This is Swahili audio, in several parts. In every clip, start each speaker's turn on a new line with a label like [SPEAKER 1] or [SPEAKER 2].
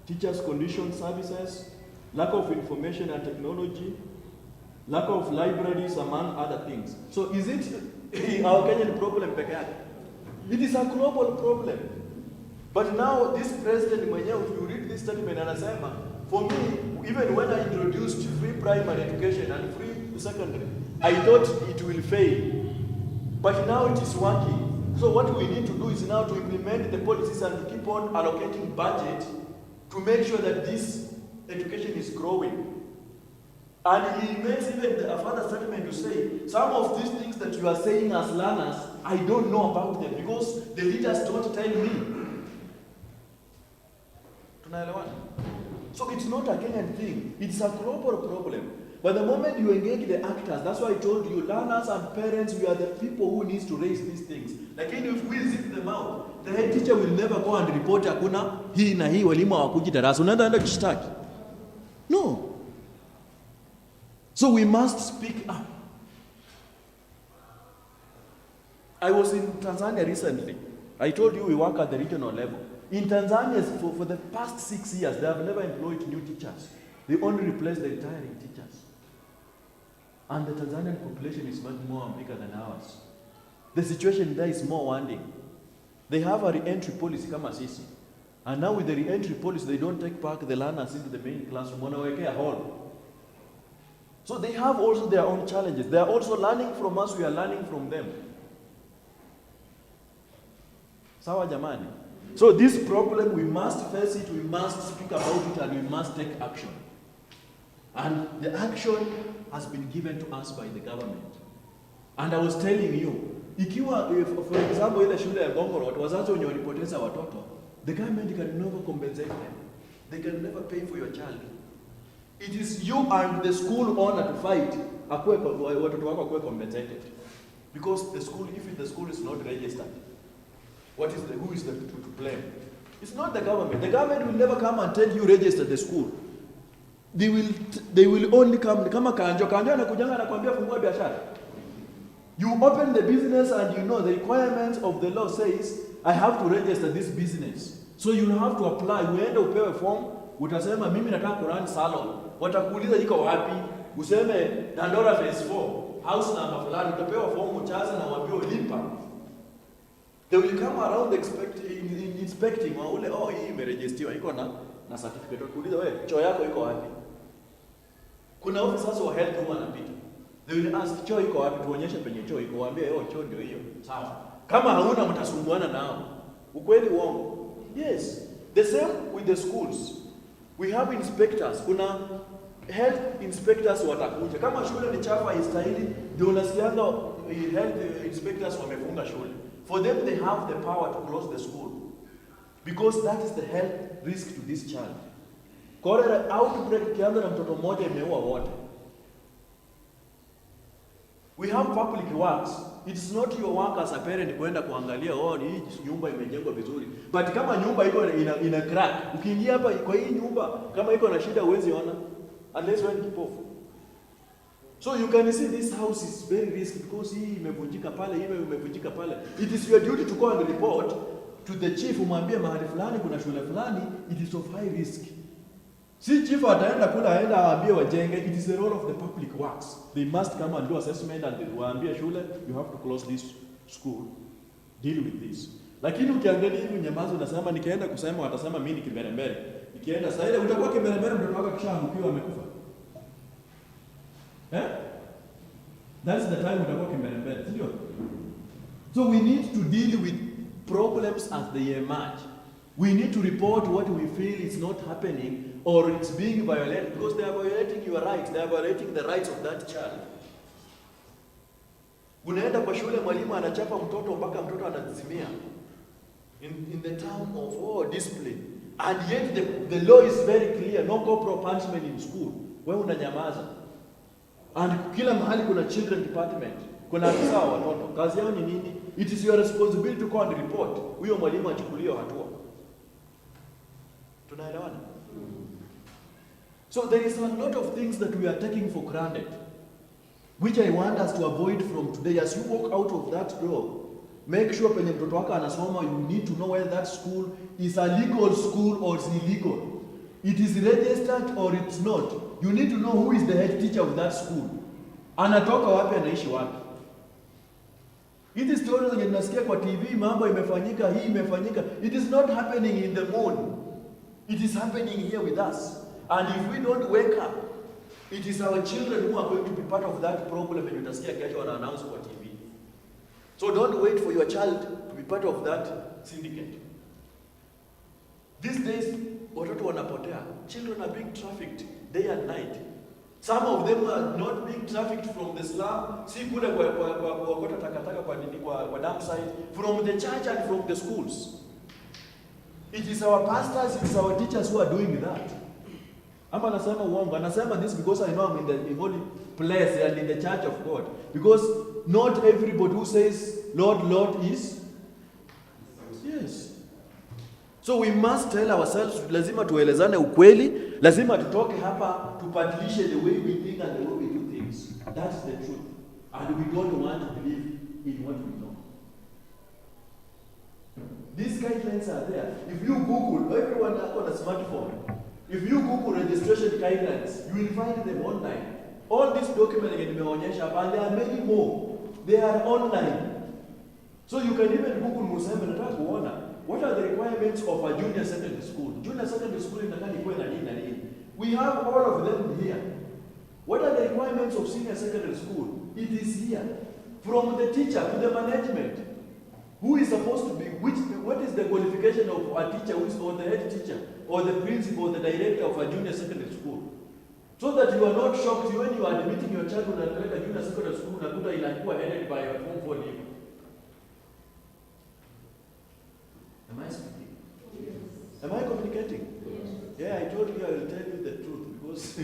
[SPEAKER 1] teachers' condition services, lack of information and technology, lack of libraries, among other things. So is it our Kenyan problem peke yake? It is a global problem. But now this president mwenyewe, if you read this statement, anasema, for me, even when I introduced free primary education and free secondary, I thought it will fail. But now it is working. So what we need to do is now to implement the policies and to keep on allocating budget to make sure that this education is growing. And he makes even a further statement to say, some of these things that you are saying as learners, I don't know about them because the leaders don't tell me. So it's not a Kenyan thing, it's a global problem. But the moment you engage the actors, that's why I told you, learners and parents, we are the people who need to raise these things. Like if we zip them out, the head teacher will never go and report hakuna hii na hii walimu hawakuji darasa. Unaenda kushtaki. No. So we must speak up. I was in Tanzania recently. I told you we work at the regional level. In Tanzania, for the past 6 years, they have never employed new teachers. They only replaced the retiring teachers. And the Tanzanian population is much more bigger than ours. The situation there is more winding. They have a re-entry policy kama sisi. And now with the re-entry policy, they don't take back the learners into the main classroom. Wanawekea hall. So they have also their own challenges. They are also learning from us, we are learning from them. Sawa jamani. So this problem, we must face it, we must speak about it, and we must take action. And the action has been given to us by the government. And I was telling you, ikiwa, for example, ile shule ya Gongoro, wazazi wenye walipoteza watoto, the government can never compensate them. They can never pay for your child. It is you and the school owner to fight, watoto wako akuwe compensated. Because the school, if the school is not registered, who is to blame? It's not the government. The government will never come and tell you register the school. They will only come, kama kanjo anakujanga anakuambia fungua biashara. You open the business and you know the requirements of the law says, I have to register this business. So you have to apply. Uende upewe form, utasema mimi nataka kurun salon. Watakuuliza iko wapi? Useme Dandora phase 4, house number fulani, utapewa form uchaze na uambiwe lipa. They will come around inspecting, waule, oh hii imeregistiwa, iko na certificate. Kuuliza wewe, choo yako iko wapi? Kuna officers wa health huwa wanapita. They will ask, choo iko wapi? Tuonyeshe penye choo iko. Waambie, oh choo ndio hiyo. Sawa. Kama hauna mtasumbuana nao. Ukweli uongo? Yes. The same with the schools. We have inspectors. Kuna health inspectors watakuja. Kama shule ni chafu haistahili, ndio unasikianga health inspectors wamefunga shule. For them, they have the power to close the school. Because that is the health risk to this child. Cholera outbreak kianza na mtoto mmoja imeua wote. We have public works. It's not your work as a parent kwenda kuangalia, oh hii nyumba imejengwa vizuri. But kama nyumba iko ina crack, ukiingia hapa kwa hii nyumba kama iko na shida huwezi ona unless when kipofu. So you can see this house is very risky because hii imevunjika pale, hii imevunjika pale. It is your duty to go and report to the chief, umwambie mahali fulani kuna shule fulani, it is of high risk. Si chief ataenda kula aenda aambie wajenge, it is the role of the public works. They must come and do assessment and waambie shule, you have to close this school. Deal with this. Lakini ukiangalia hivi nyamazo unasema nikienda kusema watasema mimi ni kimbelembele. Nikienda sasa ile utakuwa kimbelembele mtoto wako kishaangukiwa amekufa. That's the time utakuwa kimbelembele, sio? So we need to deal with problems as they emerge. We need to report what we feel is not happening or it's being violated because they are violating your rights. They are violating the rights of that child. Unaenda kwa shule mwalimu anachapa mtoto mpaka mtoto anazimia. In the town of discipline. And yet the law is very clear. No corporal punishment in school. Wewe unanyamaza. And kila mahali kuna children department. Kuna afisa wa watoto. Kazi yao ni nini? It is your responsibility to go and report. Huyo mwalimu achukuliwe hatua. Tunaelewana? So there is a lot of things that we are taking for granted, which I want us to avoid from today. As you walk out of that door, make sure penye mtoto wako anasoma, you need to know whether that school is a legal school or is illegal. it is registered or it's not, you need to know who is the head teacher of that school. Anatoka wapi, anaishi wapi. Hizi stories zenye tunasikia kwa TV, mambo imefanyika, hii imefanyika, it is not happening in the moon. It is happening here with us. And if we don't wake up, it is our children who are going to be part of that problem and utasikia kesho wana announce kwa TV. So don't wait for your child to be part of that syndicate. These days, watoto wanapotea. Children are being trafficked day and night. Some of them are not being trafficked from the slum, si kule kwa takataka kwa dump site, from the church and from the schools. It is our pastors, it is our teachers who are doing that. Ama anasema uongo, anasema this because I know I'm in the holy place and in the church of God. Because not everybody who says Lord, Lord is. Yes. So we must tell ourselves, lazima tuelezane ukweli, lazima tutoke hapa, tubadilishe the way we think and the way we do things. That's the truth. And we don't want to believe in what we know. These guidelines are there. If you Google, everyone has got a smartphone. If you Google registration guidelines, you will find them online. All these documents and there are many more. They are online. So you can even Google Musembe nataka kuona. What are the requirements of a junior secondary school? Junior secondary school inataka ikuwe na nini na nini. We have all of them here. What are the requirements of senior secondary school? It is here. From the teacher to the management. Who is supposed to be, what is the qualification of a teacher, or the head teacher, or the principal, or the director of a junior secondary school? So that you are not shocked when you are admitting your child to a junior secondary school, unakuta inakuwa headed by a form 4 leader. Am I speaking? Yes. Am I communicating? Yes. Yeah, I told you I will tell you the truth because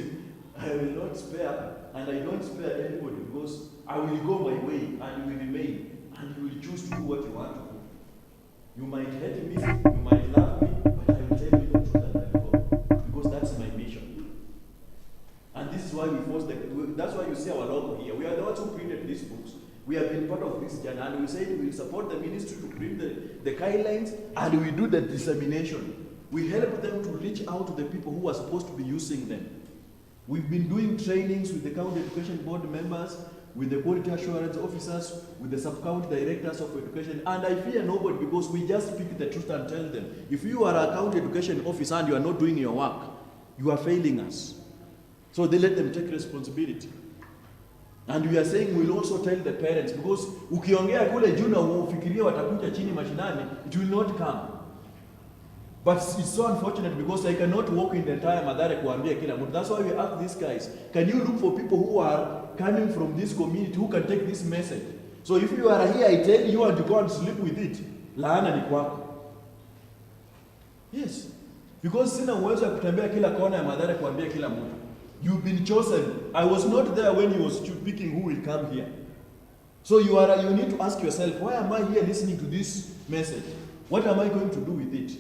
[SPEAKER 1] I will not spare, and I don't spare anybody because I will go my way and you will remain, and you will choose to do what you want to do. You might hate me, you might love me, but I will tell you the truth and I will go because that's my mission. And this is why we force that's why you see our logo here. We are the ones who printed these books. We have been part of this journey, and we said we will support the ministry to print the guidelines, and we do the dissemination. We help them to reach out to the people who are supposed to be using them. We've been doing trainings with the county education board members, with the quality assurance officers, with the sub-county directors of education, and I fear nobody because we just speak the truth and tell them, if you are a county education officer and you are not doing your work, you are failing us. So they let them take responsibility. And we are saying we'll also tell the parents, because ukiongea kule juu na ufikiria watakuja chini mashinani, it will not come. But it's so unfortunate because I cannot walk in the entire Mathare kuambia kila mtu. That's why we ask these guys, can you look for people who are coming from this community who can take this message? So if you are here, I tell you and you go and sleep with it, laana ni kwako. Yes. Because sina uwezo ya kutembea kila kona ya Mathare kuambia kila mtu. You've been chosen. I was not there when he was picking who will come here. So you need to ask yourself, why am I here listening to this message? What am I going to do with it?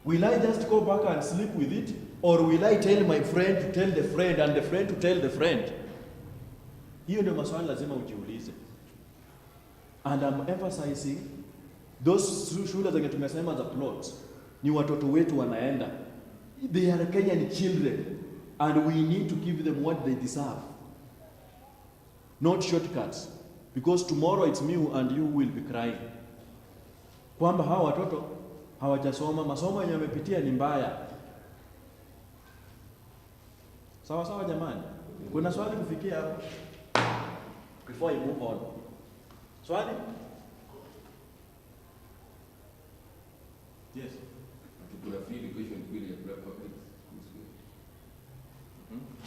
[SPEAKER 1] Will I just go back and sleep with it? Or will I tell my friend to tell the friend and the friend to tell the friend? Hiyo ndio maswali lazima ujiulize. And I'm emphasizing those shule zenye tumesema za plots ni watoto wetu wanaenda. They are Kenyan children. And we need to give them what they deserve. Not shortcuts. Because tomorrow it's me and you will be crying. Kwamba hawa watoto hawajasoma, masomo yenye wamepitia ni mbaya. Sawa sawa jamani. Kuna swali kufikia hapo? Before I move on. Swali? Yes.
[SPEAKER 2] Kuna free education kweli ya public.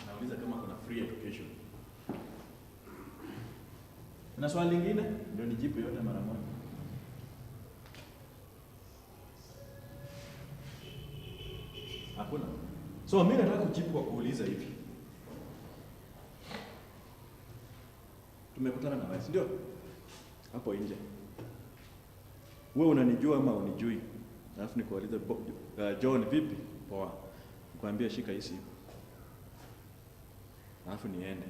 [SPEAKER 1] Nauliza kama kuna free education. Kuna swali lingine? Ndio nijibu yote mara moja. Hakuna. So mimi nataka kujibu kwa kuuliza hivi. Tumekutana na wewe, ndio? Hapo nje. Wewe unanijua ama unijui? Alafu nikuuliza John vipi? Poa. Nikwambia shika hii simu. Alafu niende.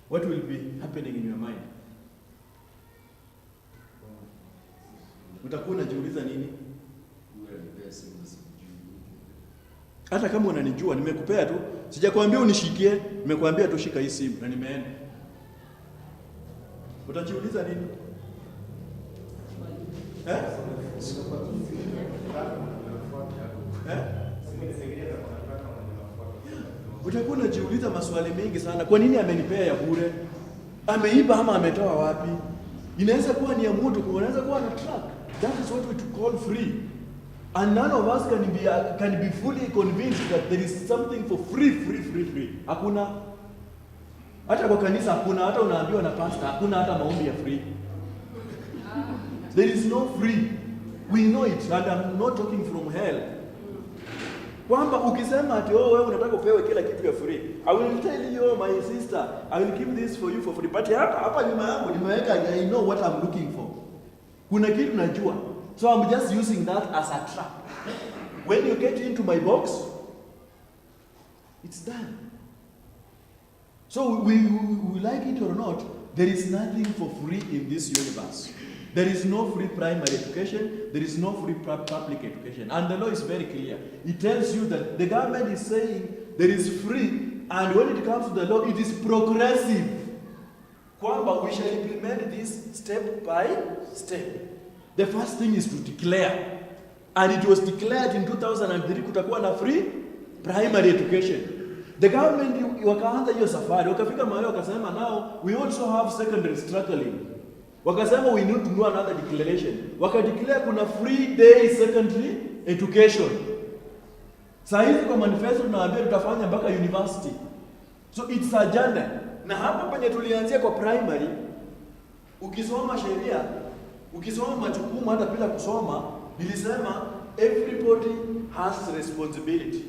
[SPEAKER 1] What will be happening in your mind? Utakuwa unajiuliza nini? Hata kama unanijua, nimekupea tu, sijakwambia unishikie, nimekuambia tu shika hii simu na nimeenda. Utajiuliza nini? Utakuwa unajiuliza maswali mengi sana. Kwa nini amenipea ya bure? Ameiba ama ametoa wapi? Inaweza kuwa ni ya mtu, unaweza kuwa na track. That is what we call free. And none of us can be fully convinced that there is something for free. Hakuna. Hata kwa kanisa hakuna, hata unaambiwa na pastor hakuna hata maombi ya free. There is no free. We know it, and I'm not talking from hell. Kwamba ukisema ati wewe unataka upewe kila kitu ya free, I will tell you, my sister, I will give this for you for free. But hapa nyuma yangu nimeweka, I know what I'm looking for. Kuna kitu najua. So I'm just using that as a trap. When you get into my box, it's done. So we like it or not, there is nothing for free in this universe. There is no free primary education, there is no free public education. And the law is very clear. It tells you that the government is saying there is free, and when it comes to the law, it is progressive. Kwamba we shall implement this step by step. The first thing is to declare. And it was declared in 2003 kutakuwa na free primary education. The government wakaanza hiyo safari, wakafika mahali wakasema now we also have secondary struggling. Wakasema we need to do another declaration. Wakadeclare kuna free day secondary education. Saa hizi kwa manifesto tunawaambia tutafanya mpaka university. So it's a journey. Na hapa penye tulianzia kwa primary, ukisoma sheria, ukisoma majukumu hata bila kusoma, nilisema everybody has responsibility.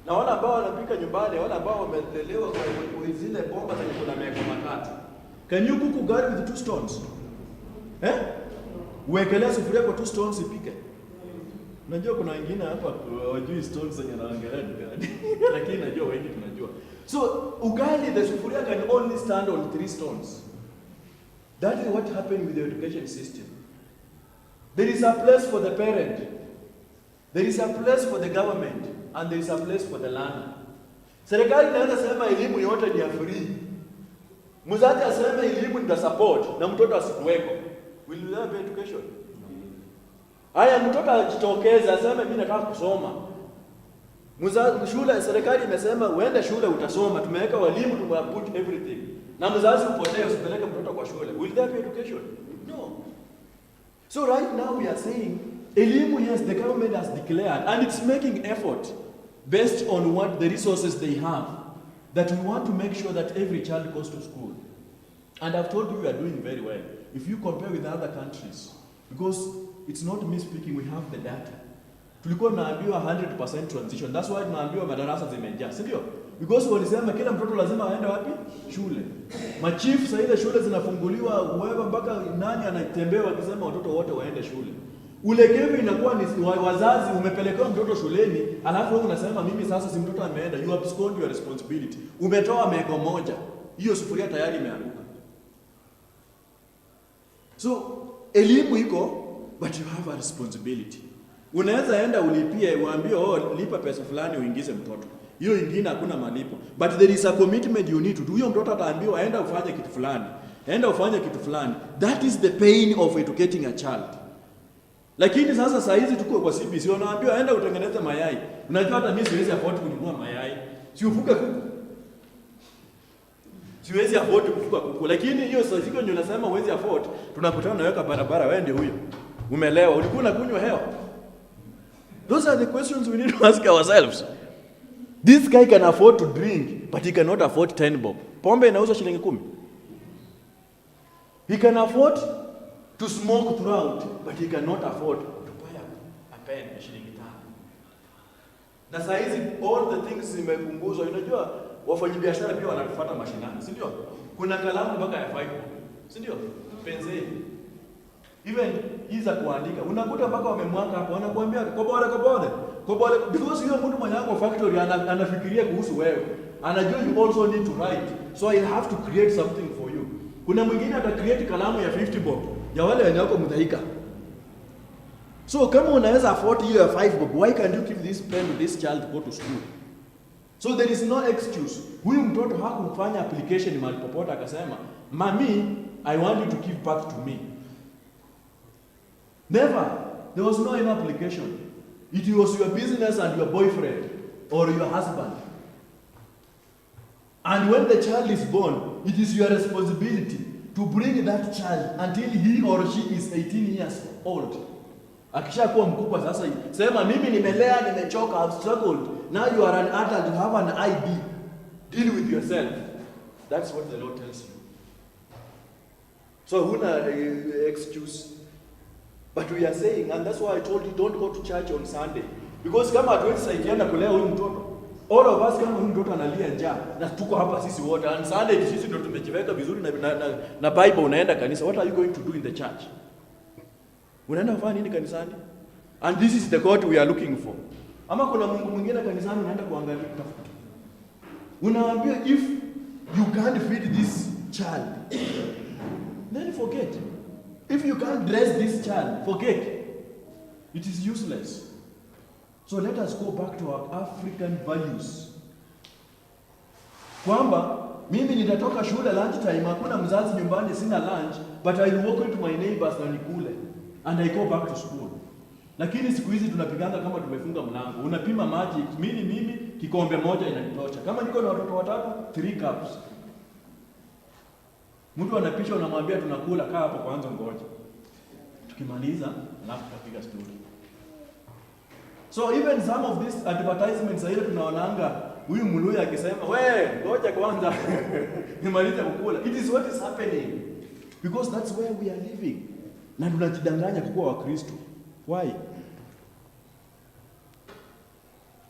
[SPEAKER 1] Na wale ambao wanapika nyumbani, wale ambao wamelelewa kwa zile bomba zenye kuna miaka matatu. Can you cook ugali with 2 stones? Uwekelea sufuria kwa 2 stones ipike. Unajua kuna wengine hapa wajui stones zenye naongelea gani. Lakini najua wengi tunajua. So ugali, the sufuria can only stand on 3 stones. That is what happened with the education system. There is a place for the parent. There is a place for the government. And there is a place for the learner. Serikali inaweza sema elimu yote ni ya free. Mzazi aseme elimu nita support na mtoto asikuweko. Will there be education? Haya, mtoto ajitokeze aseme mimi nataka kusoma. Mzazi, shule, serikali imesema uende shule utasoma, tumeweka walimu, tumeput everything. Na mzazi upotee usipeleke mtoto kwa shule. Will there be education? No. So right now we are saying elimu, yes, the government has declared and it's making effort based on what the resources they have, that we want to make sure that every child goes to school. And I've told you we are doing very well. If you compare with other countries, because it's not me speaking, we have the data. Tulikuwa tunaambiwa 100% transition. That's why tunaambiwa madarasa zimejaa, si ndio? Because walisema kila mtoto lazima aende wapi? Shule. Machief sasa ile shule zinafunguliwa uwewe mpaka nani anatembea wakisema watoto wote waende shule. Ulegevu inakuwa ni wazazi, umepelekea mtoto shuleni, alafu wewe unasema mimi sasa si mtoto ameenda, you abscond your responsibility. Umetoa meko moja, hiyo sufuria tayari imeanguka. So elimu iko, but you have a responsibility. Unaweza enda ulipie, uambie lipa pesa fulani uingize mtoto. Hiyo ingine hakuna malipo. But there is a commitment you need to do. Huyo mtoto ataambiwa aenda ufanye kitu fulani. Enda ufanye kitu fulani. That is the pain of educating a child. Lakini sasa saa hizi tuko kwa CBC, unaambiwa aenda utengeneze mayai. Unajua hata mimi siwezi afford kununua mayai. Si ufuke kuku. Siwezi afford kufuka kuku. Lakini hiyo sasa hiyo ndio nasema huwezi afford. Tunakutana naweka barabara, wewe ndio huyo. Umelewa, ulikuwa unakunywa hewa. Those are the questions we need to ask ourselves. This guy can afford to drink, but he cannot afford 10 bob. Pombe inauzwa shilingi 10. He can afford to smoke throughout, but he cannot afford to buy a pen ya shilingi 5. Na saa hizi all the things zimepunguzwa. Unajua wafanyabiashara pia wanatufuata mashinani, si ndio? Kuna kalamu mpaka ya 5, si ndio? Penseli. Even hiza kuandika. Unakuta mpaka wamemwaka hapo, wanakuambia kobole. Because hiyo mtu mwenye yako factory anafikiria kuhusu wewe. Anajua you also need to write. So I have to create something for you. Kuna mwingine ata create kalamu ya 50 bob ya wale wenye wako mdhaika. So kama unaweza afford hiyo ya 5 bob, why can't you give this pen to this child to go to school? So there is no excuse. Huyu mtoto hakufanya application mahali popote akasema, "Mami, I want you to give birth to me." Never. There was no any application. It was your business and your boyfriend or your husband. And when the child is born, it is your responsibility to bring that child until he or she is 18 years old. Akishakuwa mkubwa sasa, sema mimi nimelea, nimechoka, I've struggled. Now you are an adult, you have an ID. Deal with yourself. That's what the Lord tells you. So huna excuse. But we are saying, and that's why I told you, don't go to church on Sunday. Because kama hatuwezi saidiana kulea huyu mtoto, all of us kama huyu mtoto analia njaa, na tuko hapa sisi wote, and Sunday sisi ndio tumejiweka vizuri na Bible, unaenda kanisa, what are you going to do in the church? Unaenda kufanya nini kanisani? And this is the God we are looking for. Ama kuna Mungu mwingine kanisani unaenda kuangalia kutafuta. Unaambia if you can't feed this child, then forget. If you can't dress this child, forget. It is useless. So let us go back to our African values. Kwamba mimi nitatoka shule lunch time, hakuna mzazi nyumbani, sina lunch, but I will walk into my neighbors na nikule and I go back to school. Lakini siku hizi tunapiganga kama tumefunga mlango. Unapima maji, mimi kikombe moja inanitosha. Kama niko na watoto watatu, 3 cups. Mtu anapisha, unamwambia tunakula, kaa hapo kwanza ngoja. Tukimaliza, alafu tutapiga story. So even some of these advertisements ile tunaonanga huyu Mluya akisema, "We, ngoja kwanza nimalize kukula." It is what is happening. Because that's where we are living. Na tunajidanganya kuwa Wakristo. Why?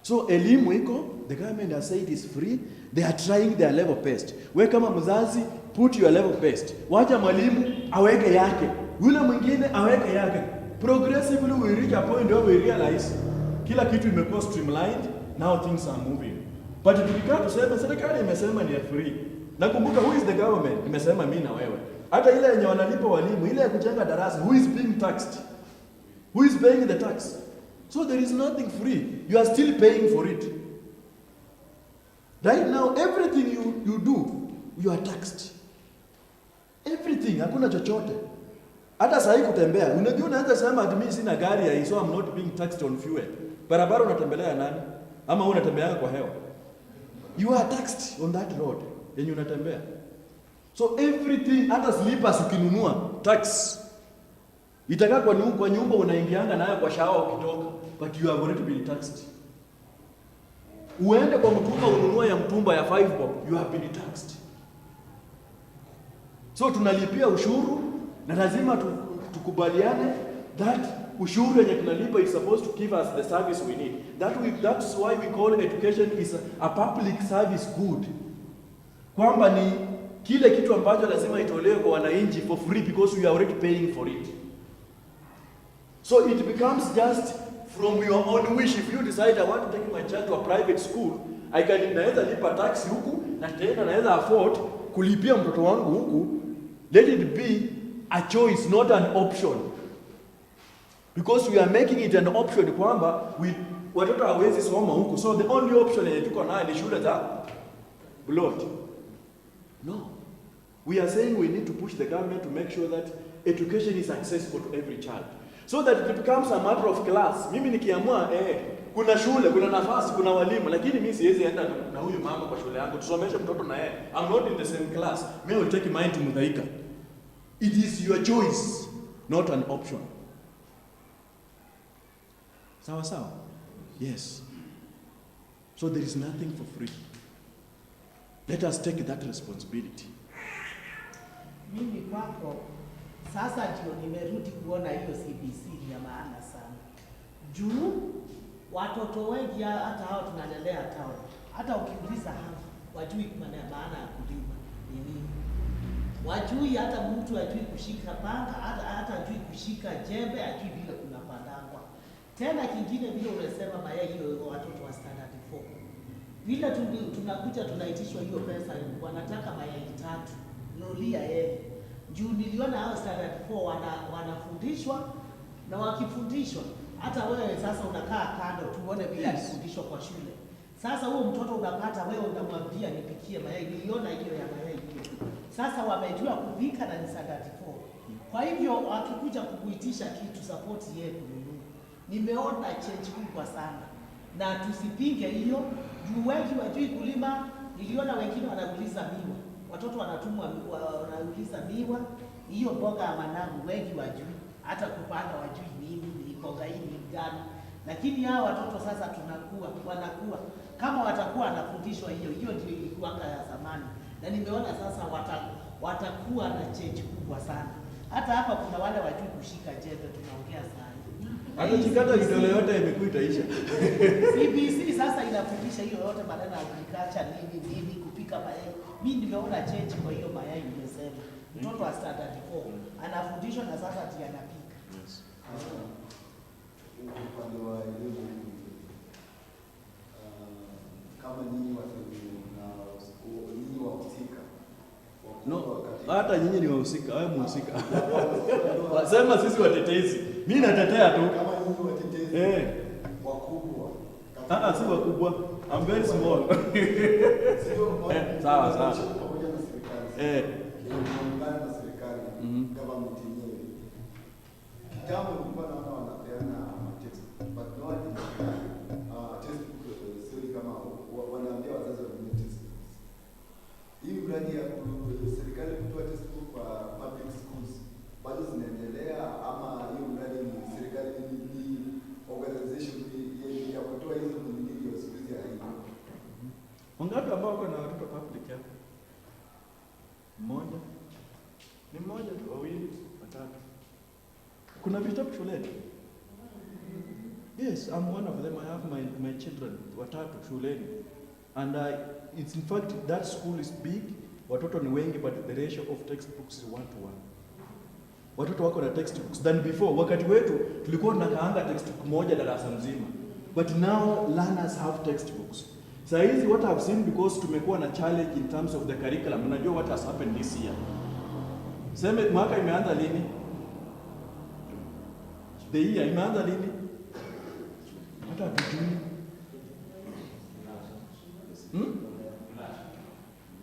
[SPEAKER 1] So elimu iko, the government has said it is free. They are trying their level best. Wewe kama mzazi, put your level best. Wacha mwalimu aweke yake, yule mwingine aweke yake. Progressively we reach a point where we realize kila kitu imekuwa streamlined, now things are moving. But tukikaa tuseme serikali imesema ni free. Nakumbuka who is the government? Imesema mimi na wewe. Hata ile yenye wanalipa walimu, ile ya kujenga darasa, who is being taxed? Who is paying the tax? So there is nothing free. You are still paying for it. Right now, everything you do, you are taxed. Everything, hakuna chochote. Hata sahi kutembea, unajua unaanza sema ati mimi sina gari ya so I'm not being taxed on fuel. Barabara unatembelea nani? Ama unatembea kwa hewa? You are taxed on that road yenye unatembea. So everything, hata slippers ukinunua, tax. Itakaa kwa nyumba unaingianga nayo kwa shawa ukitoka, but you have already been taxed. Uende kwa mtumba ununua ya mtumba ya 5 bob, you have been taxed. So tunalipia ushuru na lazima tukubaliane that ushuru yenye tunalipa is supposed to give us the service we need. That's why we call education is a public service good. Kwamba ni kile kitu ambacho lazima itolewe kwa wananchi for free because we are already paying for it. So it becomes just from your own wish. If you decide I want to take my child to a private school, I can naweza lipa tax huku na tena naweza afford kulipia mtoto wangu huku. Let it be a choice, not an option. Because we are making it an option kwamba watoto hawezi soma huku. So the only option yenye tuko nayo ni shule za blood. No. We are saying we need to push the government to make sure that education is accessible to every child. So that it becomes a matter of class. Mimi nikiamua kuna shule, kuna nafasi, kuna walimu, lakini mimi siwezi enda na huyu mama kwa shule yangu tusomeshe mtoto na yeye. I'm not in the same class. Mimi will take mine to Mudhaika. It is your choice, not an option. Sawa sawa? Yes. So there is nothing for free. Let us take that responsibility.
[SPEAKER 3] Mimi kwako sasa ndio nimerudi kuona hiyo CBC ni ya maana sana. Juu watoto wengi hata hao tunalelea town. Hata ukiuliza hapa wajui maana ya kulima ni nini. Wajui hata mtu ajui kushika panga, hata ajui kushika jembe, ajui vile kunapandangwa. Tena kingine vile unasema mayai hiyo watoto wa standard 4. Vile tunakuja tunaitishwa hiyo pesa, wanataka mayai 3. Nulia yeye. Juu niliona hao standard 4 wanafundishwa na wakifundishwa, hata wewe sasa unakaa kando tuone vile alifundishwa kwa shule. Sasa huo mtoto unapata wewe unamwambia nipikie mayai, niliona hiyo ya mayai hiyo. Sasa wamejua kupika na ni standard 4. Kwa hivyo wakikuja kukuitisha kitu support yeye kununua. Nimeona change kubwa sana. Na tusipinge hiyo, juu wengi wajui kulima, niliona wengine wanauliza miwa. Watoto wanatumwa wanauliza miwa, hiyo mboga ya managu wengi wajui, hata kupanda wajui nini, ni mboga hii ni gani. Lakini hao watoto sasa wanakuwa kama watakuwa wanafundishwa hiyo ndio ilikuwa ya zamani. Na nimeona sasa watakuwa na change kubwa sana. Hata hapa kuna wale wajui kushika jembe, tunaongea sana.
[SPEAKER 1] Hata chikata vidole yote imekuwa itaisha.
[SPEAKER 3] CBC sasa inafundisha hiyo yote maneno ya agriculture nini kupika mayai. Mimi nimeona change kwa hiyo mayai nimesema. Mtoto wa standard 4 anafundishwa na sasa ndiye anapika.
[SPEAKER 1] Yes.
[SPEAKER 4] Upande wa elimu, kama nyinyi wahusika.
[SPEAKER 1] No, hata nyinyi ni wahusika, wewe mhusika. Wasema sisi watetezi. Mimi natetea tu.
[SPEAKER 4] Kama nyinyi watetezi. Wakubwa.
[SPEAKER 1] Si wakubwa. I'm very small. Sawa.
[SPEAKER 4] Pamoja na serikali. Muungano na serikali. Government yenyewe. Kitambo nilikuwa naona wanapeana textbook, but no one textbook sio kama wanaambia wazazi wanunue textbooks. Hii mradi ya serikali kutoa textbook kwa public schools bado zinaendelea, ama hiyo mradi ni serikali ni organization ya kutoa hizo mradi ya siku hizi haiko?
[SPEAKER 1] Wangapi ambao wako na watoto public hapa? Mmoja? Ni mmoja tu, wawili, watatu. Kuna vitabu shuleni? Yes, I'm one of them. I have my children, watatu shuleni. And it's in fact, that school is big. Watoto ni wengi, but the ratio of textbooks is 1 to 1. Watoto wako na textbooks. Than before, wakati wetu, tulikuwa tunakaanga textbook moja darasa mzima. But now, learners have textbooks. So hizi what I've seen, because tumekuwa na challenge in terms of the curriculum. Unajua what has happened this year. Sema mwaka imeanza lini? The year imeanza lini? Hata hatujui.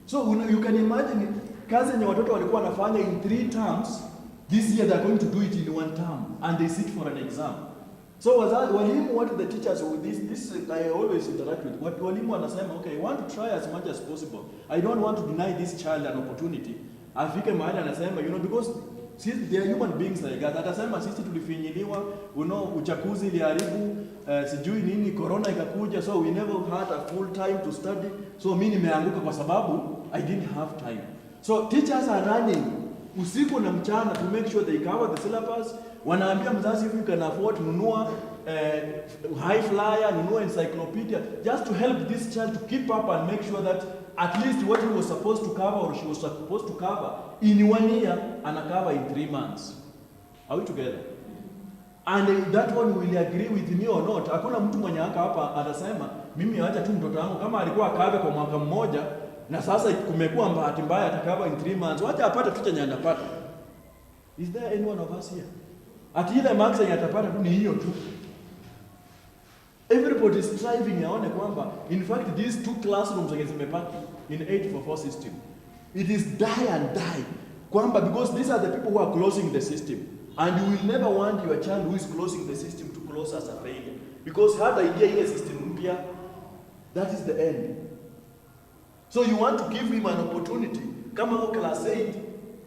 [SPEAKER 1] So you can imagine kazi yenye watoto walikuwa wanafanya in 3 terms, this year they're going to do it in 1 term and they sit for an exam. So walimu, what the teachers with this I always interact with. What walimu wanasema, okay, I want to try as much as possible. I don't want to deny this child an opportunity. Afike mahali anasema, because they are human beings like that. Atasema sisi tulifinyiliwa, uchakuzi iliharibu, sijui nini, corona ikakuja, so we never had a full time to study. So mimi nimeanguka kwa sababu I didn't have time. So teachers are running usiku na mchana to make sure they cover the syllabus. Wanaambia mzazi, if you can afford, nunua high flyer, nunua encyclopedia, just to help this child to keep up and make sure that at least what he was supposed to cover or she was supposed to cover in 1 year, cover in 3 months. Are we together? And that one will agree with me or not. Hakuna mtu mwenye hapa atasema mimi acha tu mtoto wangu kama alikuwa akave kwa mwaka mmoja na sasa kumekuwa bahati mbaya atakava in 3 months. Wacha apate tu chenye anapata. Is there anyone of us here? Ati ile marks yenye atapata tu ni hiyo tu. Everybody is striving yaone kwamba in fact these 2 classrooms zenye zimepaki in 844 system, it is die and die kwamba because these are the people who are closing the system, and you will never want your child who is closing the system to close as a failure, because hata idea ile system mpya, that is the end. So you want to give him an opportunity kama huko class 8,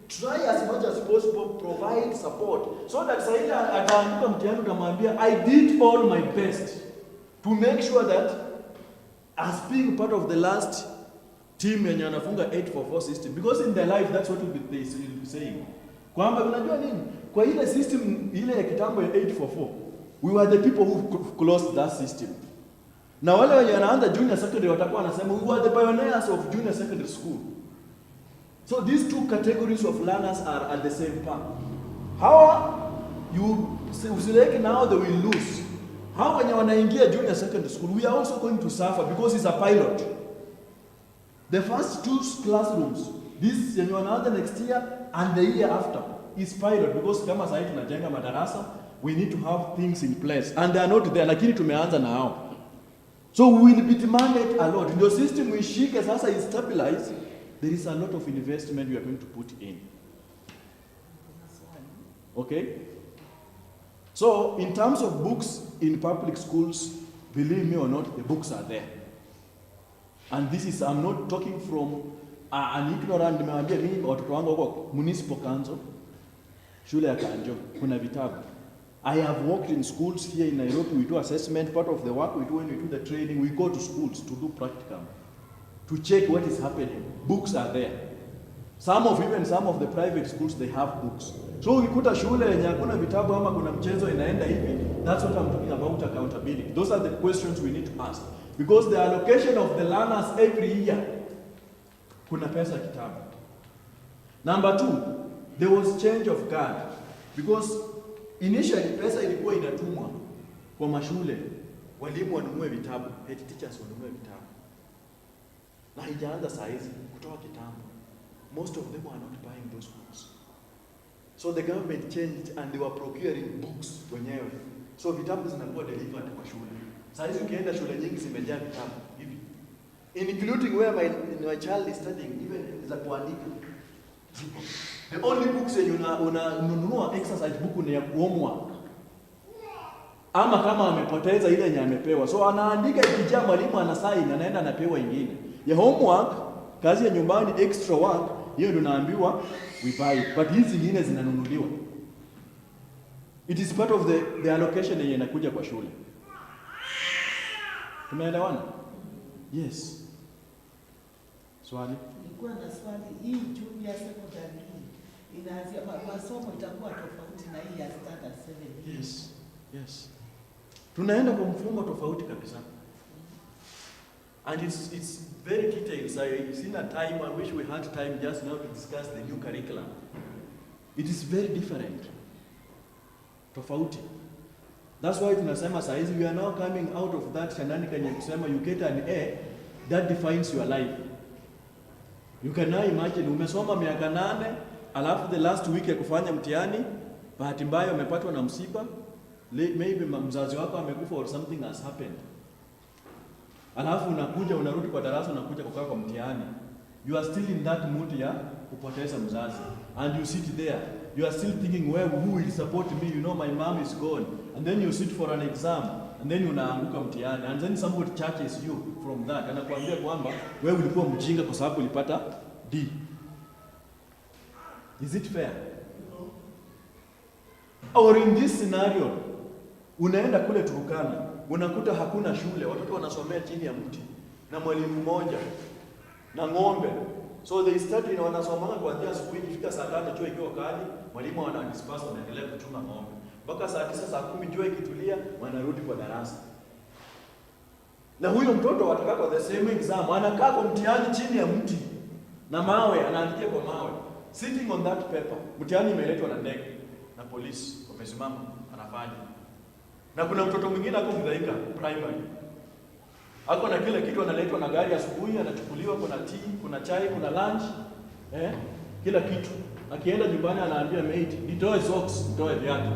[SPEAKER 1] try as much as possible, provide support so that saida ataanguka mtihani utamwambia I did all my best to make sure that as being part of the last team yenye anafunga 844 system, because in their life that's what they will be saying kwamba unajua nini, kwa ile system ile ya kitambo ya 844 we were the people who closed that system, na wale wenye wanaanza junior secondary watakuwa wanasema we were the pioneers of junior secondary school. So these 2 categories of learners are at the same path. How you usileke now they will lose. How when you wanaingia junior secondary school, we are also going to suffer because it's a pilot. The first 2 classrooms, this yenye wanaanza next year and the year after, is pilot, because kama sasa tunajenga madarasa we need to have things in place and they are not there, lakini tumeanza na hao. So we will be demanded a lot. Ndio system ishike sasa is stabilize. There is a lot of investment we are going to put in. Okay? So in terms of books in public schools, believe me or not, the books are there. And this is, I'm not talking from an ignorant, nimewambia mimi watoto wangu wako municipal council, shule ya Kanjo, kuna vitabu. I have worked in schools here in Nairobi. We do assessment. Part of the work we do when we do the training, we go to schools to do practicum, to check what is happening. Books are there. Some of the private schools, they have books. So ukikuta shule yenye hakuna vitabu ama kuna mchezo inaenda hivi, that's what I'm talking about, accountability. Those are the questions we need to ask. Because the allocation of the learners every year, kuna pesa kitabu. Number two, there was change of guard. Because initially pesa ilikuwa inatumwa kwa mashule, walimu wanunue vitabu, head teachers wanunue vitabu. Na haijaanza saa hizi kutoa kitambo. Most of them are not buying those books. So the government changed and they were procuring books wenyewe. So vitabu zinakuwa delivered kwa shule. Saa hizi ukienda shule nyingi zimejaa vitabu hivi. Including where my child is studying, even za kuandika. The only books yenye unanunua exercise book ni ya homework. Ama kama amepoteza ile yenye amepewa. So anaandika ikijaa mwalimu anasign, anaenda anapewa ingine. Ya homework, kazi ya nyumbani, extra work, hiyo ndio naambiwa we buy it. But hizi zingine zinanunuliwa. It is part of the allocation yenye inakuja kwa shule. Tumeelewana? Yes. Swali?
[SPEAKER 3] Nilikuwa na swali, hii junior secondary inaanzia masomo itakuwa tofauti na hii ya standard 7.
[SPEAKER 1] Yes. Yes. Tunaenda kwa mfumo tofauti kabisa. And it's very detailed. So seen a time, I wish we had time just now to discuss the new curriculum. It is very different. Tofauti. That's why tunasema saa hizi we are now coming out of that shanani kwenye kusema you get an A, that defines your life. You can now imagine umesoma miaka 8, alafu the last week ya kufanya mtihani, bahati mbaya umepatwa na msiba, maybe mzazi wako amekufa or something has happened. Alafu unakuja unarudi kwa darasa unakuja kukaa kwa mtihani. You are still in that mood ya kupoteza mzazi. And you sit there. You are still thinking, well, who will support me? You know, my mom is gone. And then you sit for an exam. And then unaanguka mtihani. And then somebody charges you from that. Anakuambia kwamba wewe ulikuwa mjinga kwa sababu ulipata D. Is it fair? Or in this scenario, unaenda kule Turukana, unakuta hakuna shule, watoto wanasomea chini ya mti na mwalimu mmoja na ng'ombe. So they study na wanasoma kuanzia asubuhi ikifika saa 5 jua ikiwa kali, mwalimu anadisperse anaendelea kuchunga ng'ombe. Mpaka saa 9 saa 10 jua ikitulia, wanarudi kwa darasa. Na huyo mtoto atakaa kwa the same exam, anakaa kwa mtihani chini ya mti na mawe, anaandikia kwa mawe. Sitting on that paper. Mtihani imeletwa na ndege na polisi wamesimama anafanya. Na kuna mtoto mwingine hapo Mdhaika primary. Hako na kila kitu analetwa na gari asubuhi, anachukuliwa, kuna tea, kuna chai, kuna lunch, kila kitu. Akienda nyumbani anaambia mate, nitoe socks, nitoe viatu.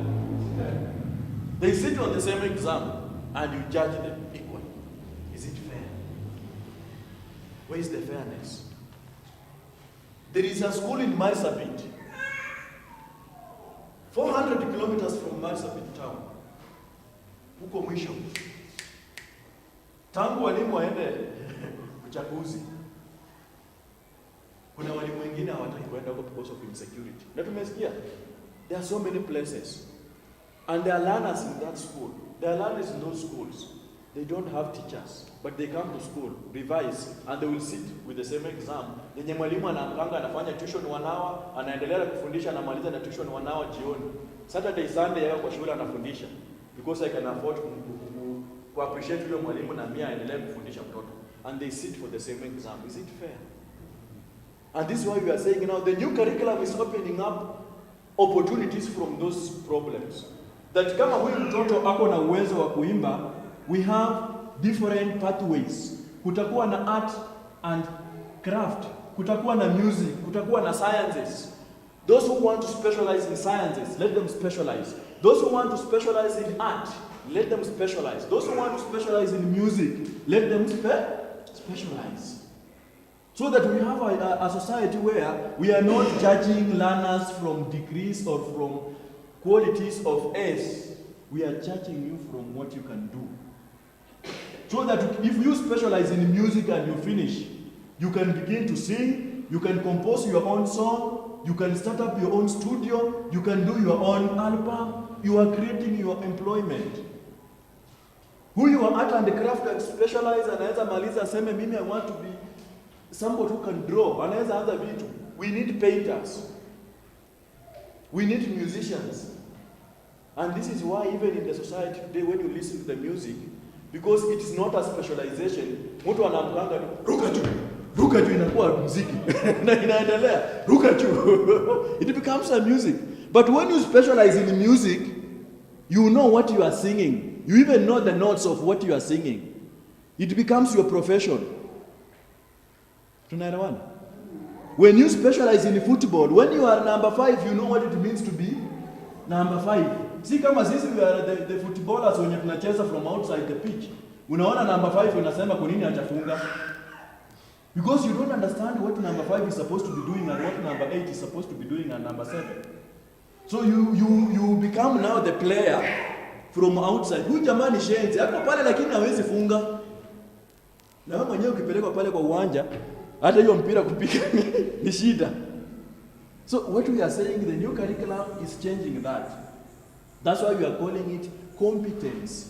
[SPEAKER 1] They sit on the same exam and you judge them equally. Is it fair? Where is the fairness? There is a school in Marsabit, 400 kilometers from Marsabit town. Huko mwisho. Tangu walimu waende uchaguzi. Kuna walimu wengine hawataki kwenda huko because of insecurity. Na tumesikia there are so many places. And there are learners in that school. There are learners in those schools. They don't have teachers, but they come to school, revise, and they will sit with the same exam. Yenye mwalimu anaamkanga anafanya tuition 1 hour, anaendelea kufundisha, anamaliza na tuition 1 hour jioni. Saturday, Sunday yao kwa shule anafundisha. Because I can afford to appreciate yule mwalimu na mimi aendelee kufundisha mtoto. And they sit for the same exam. Is it fair? And this is why we are saying now the new curriculum is opening up opportunities from those problems. That kama huyu mtoto ako na uwezo wa kuimba, we have different pathways. Kutakuwa na art and craft, kutakuwa na music, kutakuwa na sciences. Those who want to specialize in sciences, let them specialize. Those who want to specialize in art, let them specialize. Those who want to specialize in music, let them specialize. So that we have a society where we are not judging learners from degrees or from qualities of S. We are judging you from what you can do. So that if you specialize in music and you finish, you can begin to sing, you can compose your own song, you can start up your own studio, you can do your own album, you are creating your employment. Who you are art and craft and specialize, anaweza maliza aseme mimi I want to be somebody who can draw, anaweza anza vitu. We need painters. We need musicians. And this is why even in the society today when you listen to the music, because it is not a specialization, mtu anaamkanga ruka juu inakuwa muziki na inaendelea ruka juu it becomes a music. But when you specialize in music, you know what you are singing, you even know the notes of what you are singing. It becomes your profession. Tunaelewana? When you specialize in football, when you are number 5, you know what it means to be number 5. Si kama sisi we are the footballers wenye tunacheza from outside the pitch. Unaona number 5 unasema kwa nini hajafunga? Because you don't understand what number 5 is supposed to be doing and what number 8 is supposed to be doing and number 7. So you become now the player from outside. Huyu jamani shenzi, hapo pale lakini hawezi funga. Na wewe mwenyewe ukipelekwa pale kwa uwanja, hata hiyo mpira kupiga ni shida. So what we are saying, the new curriculum is changing that. That's why we are calling it competence.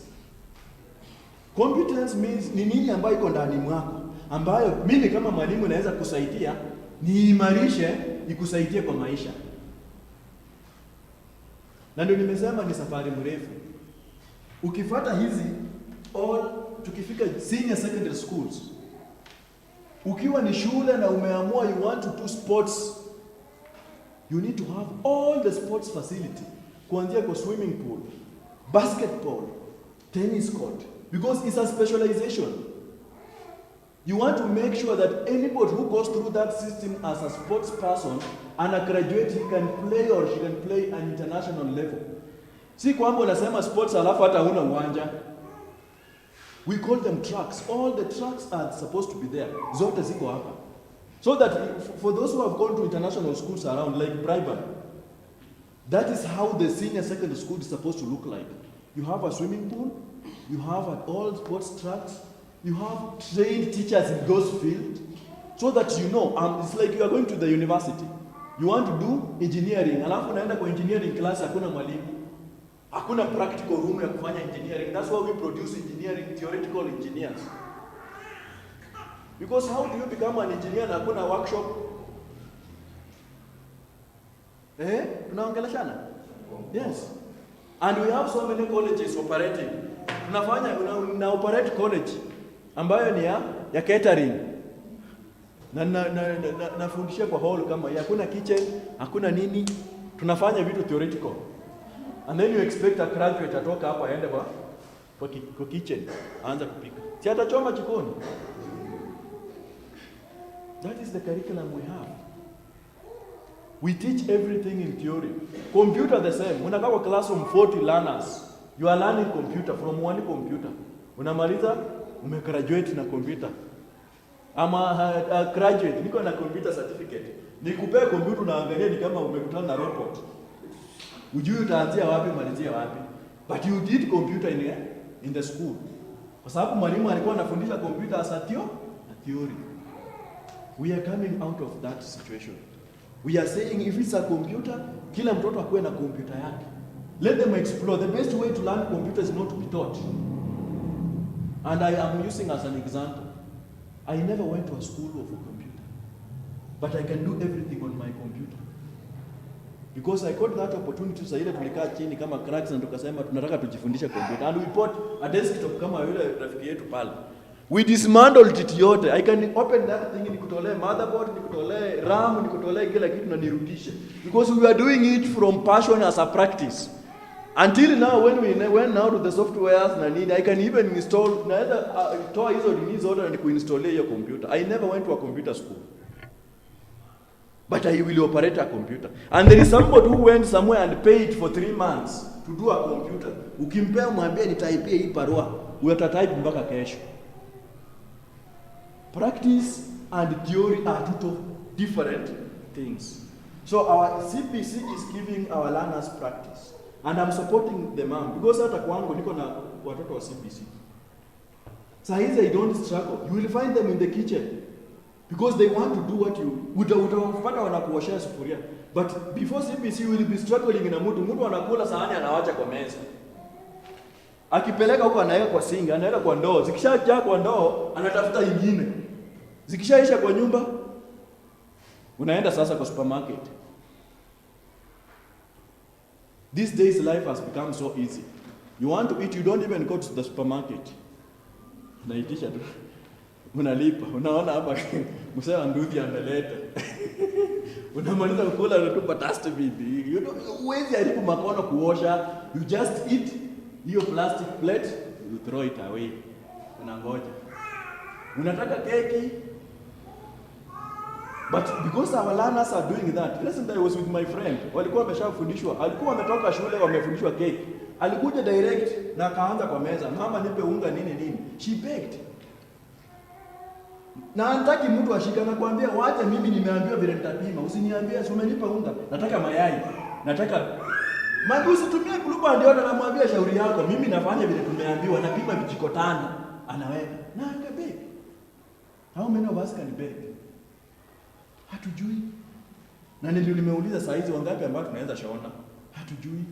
[SPEAKER 1] Competence means ni nini ambayo iko ndani mwako, ambayo mimi kama mwalimu naweza kusaidia niimarishe, ikusaidie kwa maisha. Na ndio nimesema ni safari mrefu. Ukifuata hizi tukifika senior secondary schools, ukiwa ni shule na umeamua you want to do sports, you need to have all the sports facility, kuanzia kwa swimming pool, basketball, tennis court, because it's a specialization. You want to make sure that anybody who goes through that system as a sports person and a graduate, he can play or she can play an international level. Si kwamba unasema sports alafu hata huna uwanja. We call them tracks. All the tracks are supposed to be there. Zote ziko hapa. So that for those who have gone to international schools around, like Brighton, that is how the senior secondary school is supposed to look like. You have a swimming pool, you have all sports tracks, you have trained teachers in those fields, so that you know, it's like you are going to the university. You want to do engineering, alafu unaenda kwa engineering class, hakuna mwalimu. Hakuna practical room ya kufanya engineering. That's why we produce engineering, theoretical engineers. Because how do you become an engineer na hakuna workshop? Tunaongeleshana? Yes. And we have so many colleges operating. Tunafanya operate college ambayo ni ya catering. Nafundishia kwa hall kama hakuna kitchen, hakuna nini. Tunafanya vitu theoretical. And then you expect a graduate atoka hapa aende kwa kitchen, aanza kupika. Si atachoma jikoni. That is the curriculum we have. We teach everything in theory. Computer the same. Unakaa kwa classroom 40 learners. You are learning computer from one computer. Unamaliza, umegraduate na computer. Ama graduate, niko na computer certificate. Nikupea computer unaangalia ni kama umekutana na robot. Ujui utaanzia wapi, malizia wapi. But you did computer in the school. Kwa sababu mwalimu alikuwa anafundisha computer as a theory. We are coming out of that situation. We are saying if it's a computer, kila mtoto akuwe na computer yake. Let them explore. The best way to learn computer is not to be taught. And I am using as an example. I never went to a school of a computer. But I can do everything on my computer. Because I got that opportunity sasa ile tulikaa chini kama cracks na tukasema tunataka tujifundishe computer. And we bought a desktop kama yule rafiki yetu pale. We dismantled it yote. I can open that thing, nikutolee motherboard, nikutolee RAM, nikutolee kila kitu na nirudishe. Because we are doing it from passion as a practice. Until now when we went now to the softwares na nini, I can even install toa hizo nini zote na kuinstall hiyo computer. I never went to a computer school. But I will operate a computer. And there is somebody who went somewhere and paid for 3 months to do a computer. Ukimpea mwambie nitaipie hii barua, utatype mpaka kesho. Practice and theory are two different things. So our CPC is giving our learners practice. And I'm supporting the mom because hata kwangu niko na watoto wa CPC. So they don't struggle. You will find them in the kitchen because they want to do what you utawapata wanakuoshea sufuria. But before CPC you will be struggling na mtu anakula sahani anawacha kwa meza. Akipeleka huko anaweka kwa singa, anaweka kwa ndoo. Zikishajaa kwa ndoo anatafuta nyingine. Zikishaisha kwa nyumba unaenda sasa kwa supermarket. These days life has become so easy. You want to eat, you don't even go to the supermarket. Unaitisha tu. Unalipa. Unaona hapa mzee wa nduthi ameleta. Unamaliza kukula unatupa dustbin. You don't huwezi haribu makono kuosha. You just eat hiyo plastic plate, you throw it away. Unangoja. Unataka keki? But because our learners are doing that, recently I was with my friend, walikuwa wameshafundishwa, alikuwa ametoka shule wamefundishwa cake. Alikuja direct na akaanza kwa meza, mama nipe unga nini. She baked. Na anataki mtu ashika na kuambia wacha mimi nimeambiwa vile nitapima, usiniambie umenipa unga, nataka mayai, nataka maji usitumie kulupa ndio namwambia shauri yako, mimi nafanya vile tumeambiwa, napima vijiko 5, anaweka. Na akabake. How many of us can bake? Hatujui. Na ndio nimeuliza saa hizi wangapi ambao tunaweza shona? Hatujui.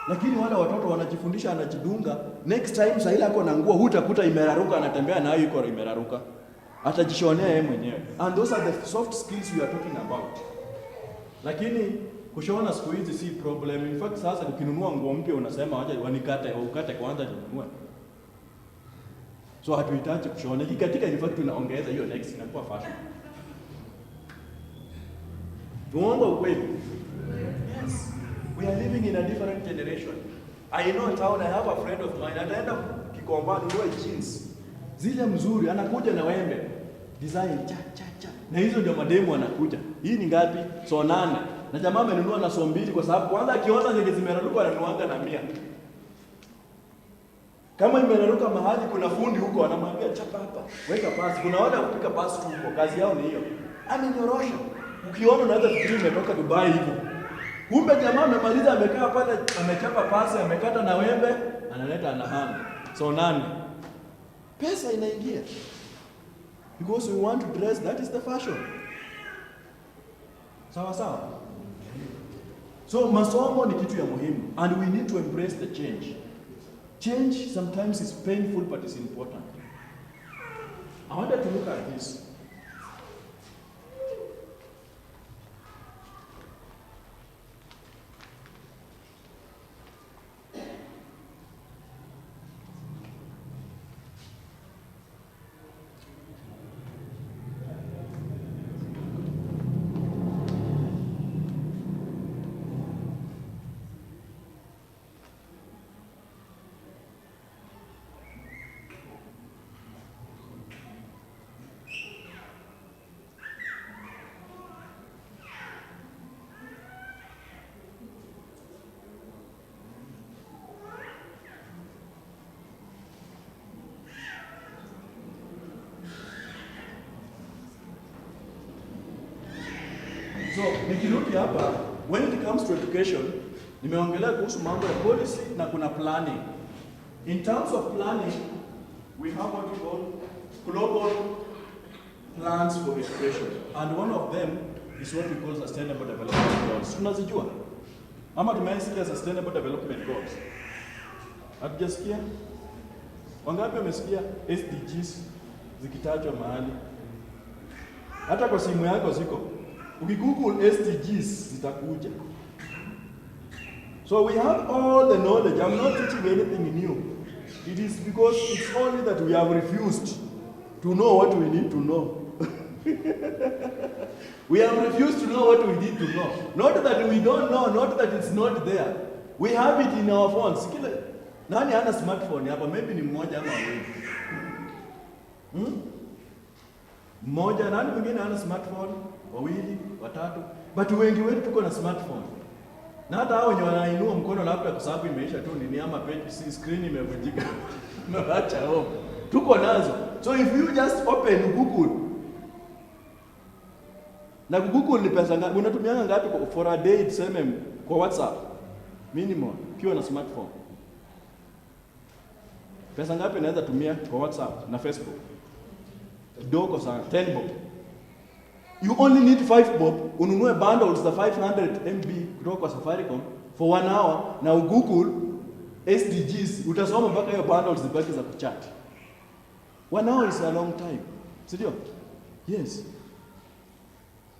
[SPEAKER 1] Lakini wale watoto wanajifundisha, anajidunga, next time saa ile ako na nguo hutakuta imeraruka, anatembea nayo iko imeraruka. Atajishonea yeye mwenyewe. And those are the soft skills we are talking about. Lakini kushona siku hizi si problem. In fact sasa ukinunua nguo mpya unasema wacha wanikate au ukate kwanza ninunue. So hatuhitaji kushona. Katika in fact tunaongeza hiyo next inakuwa fashion. Tuombe ukweli. Yes. We are living in a different generation. I know in town I have a friend of mine, ataenda Kikomba nunue jeans. Zile mzuri, anakuja na wembe. Design cha. Na hizo ndio mademu anakuja. Hii ni ngapi? So 8. Na jamaa amenunua na so 2 kwa sababu kwanza akiona zile zimeraruka ananuanga na 100. Kama imeraruka mahali kuna fundi huko anamwambia chapa hapa, weka pasi. Kuna wale kupika pasi tu huko, kazi yao ni hiyo. Amenyorosha. Ukiona unaweza fikiri umetoka Dubai hivyo. Kumbe jamaa amemaliza, amekaa pale, amechapa pasi, amekata na wembe, analeta anahanga. So 8. Pesa inaingia. Because we want to dress, that is the fashion. Sawa. So masomo ni kitu ya muhimu and we need to embrace the change. Change sometimes is painful but it's important. I wanted to look at this. So, nikirudi hapa, when it comes to education, nimeongelea kuhusu mambo ya policy na kuna planning. In terms of planning, we have what we call global plans for education. And one of them is what we call sustainable development goals. Tunazijua? Ama tumesikia sustainable development goals? Hatujasikia? Wangapi wamesikia SDGs zikitajwa mahali? Hata kwa simu yako ziko. Ukigoogle SDGs zitakuja. So we have all the knowledge. I'm not teaching anything new. It is because it's only that we have refused to know what we need to know. We have refused to know what we need to know. Not that we don't know, not that it's not there. We have it in our phones. Nani hana smartphone hapa? Maybe ni mmoja ama wawili. Mmoja, nani mwingine hana smartphone? Wawili, watatu. But wengi wetu tuko na smartphone. Na hata hao wenye wanainua mkono labda kwa sababu imeisha tu nini ama screen imevunjika. Acha home. Tuko nazo. So if you just open Google. Na Google ni pesa ngapi? Unatumianga ngapi for a day tuseme kwa WhatsApp? Minimum ukiwa na smartphone. Pesa ngapi naweza tumia kwa WhatsApp na Facebook? Kidogo sana, 10 bob. You only need 5 bob, ununue bundles za 500 MB kutoka kwa Safaricom for 1 hour na Google SDGs, utasoma mpaka hiyo bundles zibaki za kuchat. 1 hour is a long time. Sindio? Yes.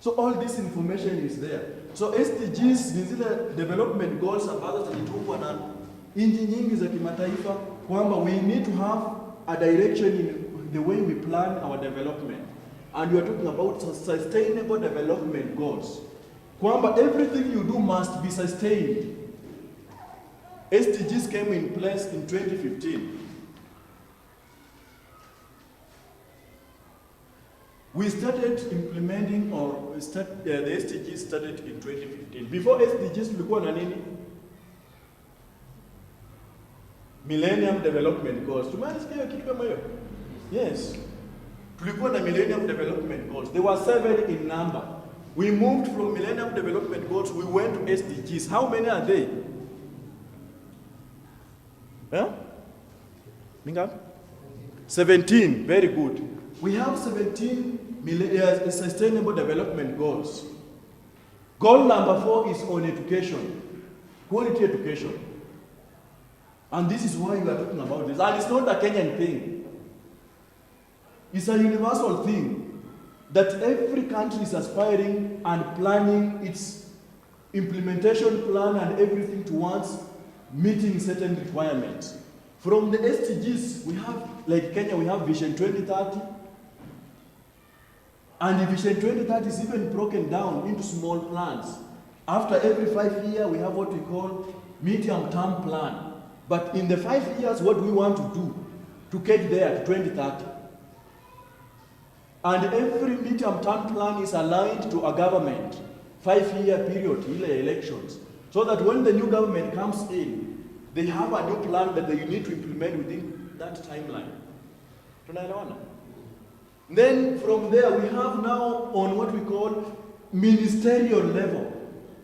[SPEAKER 1] So all this information is there. So SDGs ni zile development goals ambazo zilitungwa na nchi nyingi za kimataifa kwamba we need to have a direction in the way we plan our development. And we are talking about sustainable development goals. Kwamba everything you do must be sustained. SDGs came in place in 2015. We started implementing the SDGs started in 2015. Before SDGs tulikuwa na nini? Millennium Development Goals. Tumesikia kitu kama hiyo? Yes. Tulikuwa na Millennium Development Goals. There were 7 in number. We moved from Millennium Development Goals, we went to SDGs. How many are they? Huh? Mingapi? 17. Very good. We have 17 sustainable development goals. Goal number 4 is on education. Quality education. And this is why we are talking about this. And it's not a Kenyan thing. It's a universal thing that every country is aspiring and planning its implementation plan and everything towards meeting certain requirements. From the SDGs, we have, like Kenya, we have Vision 2030. And the Vision 2030 is even broken down into small plans. After every 5 years, we have what we call medium-term plan. But in the 5 years, what do we want to do to get there to 2030? And every medium-term plan is aligned to a government, 5-year period, elections, so that when the new government comes in, they have a new plan that they need to implement within that timeline. Tunaelewana? Then from there, we have now on what we call ministerial level,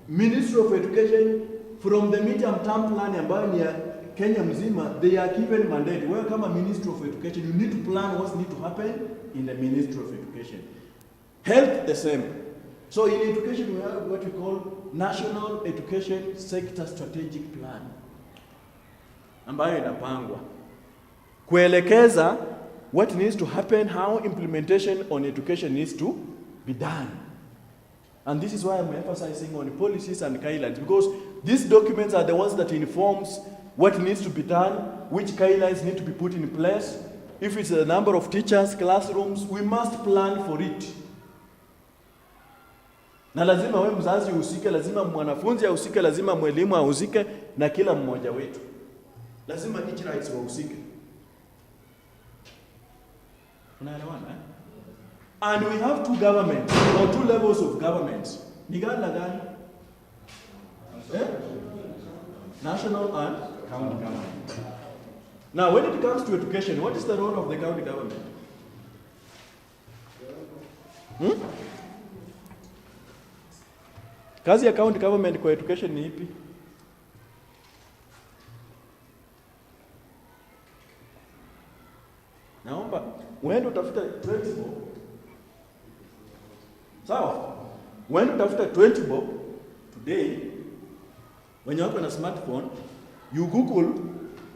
[SPEAKER 1] Ministry of Education, from the medium-term plan ambayo ni ya Kenya mzima, they are given mandate. Where kama Ministry of Education, you need to plan what needs to happen in the Ministry of Education. Health, the same. So in education, we have what we call National Education Sector Strategic Plan, ambayo inapangwa kuelekeza what needs to happen, how implementation on education needs to be done. And this is why I'm emphasizing on policies and guidelines, because these documents are the ones that informs what needs to be done, which guidelines need to be put in place. If it's a number of teachers, classrooms, we must plan for it. Na lazima wewe mzazi uhusike, lazima mwanafunzi ahusike, lazima mwalimu ahusike, na kila mmoja wetu. Lazima each rights wahusike. Unaelewana? And we have 2 governments, or 2 levels of governments. Ni gani na gani? National and county government. Now, when it comes to education, what is the role of the county government? Kazi ya county government kwa education ni ipi? Naomba uende utafuta 20 bob. Sawa? Uende utafuta 20 bob today. When you have a smartphone, you Google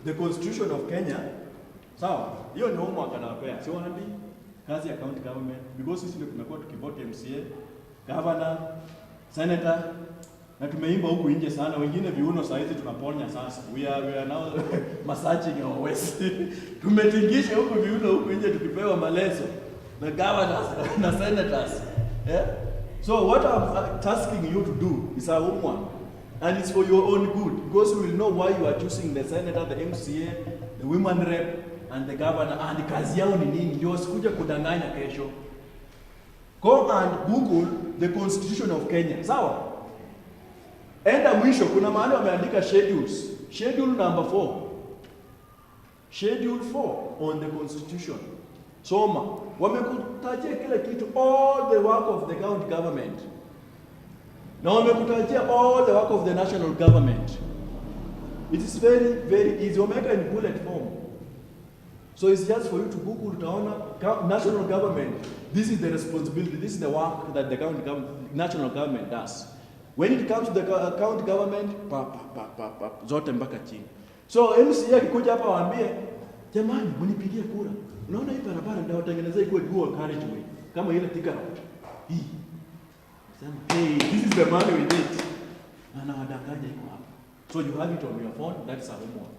[SPEAKER 1] the Constitution of Kenya. Sawa? Hiyo ni homework anawapea. Sio wapi? Kazi ya county government, because sisi ndio tumekuwa tukivote MCA, governor, senator, na tumeimba huku nje sana. Wengine viuno saa hizi tunaponya sasa. We are now massaging our waist. Tumetingisha huku viuno huku nje tukipewa maleso na governors na senators. Yeah? So what I'm tasking you to do is a homework, and it's for your own good, because you will know why you are choosing the senator, the MCA, the women rep, and the governor, and kazi yao ni nini, ndio sikuja kudanganya kesho. Go and Google the Constitution of Kenya. Sawa? Enda mwisho kuna mahali wameandika schedules. Schedule number 4. Schedule 4 on the constitution. Soma. Wamekutajia kila kitu, all the work of the county government. Na wamekutajia all the work of the national government. It is very, very easy. Wameweka in bullet form. So it's just for you to Google, utaona national government. This is the responsibility. This is the work that the national government does. When it comes to the county government, zote mpaka chini. So MCA akikuja hapa waambie, jamani, mnipigie kura. Unaona hii barabara ndio watengenezea ikuwe dual carriageway kama ile Thika Road. Hii. Sema, hey, this is the money we need. Na nawadanganya iko hapa. So you have it on your phone, that's our homework.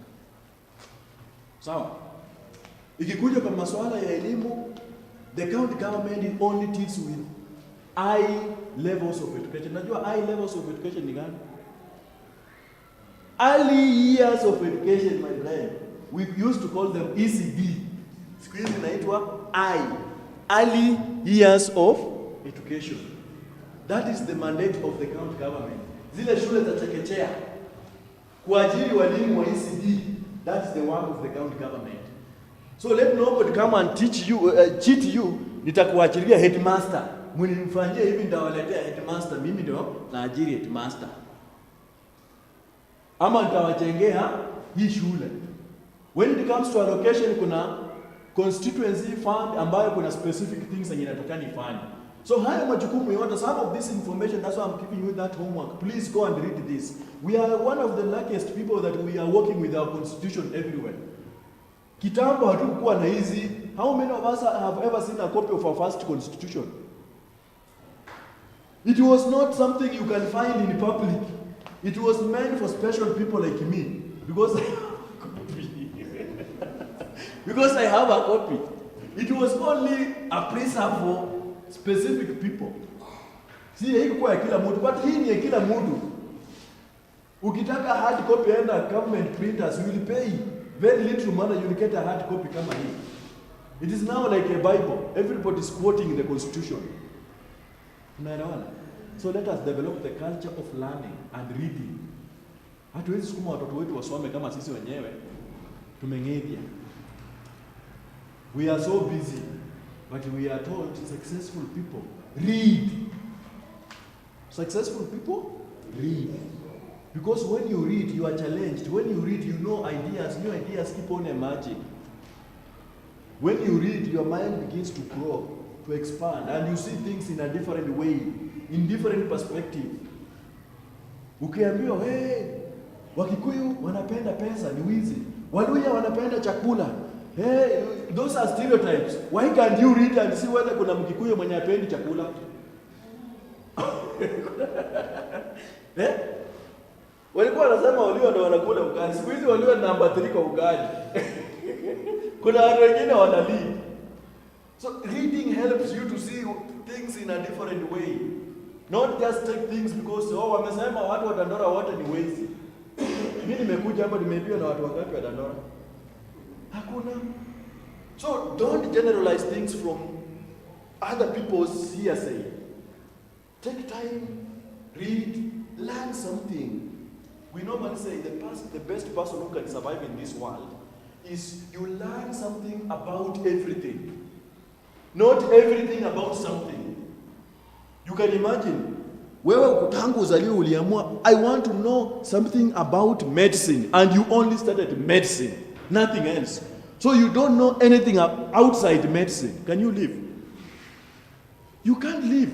[SPEAKER 1] Sawa? Ikikuja kwa masuala ya elimu, the county government only deals with high levels of education. Najua high levels of education ni gani? Early years of education, my friend. We used to call them ECD. Siku hizi inaitwa early years of education. That is the mandate of the county government. Zile shule za chekechea kuajiri walimu wa ECD, that is the work of the county government. So let nobody come and teach you, cheat you. Nitakuachilia headmaster. Mnimfanyie hivi nitawaletea headmaster. Mimi ndio naajiri headmaster. Ama nitawachengea hii shule. When it comes to allocation, kuna constituency fund ambayo kuna specific things yenye inatakana ifanye. So haya majukumu yote, some of this information, that's why I'm giving you that homework. Please go and read this. We are one of the luckiest people that we are working with our constitution everywhere. Kitambo hatukuwa na hizi. How many of us have ever seen a copy of our first constitution? It was not something you can find in public. It was meant for special people like me. Because I have a copy. Because I have a copy. It was only a preserve for specific people. Si haikuwa ya kila mtu, but hii ni ya kila mtu. Ukitaka hard copy enda government printers, you will pay very little money, you will get a hard copy kama hii. It is now like a Bible. Everybody is quoting the constitution. Unaelewana? So let us develop the culture of learning and reading. Hatuwezi sukuma watoto wetu wasome kama sisi wenyewe tumeng'edia. We are so busy, but we are told successful people read. Successful people read. Because when you read, you are challenged. When you read, you know ideas. New ideas keep on emerging. When you read, your mind begins to grow, to expand, and you see things in a different way, in different perspective. Ukiambiwa, hey, Wakikuyu wanapenda pesa, ni wizi. Waluya wanapenda chakula. Hey, those are stereotypes. Why can't you read and see whether kuna Mkikuyu mwenye hapendi chakula? Eh? Walikuwa wanasema Waluya ndio wanakula ugali. Siku hizi Waluya ni namba 3 kwa ugali. Kuna watu wengine wana lead. So reading helps you to see things in a different way. Not just take things because wamesema watu wa Dandora wote ni wezi. Mimi nimekuja hapa nimeambiwa na watu wangapi wa Dandora? Hakuna. So don't generalize things from other people's hearsay. Take time, read, learn something. We normally say the best person who can survive in this world is you learn something about everything. Not everything about something. You can imagine, wewe tangu uzaliwe uliamua, I want to know something about medicine, and you only started medicine, nothing else. So you don't know anything outside medicine. Can you live? You can't live.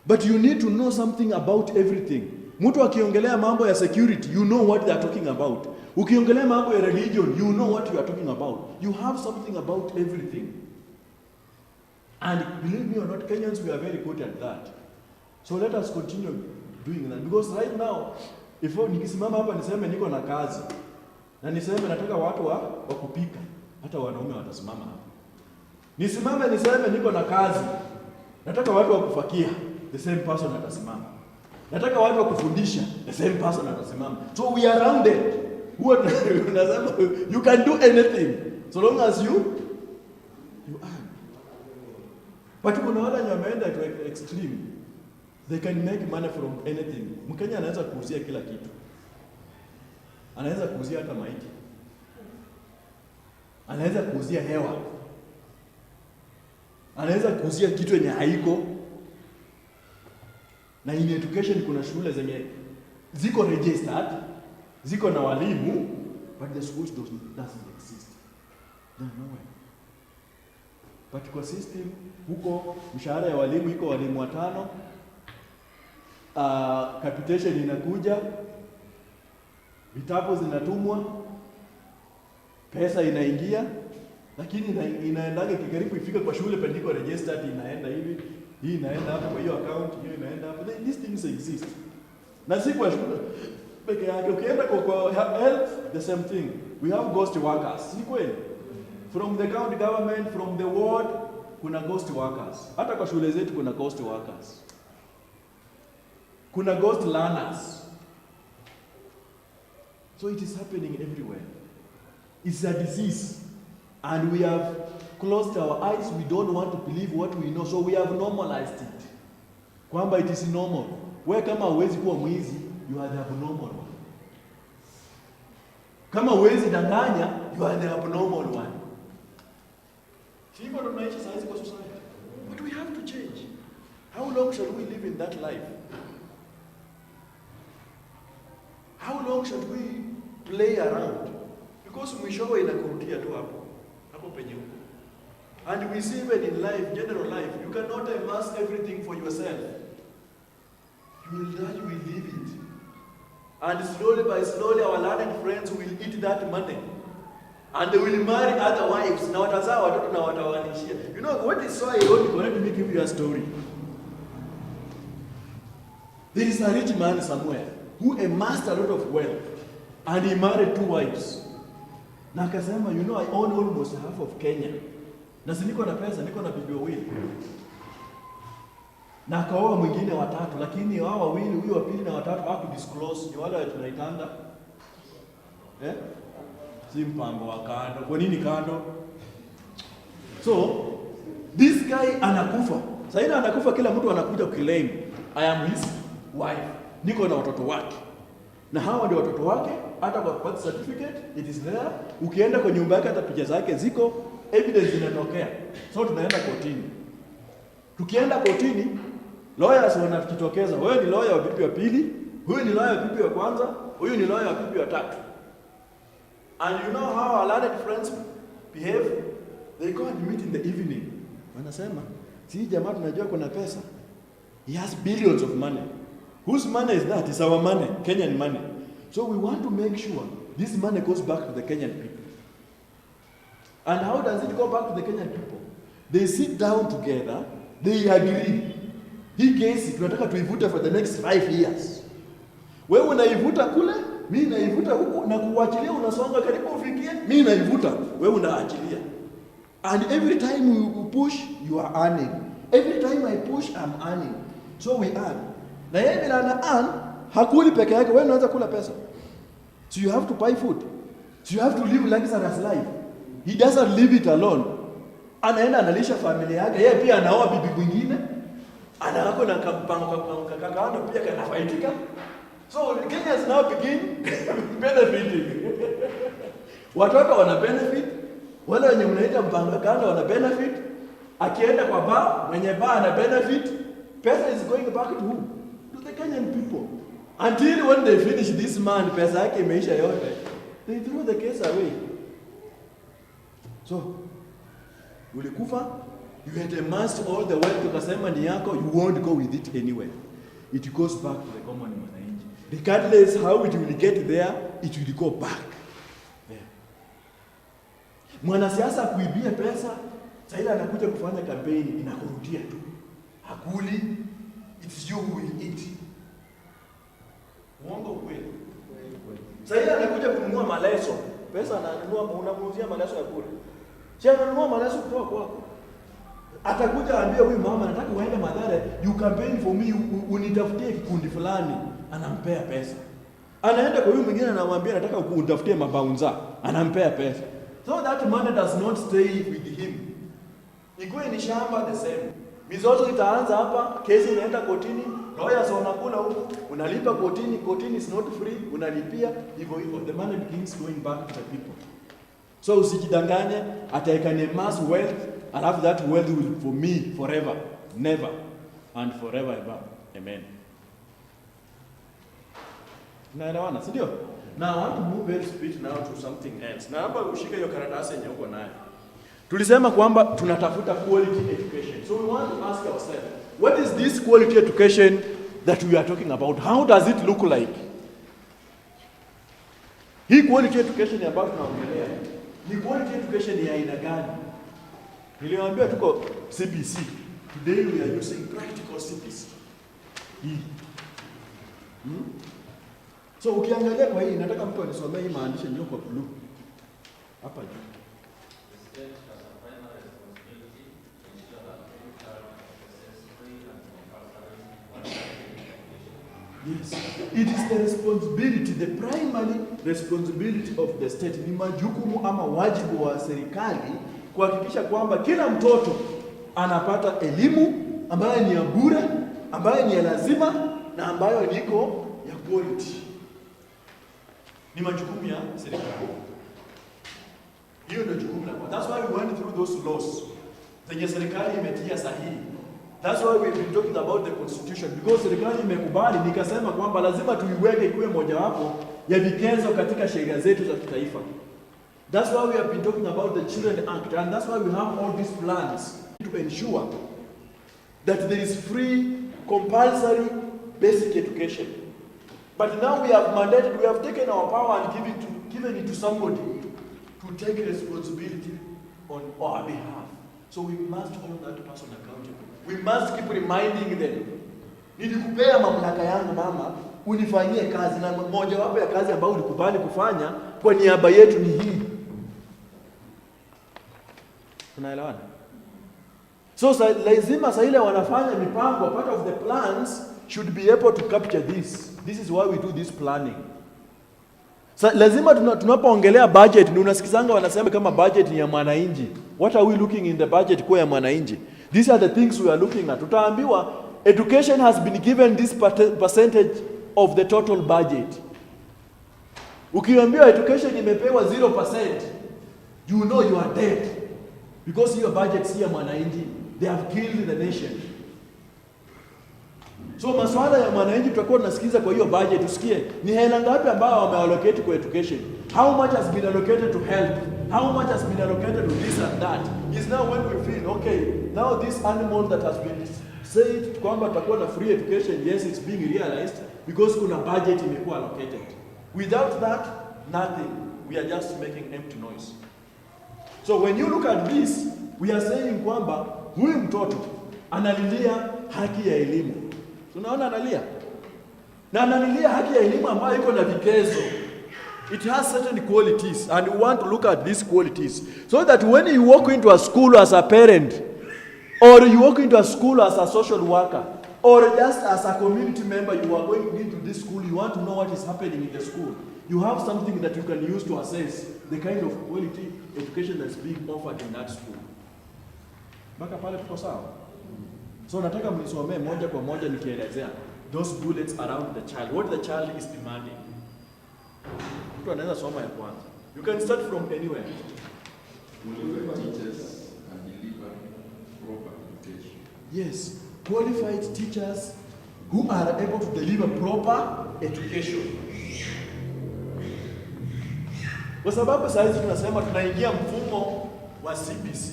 [SPEAKER 1] But you need to know something about everything. Mtu akiongelea mambo ya security, you know what they are talking about. Ukiongelea mambo ya religion, you know what you are talking about. You have something about everything. And believe me or not, Kenyans, we are very good at that. So let us continue doing that. Because right now, if nikisimama hapa niseme niko na kazi, na niseme nataka watu wa kupika, hata wanaume watasimama hapa. Nisimame niseme niko na kazi, nataka watu wa kufakia, the same person atasimama. Nataka watu wa kufundisha, the same person atasimama. So we are rounded. You can do anything so long as you earn. But kuna wale wameenda to extreme. They can make money from anything. Mkenya anaweza kuuzia kila kitu. Anaweza kuuzia hata maiti. Anaweza kuuzia hewa. Anaweza kuuzia kitu yenye haiko. Na in education kuna shule zenye ziko registered, ziko na walimu, but the schools doesn't exist. They're nowhere. But kwa system huko mshahara ya walimu iko walimu 5, capitation inakuja, vitabu zinatumwa, pesa inaingia, lakini inaendaga kikaribu ifika kwa shule pendiko registered, inaenda hivi, hii inaenda hapo kwa hiyo account, hiyo inaenda hapo. These things exist. Na si kwa shule peke yake, ukienda kwa health the same thing. We have ghost workers. Si kweli? From the county government, from the ward, kuna ghost workers. Hata kwa shule zetu kuna ghost workers. Kuna ghost learners. So it is happening everywhere. It's a disease. And we have closed our eyes. We don't want to believe what we know. So we have normalized it. Kwamba it is normal. Wewe kama huwezi kuwa mwizi, you are the abnormal one. Kama huwezi danganya, you are the abnormal one. Sivyo ndo tunaishi sasa kwa society. But we have to change. How long shall we live in that life? How long shall we play around? Because mwishowe inakurudia tu hapo penye huko. And we see even in life, general life, you cannot amass everything for yourself. You will die, you will leave it. And slowly by slowly our learned friends will eat that money. And they will marry other wives. Na watazaa watoto na watawanishia. You know what is so ironic? Let me give you a story. There is a rich man somewhere who amassed a lot of wealth. And he married 2 wives. Na akasema, you know, I own almost half of Kenya. Na si niko na pesa, niko na bibi wawili. Na akaoa mwingine 3, lakini hao wawili, huyo wa pili na 3 hakudisclose. Ni wale tunaitanga si mpango wa kando. Kwa nini kando? So this guy anakufa. Sasa anakufa, kila mtu anakuja claim I am his wife. Niko na watoto wake. Na hawa ndio watoto wake, hata kwa birth certificate it is there. Ukienda kwa nyumba yake hata picha zake ziko, evidence inatokea. So tunaenda kotini. Tukienda kotini, lawyers wanajitokeza. Wewe ni lawyer wa bibi wa pili, huyu ni lawyer wa bibi wa kwanza, huyu ni lawyer wa bibi wa 3. And you know how our learned friends behave? They go and meet in the evening. Wanasema, si jamaa tunajua kuna pesa. He has billions of money. Whose money is that? It's our money, Kenyan money. So we want to make sure this money goes back to the Kenyan people. And how does it go back to the Kenyan people? They sit down together, they agree. Hii kesi tunataka tuivute for the next 5 years. Wewe unaivuta kule, mimi naivuta huku, na kuachilia unasonga karibu ufikie, mimi naivuta, wewe unaachilia. And every time you push, you are earning. Every time I push, I'm earning. So we earn. Na yeye bila ana earn, hakuli peke yake, wewe unaweza kula pesa. So you have to buy food. So you have to live luxurious life. He doesn't live it alone. Anaenda analisha familia yake, yeye pia anaoa bibi mwingine. Anaako na kakakano pia kanafaitika. So Kenyans now begin benefiting. Watoto wana benefit, wale wenye mnaita mpango kando wana benefit. Akienda kwa bar, mwenye bar ana benefit. Pesa is going back to who? To the Kenyan people. Until when they finish this man, pesa yake imeisha yote, they throw the case away. So, ulikufa, you had amassed all the wealth, ukasema ni yako, you won't go with it anywhere. It goes back to the common mwananchi. Regardless how it will get there, it will go back there. Mwanasiasa kuibia pesa, sasa anakuja kufanya kampeni, inakurudia tu. Hakuli, it is you who will eat. Uongo kweli. Sasa anakuja kununua maleso. Pesa ananunua, unamuuzia maleso ya bure. Si ananunua maleso kutoka kwako. Atakuja aambia huyu mama, nataka uende Mathare, you campaign for me, unitafutie kikundi fulani, anampea pesa. Anaenda kwa huyu mwingine anamwambia nataka unitafutie mabaunza, anampea pesa. So that money does not stay with him. Ikuwe ni shamba the same. Mizozo itaanza hapa, kesi inaenda kotini, lawyers wanakula huku, unalipa kotini, kotini is not free, unalipia hivyo hivyo. The money begins going back to the people. So usijidanganye ati I can amass wealth, alafu that wealth will for me forever, never and forever ever. Amen. Naelewana, si ndio? Now I want to move very speed now to something else. Na hapa ushike hiyo karatasi yenye uko nayo. Tulisema kwamba tunatafuta quality education. So we want to ask ourselves, what is this quality education that we are talking about? How does it look like? Hii quality education ambayo tunaongelea ni quality education ya aina gani? Niliwaambia tuko CBC. Today we are using practical CBC. So ukiangalia kwa hii, nataka mtu anisomee hii maandishi yenyewe kwa blue. Hapa juu. Yes, it is the responsibility, the primary responsibility of the state. Ni majukumu ama wajibu wa serikali kuhakikisha kwamba kila mtoto anapata elimu ambayo ni ya bure, ambayo ni ya lazima na ambayo niko ya quality. Ni majukumu ya serikali. Hiyo ndio jukumu la. That's why we went through those laws. Zenye serikali imetia sahihi. That's why we've been talking about the constitution, because serikali imekubali, nikasema kwamba lazima tuiweke ikuwe mojawapo ya vigezo katika sheria zetu za kitaifa. That's why we have been talking about the Children Act, and that's why we have all these plans to ensure that there is free, compulsory, basic education. But now we have mandated, we have taken our power and given it to somebody to take responsibility on our behalf. So we must hold that person accountable. We must keep reminding them. Nilikupea mamlaka yangu mama, unifanyie kazi, na moja wapo ya kazi ambayo ulikubali kufanya kwa niaba yetu ni hii. Tunaelewana? So lazima saa ile wanafanya mipango, part of the plans should be able to capture this. This is why we do this planning. Lazima tunapoongelea budget, ni unasikizanga wanasema kama budget ni ya mwananchi. What are we looking in the budget kwa ya mwananchi? These are the things we are looking at. Tutaambiwa education has been given this percentage of the total budget. Ukiambiwa education imepewa 0%, you know you are dead. Because your budget si ya mwananchi. They have killed the nation. So masuala ya mwananchi tutakuwa tunasikiza kwa hiyo budget, usikie ni hela ngapi ambao wameallocate kwa education. How much has been allocated to health? How much has been allocated to this and that? Is now when we feel, okay, now this animal that has been said kwamba tutakuwa na free education, yes, it's being realized because kuna budget imekuwa allocated. Without that, nothing. We are just making empty noise. So when you look at this, we are saying kwamba huyu mtoto analilia haki ya elimu. Tunaona analia. Na analilia haki ya elimu ambayo iko na vigezo. It has certain qualities, and we want to look at these qualities so that when you walk into a school as a parent, or you walk into a school as a social worker, or just as a community member, you are going into this school, you want to know what is happening in the school. You have something that you can use to assess the kind of quality education that's being offered in that school. Baka pale tuko sawa? So nataka mnisomee moja kwa moja nikielezea those bullets around the child, what the child is demanding. Mtu anaweza soma ya kwanza. You can start from anywhere.
[SPEAKER 2] Qualified teachers and deliver proper education.
[SPEAKER 1] Yes, qualified teachers who are able to deliver proper education. Kwa sababu saa hizi tunasema tunaingia mfumo wa CBC.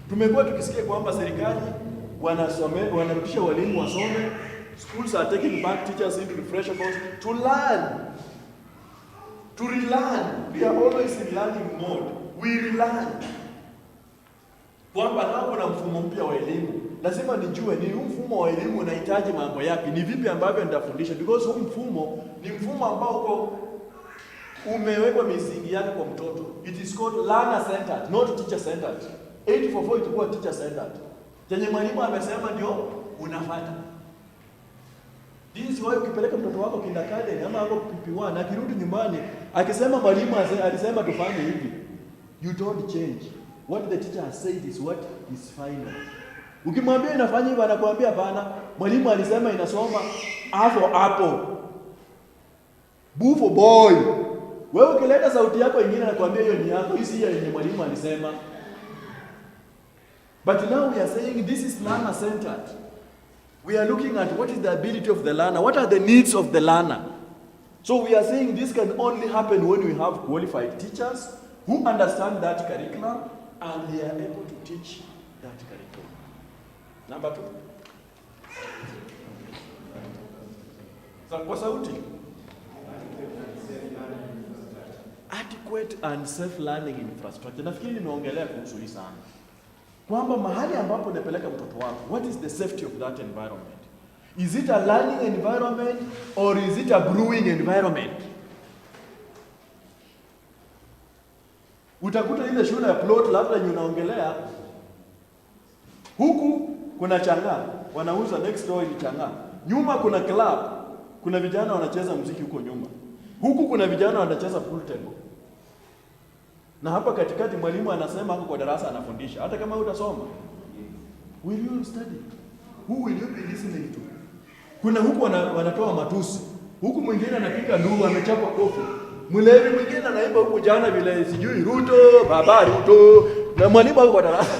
[SPEAKER 1] Tumekuwa tukisikia kwamba serikali wanarudisha walimu wasome, schools are taking back teachers into refresher course to learn. To relearn. We are always in learning mode. We relearn. Kwamba nao kuna mfumo mpya wa elimu. Lazima nijue ni huu mfumo wa elimu unahitaji mambo yapi, ni vipi ambavyo nitafundisha, because huu mfumo ni mfumo ambao umewekwa misingi yake kwa mtoto. It is called learner centered, not teacher centered. 844 itakuwa teacher centered. Chenye mwalimu amesema ndio unafuata. This is why ukipeleka mtoto wako kindergarten ama hapo PP1 akirudi nyumbani akisema mwalimu alisema tufanye hivi, you don't change. What the teacher has said is what is final. Ukimwambia inafanya hivyo anakuambia hapana, mwalimu alisema inasoma hapo. Bufo boy. Wewe ukileta sauti yako ingine anakuambia hiyo ni yako, hii si yenye mwalimu alisema. But now we are saying this is learner centered. We are looking at what is the ability of the learner, what are the needs of the learner. So we are saying this can only happen when we have qualified teachers who understand that curriculum and they are able to teach that curriculum. Number 2. Kwa sauti. Adequate and self-learning infrastructure. Nafikiri nimeongelea kuhusu hii sana. Kwamba mahali ambapo unapeleka mtoto wako, what is the safety of that environment? Is it a learning environment or is it a brewing environment? Utakuta ile shule ya plot labda unaongelea huku kuna changa, wanauza next door ni changa. Nyuma kuna club, kuna vijana wanacheza muziki huko nyuma. Huku kuna vijana wanacheza pool table. Na hapa katikati mwalimu anasema hapo kwa darasa anafundisha. Hata kama utasoma, will you study? Who will you be listening to? Kuna huku wanatoa matusi. Huku mwingine anapiga nduru amechapa kofi. Mlevi mwingine anaimba huku jana vile sijui Ruto, baba Ruto. Na mwalimu hapo kwa darasa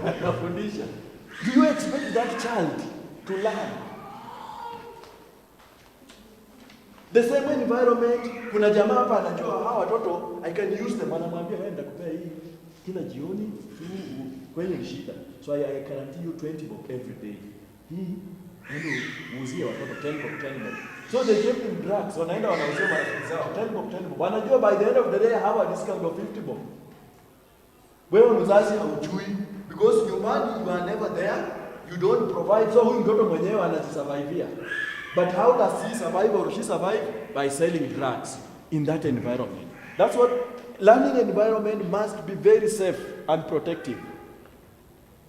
[SPEAKER 1] anafundisha. Do you expect that child to learn? The same environment, kuna jamaa hapa anajua hawa watoto I can use them, anamwambia wewe nitakupea hii kila jioni kwenye ni shida. So I guarantee you 20 bob every day. Hii ndio muuzie watoto 10 bob 10 bob. So they give them drugs, wanaenda wanauzia marafiki zao 10 bob 10 bob. Wanajua by the end of the day have a discount of 50 bob. Wewe mzazi haujui because nyumbani you are never there, you don't provide, so huyu mtoto mwenyewe anajisurvivia. But how does he survive or she survive? By selling drugs in that environment. That's what learning environment must be very safe and protective.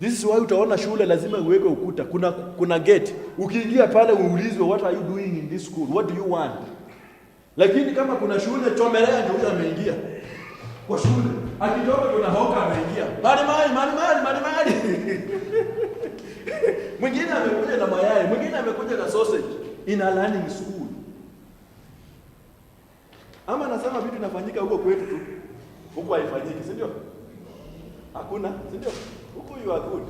[SPEAKER 1] This is why utaona shule lazima uweke ukuta. Kuna gate. Ukiingia pale uulizwe what are you doing in this school? What do you want? Lakini kama kuna shule chomelea ndio huyo ameingia. Kwa shule. Akitoka kuna hoka ameingia. Mali. Mwingine amekuja na mayai, mwingine amekuja na sausage in a learning school. Ama nasema vitu vinafanyika huko kwetu tu. Huko haifanyiki, si ndio? Hakuna, si ndio? Huko you are good.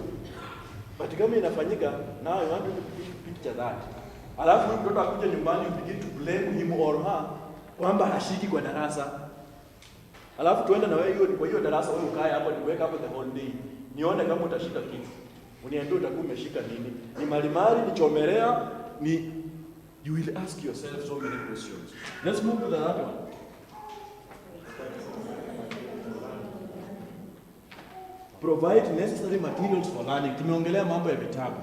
[SPEAKER 1] But kama inafanyika, now I want you to picture that. Alafu huyu mtoto akuje nyumbani you begin to blame him or her kwamba hashiki kwa darasa. Alafu tuende na wewe kwa hiyo darasa wewe ukae hapo niweka hapo the whole day. Nione kama utashika kitu. Uniambie utakuwa umeshika nini? Ni malimari, ni chomelea, ni you will ask yourself so many questions. Let's move to the other one. Provide necessary materials for learning. Tumeongelea mambo ya vitabu.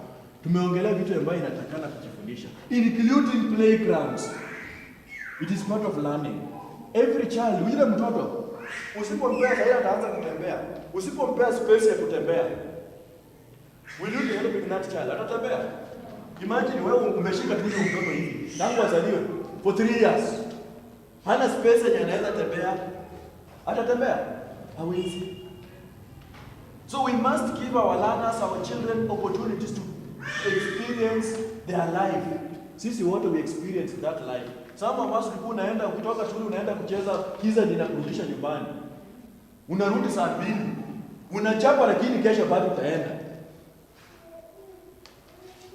[SPEAKER 1] Tumeongelea vitu ambavyo inatakana kujifundisha. Including playgrounds. It is part of learning. Every child, yule mtoto usipompea yeye ataanza kutembea. Usipompea space ya kutembea, will you be helping that child? Atatembea. Imagine wewe umeshika tu mtoto hivi tangu azaliwe for 3 years. Hana space yenye anaweza tembea. Atatembea? Hawezi. So we must give our learners, our children opportunities to experience their life. Sisi wote we experience that life. Some of us unaenda kutoka shule unaenda kucheza kiza linakurudisha nyumbani. Unarudi saa 2. Unachapa lakini kesho bado utaenda.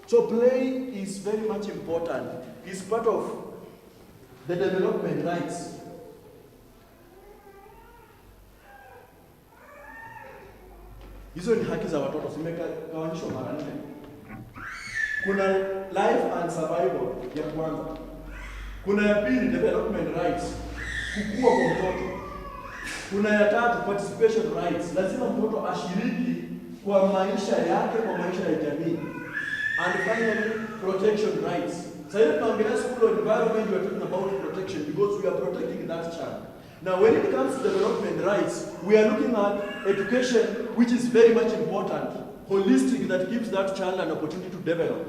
[SPEAKER 1] So play is very much important. It's part of the development rights. Hizo ni haki za watoto zimegawanyishwa mara 4. Kuna life and survival ya kwanza. Kuna ya pili development rights, kukua kwa mtoto. Kuna ya tatu participation rights, lazima mtoto ashiriki kwa maisha yake, kwa maisha ya jamii. And finally protection rights. Sasa tunaongelea school environment, we are talking about protection because we are protecting that child. Now when it comes to development rights, we are looking at education, which is very much important, holistic, that gives that child an opportunity to develop.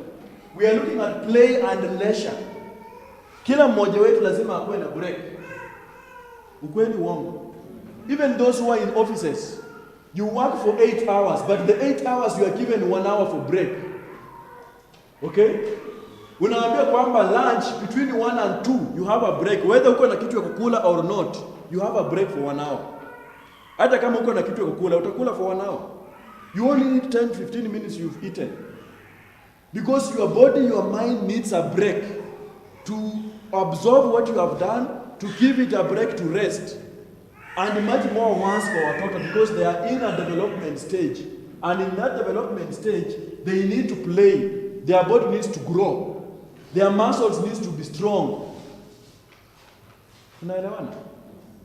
[SPEAKER 1] We are looking at play and leisure. Kila mmoja wetu lazima akuwe na break. Ukweli uongo. Even those who are in offices, You work for 8 hours, but the 8 hours you are given 1 hour for break. Okay? Unaambia kwamba lunch between 1 and 2 you have a break. Whether uko na kitu ya kukula or not, you have a break for 1 hour. Hata kama uko na kitu ya kukula, utakula for 1 hour. You only need 10-15 minutes you've eaten. Because your body, your mind needs a break to absorb what you have done, to give it a break to rest. And much more once for our daughter, because they are in a development stage. And in that development stage, they need to play. Their body needs to grow. Their muscles needs to be strong. Unaelewana?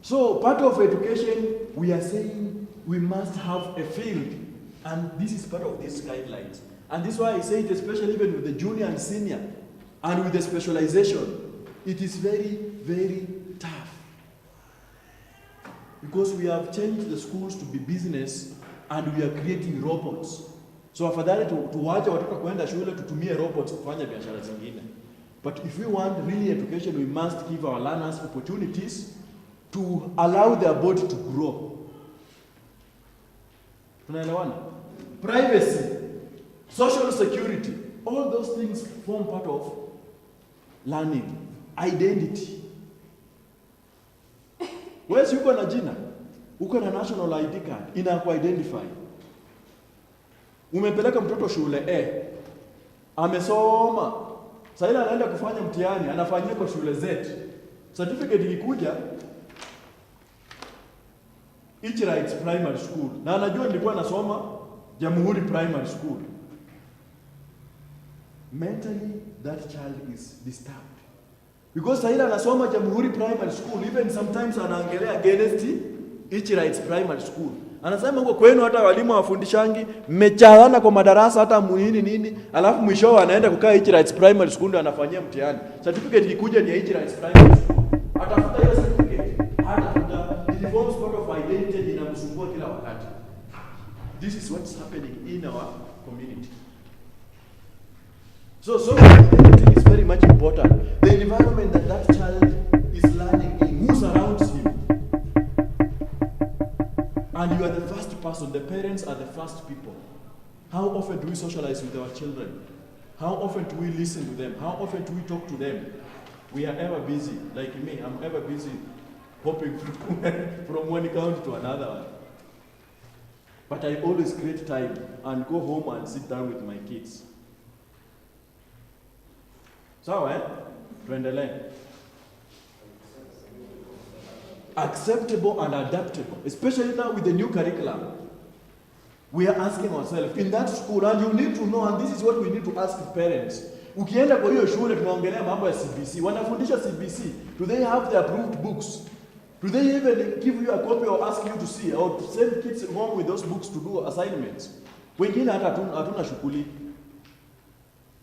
[SPEAKER 1] So part of education, we are saying we must have a field. And this is part of these guidelines. And this is why I say it, especially even with the junior and senior, and with the specialization, it is very, very tough. Because we have changed the schools to be business, and we are creating robots. So afadhali tuwache watoto kwenda shule tutumie robots kufanya biashara zingine. But if we want really education, we must give our learners opportunities to allow their body to grow. Tunaelewana? Privacy, social security, all those things form part of learning. Identity. Wewe uko na jina, uko na national ID card, inaku-identify. Umepeleka mtoto shule amesoma, sasa ile anaenda kufanya mtihani, anafanyia kwa shule Z. Certificate ikikuja, Each Rights Primary School, na anajua nilikuwa nasoma Jamhuri Primary School. Mentally, that child is disturbed. Because sasa ile anasoma Jamhuri Primary School, even sometimes anaangalia against Each Rights Primary School. Anasema huko kwenu hata walimu wafundishangi, mmechana kwa madarasa hata nini, alafu mwisho anaenda kukaa Each Rights Primary School ndio anafanyia mtihani. Certificate ikikuja ni Each Rights Primary School. Atafuta hiyo certificate, hatafuta, it forms part of identity, inamsumbua kila wakati. This is what's happening in our community. So identity is very much important. The environment that that child is learning in, who surrounds him. And you are the first person, the parents are the first people. How often do we socialize with our children? How often do we listen to them? How often do we talk to them? We are ever busy, like me, I'm ever busy hopping from one county to another one. But I always create time and go home and sit down with my kids. So, tuendelee. Acceptable and adaptable, especially now with the new curriculum. We are asking ourselves, in that school, and you need to know, and this is what we need to ask parents. Ukienda kwa hiyo shule tunaongelea mambo ya CBC. Wanafundisha CBC. Do they have the approved books? Do they even give you a copy or ask you to see, or send kids home with those books to do assignments? Wengine hata hatuna shughuli.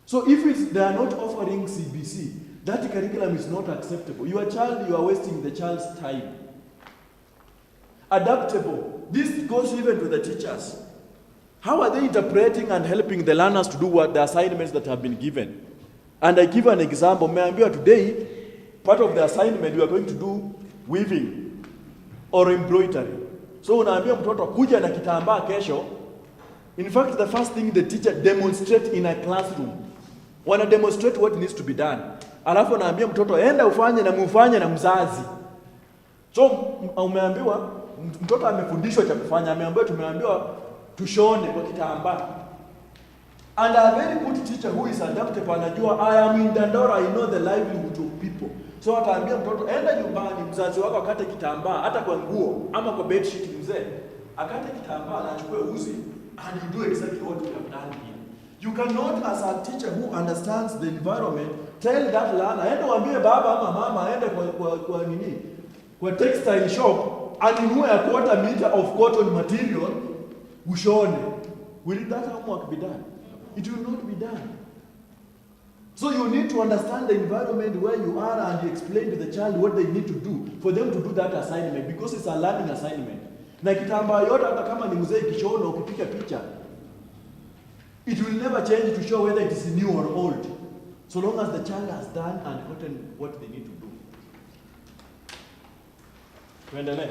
[SPEAKER 1] So if they are not offering CBC, that curriculum is not acceptable. Your child, you are wasting the child's time. Adaptable. This goes even to the teachers. How are they interpreting and helping the learners to do what the assignments that have been given? And I give an example. Meambiwa today, part of the assignment, we are going to do weaving or embroidery. So unaambia mtoto kuja na kitambaa kesho. In fact, the first thing the teacher demonstrates in a classroom. Wana demonstrate what needs to be done. Alafu anaambia mtoto enda ufanye na mufanye na mzazi. So umeambiwa mtoto amefundishwa cha kufanya, tumeambiwa tushone kwa kitambaa. And a very good teacher who is adaptable anajua I am in Dandora, I know the livelihood of people. So ataambia mtoto enda nyumbani, mzazi wako akate kitambaa hata kwa nguo ama kwa bed sheet, mzee akate kitambaa na achukue uzi, and you do exactly what we have done here. You cannot, as a teacher who understands the environment, tell that learner enda waambie baba ama mama aende kwa textile shop anunue a quarter meter of cotton material ushone. Will that homework be done? It will not be done. So you need to understand the environment where you are and you explain to the child what they need to do for them to do that assignment, because it's a learning assignment. Na kitambaa yote hata kama ni mzee kishona ukipiga picha, it will never change to show whether it is new or old, so long as the child has done and gotten what they need to do. Tuendelee.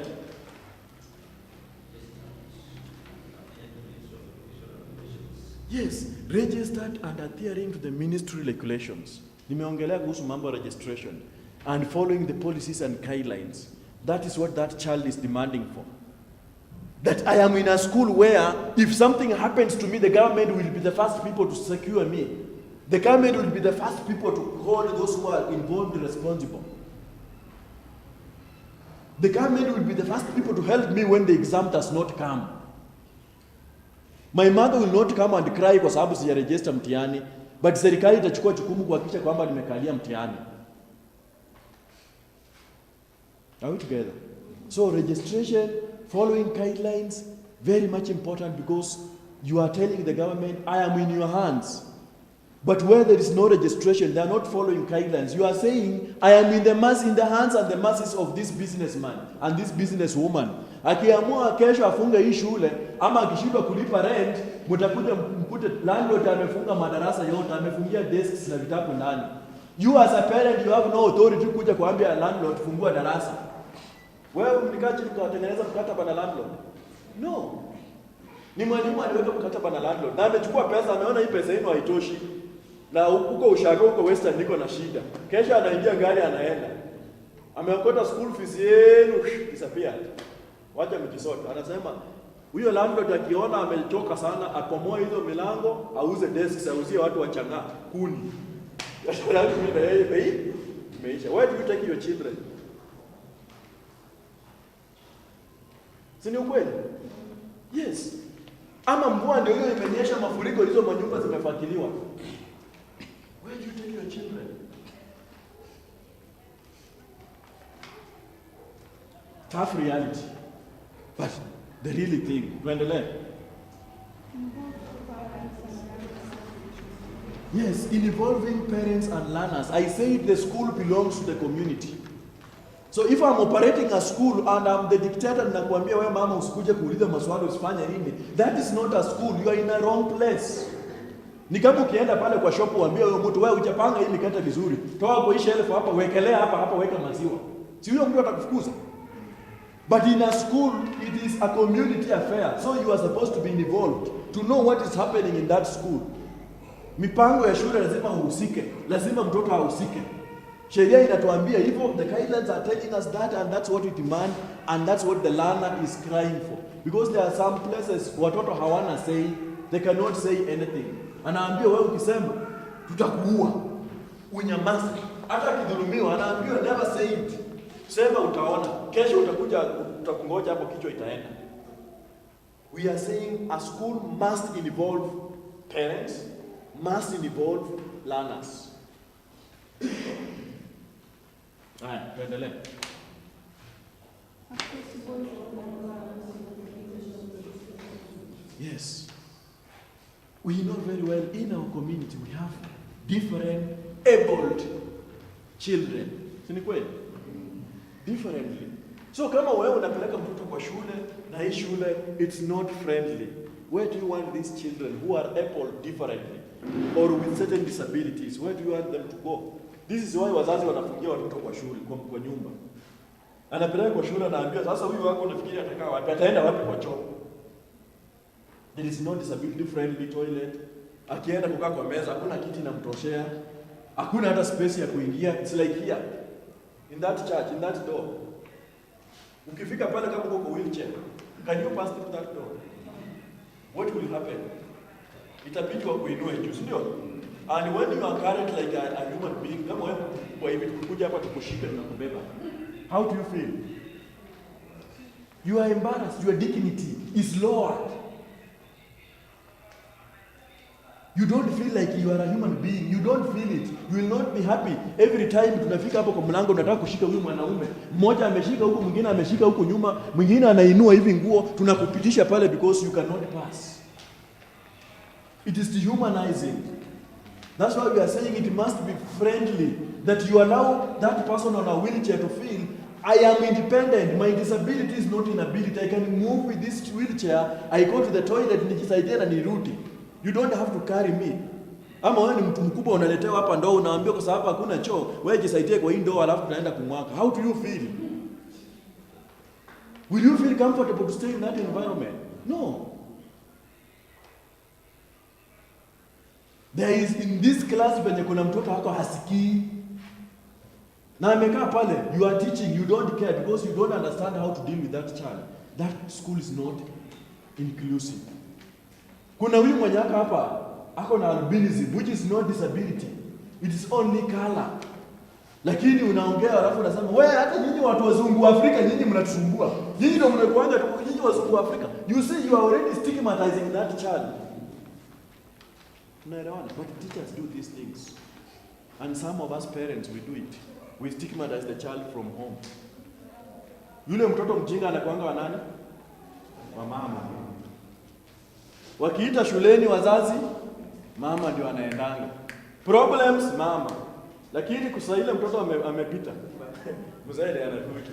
[SPEAKER 1] Yes, registered and adhering to the ministry regulations. Nimeongelea kuhusu mambo registration and following the policies and guidelines. That is what that child is demanding for. That I am in a school where if something happens to me, the government will be the first people to secure me. The government will be the first people to hold those who are involved responsible. The government will be the first people to help me when the exam does not come. My mother will not come and cry kwa sababu sijaregister mtihani, but serikali itachukua jukumu kuhakikisha kwamba nimekalia mtihani. Are we together? So registration, following guidelines, very much important because you are telling the government, I am in your hands. But where there is no registration, they are not following guidelines. You are saying, I am in the hands and the masses of this businessman and this businesswoman. Akiamua kesho afunge hii shule, ama akishindwa kulipa rent, mtakuja mkute landlord amefunga madarasa yote, amefungia desks na vitabu ndani. You as a parent, you have no authority kuja kuambia landlord fungua darasa. Wewe mlikaa chini kutengeneza mkataba na landlord? No. Ni mwalimu aliweka mkataba na landlord. Na amechukua pesa, ameona hii pesa yenu haitoshi. Na huko ushago huko Western niko na shida. Kesho anaingia gari anaenda. Ameokota school fees yenu disappear. Wacha mkisota. Anasema huyo landlord akiona amechoka sana akomoe hizo milango, auze desks, auzie watu wachanga kuni. Biashara yake imeisha. Where do you take your children? Si ni ukweli? Yes. Ama mvua ndio hiyo imenyesha, mafuriko, hizo manyumba zimefuatiliwa. Where do you take your children? Tough reality. But the really thing, tuendelee. Yes, involving parents and learners. I say the school belongs to the community. So if I'm operating a school and I'm the dictator, nakwambia wewe mama usikuje kuuliza maswali usifanye nini, that is not a school. You are in a wrong place. Ni kama ukienda pale kwa shop uambie wewe mtu, wewe hujapanga hii mikate vizuri, toa kwa hii shelf hapa, wekelea hapa weka maziwa. Si huyo mtu atakufukuza. But in a school, it is a community affair. So you are supposed to be involved to know what is happening in that school. Mipango ya shule lazima uhusike, lazima mtoto ahusike. Sheria inatuambia hivyo, the guidelines are telling us that, and that's what we demand, and that's what the learner is crying for. Because there are some places watoto hawana say, they cannot say anything. Anaambia wewe ukisema tutakuua, unyamaze. Hata akidhulumiwa anaambiwa never say it. Sema utaona, kesho utakungoja hapo kichwa itaenda. We are saying a school must involve parents, must involve learners. Haya, tuendelee. Yes. We know very well in our community we have different abled children. Si ni kweli? Differently. So kama wewe unapeleka mtoto kwa shule na hii shule it's not friendly, where do you want these children who are able differently or with certain disabilities, where do you want them to go? This is why wazazi wanafungia watoto kwa shule, kwa nyumba. Anapeleka kwa shule anaambia sasa huyu wako unafikiri atakaa wapi? Ataenda wapi kwa choo? There is no disability friendly toilet. Akienda kukaa kwa meza hakuna kiti inamtoshea. Hakuna hata space ya kuingia. It's like here in that church, in that door. Ukifika pale kama uko kwa wheelchair, can you pass through that door? What will happen? Itabidi wakuinue juu, ndio? And when you are carried like a human being, kama wewe kwa hivi kukuja hapa tukushike na kubeba, how do you feel? You are embarrassed. Your dignity is lowered. You don't feel like you are a human being. You don't feel it. You will not be happy. Every time tunafika hapo kwa mlango unataka kushika huyu mwanaume. Mmoja ameshika huko, mwingine ameshika huko nyuma, mwingine anainua hivi nguo, tunakupitisha pale because you cannot pass. It is dehumanizing. That's why we are saying it must be friendly, that you allow that person on a wheelchair to feel, I am independent, my disability is not inability, I can move with this wheelchair, I go to the toilet, nijisaidia na nirudi. You don't have to carry me. Ama wewe ni mtu mkubwa unaletewa hapa ndoo unaambiwa kwa sababu hakuna choo, wewe jisaidie kwa hii ndoo alafu tunaenda kumwaka. How do you feel? Will you feel comfortable to stay in that environment? No. There is in this class penye kuna mtoto wako hasikii na amekaa pale, you are teaching, you don't care because you don't understand how to deal with that child. That school is not inclusive. Kuna huyu mwenye hapa ako na albinism, which is not disability, it is only color. Lakini unaongea alafu unasema wewe, hata nyinyi watu wazungu wa Afrika nyinyi mnatusumbua, nyinyi ndio mnakuanga nyinyi wazungu wa Afrika. You see, you are already stigmatizing that child. Unaelewana? But teachers do these things, and some of us parents we do it. We stigmatize the child from home. Yule mtoto mjinga anakuanga wa nani? Wa mama. Wakiita shuleni wazazi, mama ndio anaendanga. Problems mama. Lakini kusaile mtoto amepita. Mzaidi anakuja.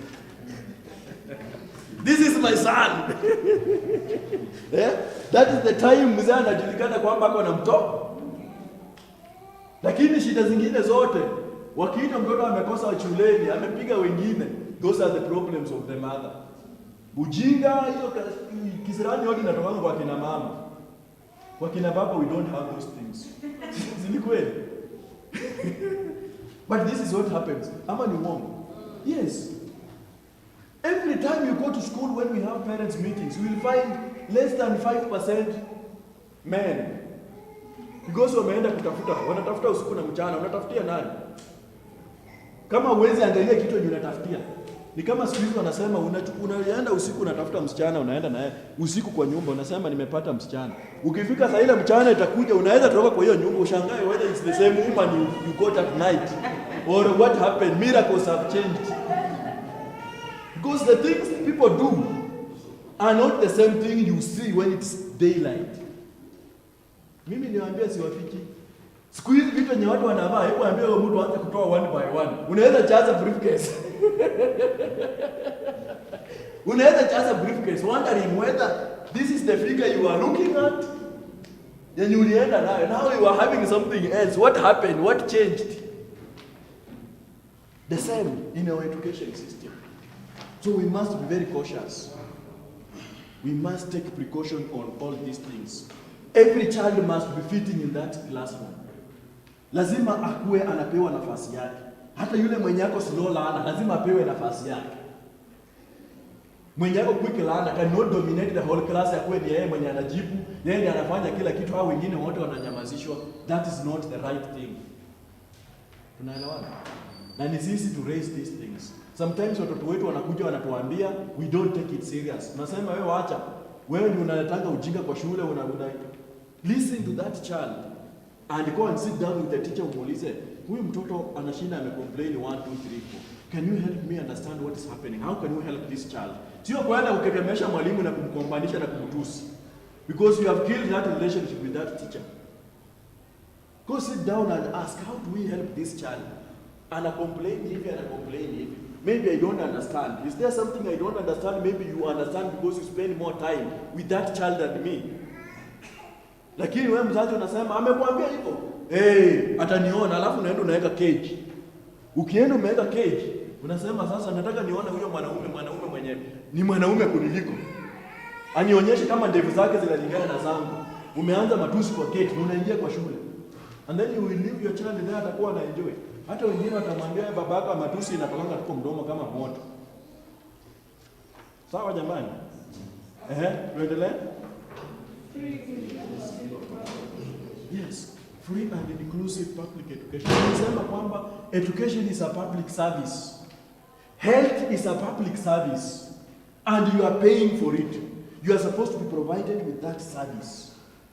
[SPEAKER 1] This is my son. Yeah? That is the time mzee anajulikana kwamba ako na mtoto. Lakini shida zingine zote wakiita mtoto amekosa shuleni, amepiga wengine, those are the problems of the mother. Ujinga hiyo kisirani yote inatoka kwa kina mama. Kwa kina baba we don't have those things. Si kweli? But this is what happens. Ama ni uongo? Yes. Every time you go to school when we have parents meetings, you will find less than 5% men. Because wameenda kutafuta, wanatafuta usiku na mchana, unatafutia nani? Kama uwezi angalia kitu yenye unatafutia. Ni kama siku hizi wanasema unaenda usiku unatafuta msichana, unaenda naye usiku kwa nyumba unasema nimepata msichana. Ukifika saa ile mchana itakuja, unaweza toka kwa hiyo nyumba ushangae whether it's the same woman you got at night or what happened. Miracles have changed. Because the things people do are not the same thing you see when it's daylight. Mimi niwaambia siwafiki. Siku hizi vitu wenye watu wanavaa, hebu ambie wewe mtu aanze kutoa one by one. Unaweza jaza briefcase. Unaweza jaza briefcase wondering whether this is the figure you are looking at. Then you ulienda nayo. Now you are having something else. What happened? What changed? The same in our education system. So we must be very cautious. We must take precaution on all these things. Every child must be fitting in that classroom. Lazima akuwe anapewa nafasi yake. Hata yule mwenye yako slow learner lazima apewe nafasi yake. Mwenye yako quick learner cannot dominate the whole class, akuwe ni yeye mwenye anajibu, yeye ndiye anafanya kila kitu, hao wengine wote wananyamazishwa. That is not the right thing. Tunaelewana? Na ni sisi to raise these things. Sometimes watoto wetu wanakuja wanatuambia we don't take it serious. Unasema wewe acha. Wewe ndio unaletanga ujinga kwa shule, una listen to that child and go and sit down with the teacher umuulize, huyu mtoto anashinda amecomplain 1 2 3 4. Can you help me understand what is happening? How can you help this child? Sio kwenda ukekemesha mwalimu na kumkombanisha na kumtusi. Because you have killed that relationship with that teacher. Go sit down and ask, how do we help this child? Ana complain hivi. Maybe I don't understand. Is there something I don't understand? Maybe you understand because you spend more time with that child than me. Lakini wewe mzazi unasema amekwambia hivyo. Ataniona, alafu unaenda unaweka cage. Ukienda umeweka cage, unasema sasa nataka nione huyo mwanaume mwenye ni mwanaume kuniliko. Anionyeshe kama ndevu zake zinalingana na zangu. Umeanza matusi kwa cage, unaingia kwa shule. And then you will leave your child there, atakuwa na enjoy. Hata wengine watamwambia babaka matusi inatokanga tuko mdomo kama moto. Sawa jamani? Tuendelee? Yes, free and inclusive public education. Tunasema kwamba education is a public service. Health is a public service. And you are paying for it. You are supposed to be provided with that service.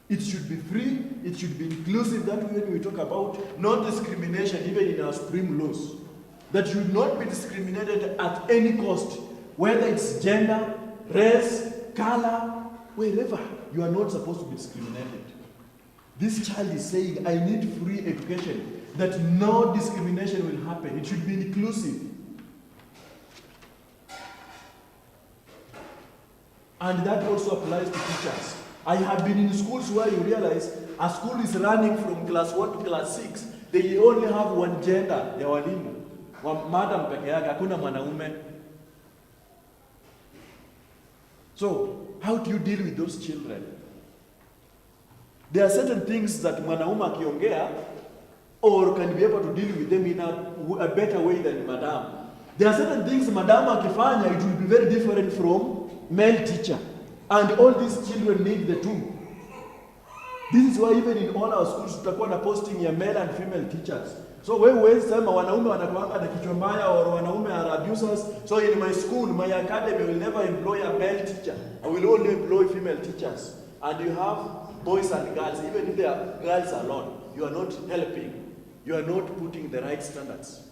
[SPEAKER 1] It should be free, it should be inclusive. That when we talk about non-discrimination, even in our supreme laws, that should not be discriminated at any cost, whether it's gender, race, color, wherever. You are not supposed to be discriminated. This child is saying, I need free education, that no discrimination will happen. It should be inclusive. And that also applies to teachers. I have been in schools where you realize a school is running from class 1 to class 6. They only have one gender, ya walimu. Madam peke yake, hakuna mwanaume. So, how do you deal with those children? There are certain things that mwanaume akiongea or can be able to deal with them in a better way than madam. There are certain things madam akifanya, it will be very different from male teacher. And all these children need the two. This is why even in all our schools tutakuwa na posting ya male and female teachers. So wewe huwezi sema wanaume wanakuanga na kichwa mbaya or wanaume are abusers. So in my school, my academy will never employ a male teacher. I will only employ female teachers. And you have boys and girls, even if they are girls alone, you are not helping. You are not putting the right standards.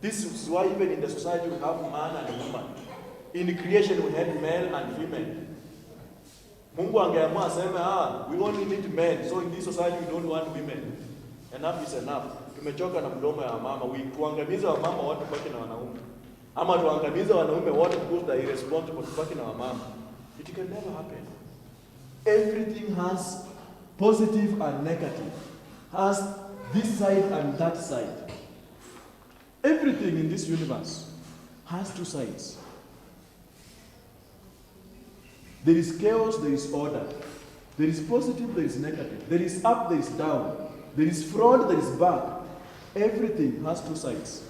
[SPEAKER 1] This is why even in the society we have man and woman. In creation we had male and female. Mungu angeamua aseme, we only need men, so in this society we don't want women. Enough is enough. Tumechoka na mdomo ya mama. Tuangamize wa mama wote baki na wanaume. Ama tuangamize wanaume wote because they are irresponsible baki na wamama. It can never happen. Everything has positive and negative. Has this side and that side. Everything in this universe has two sides. There is chaos, there is order. There is positive, there is negative. There is up, there is down. There is front, there is back. Everything has two sides.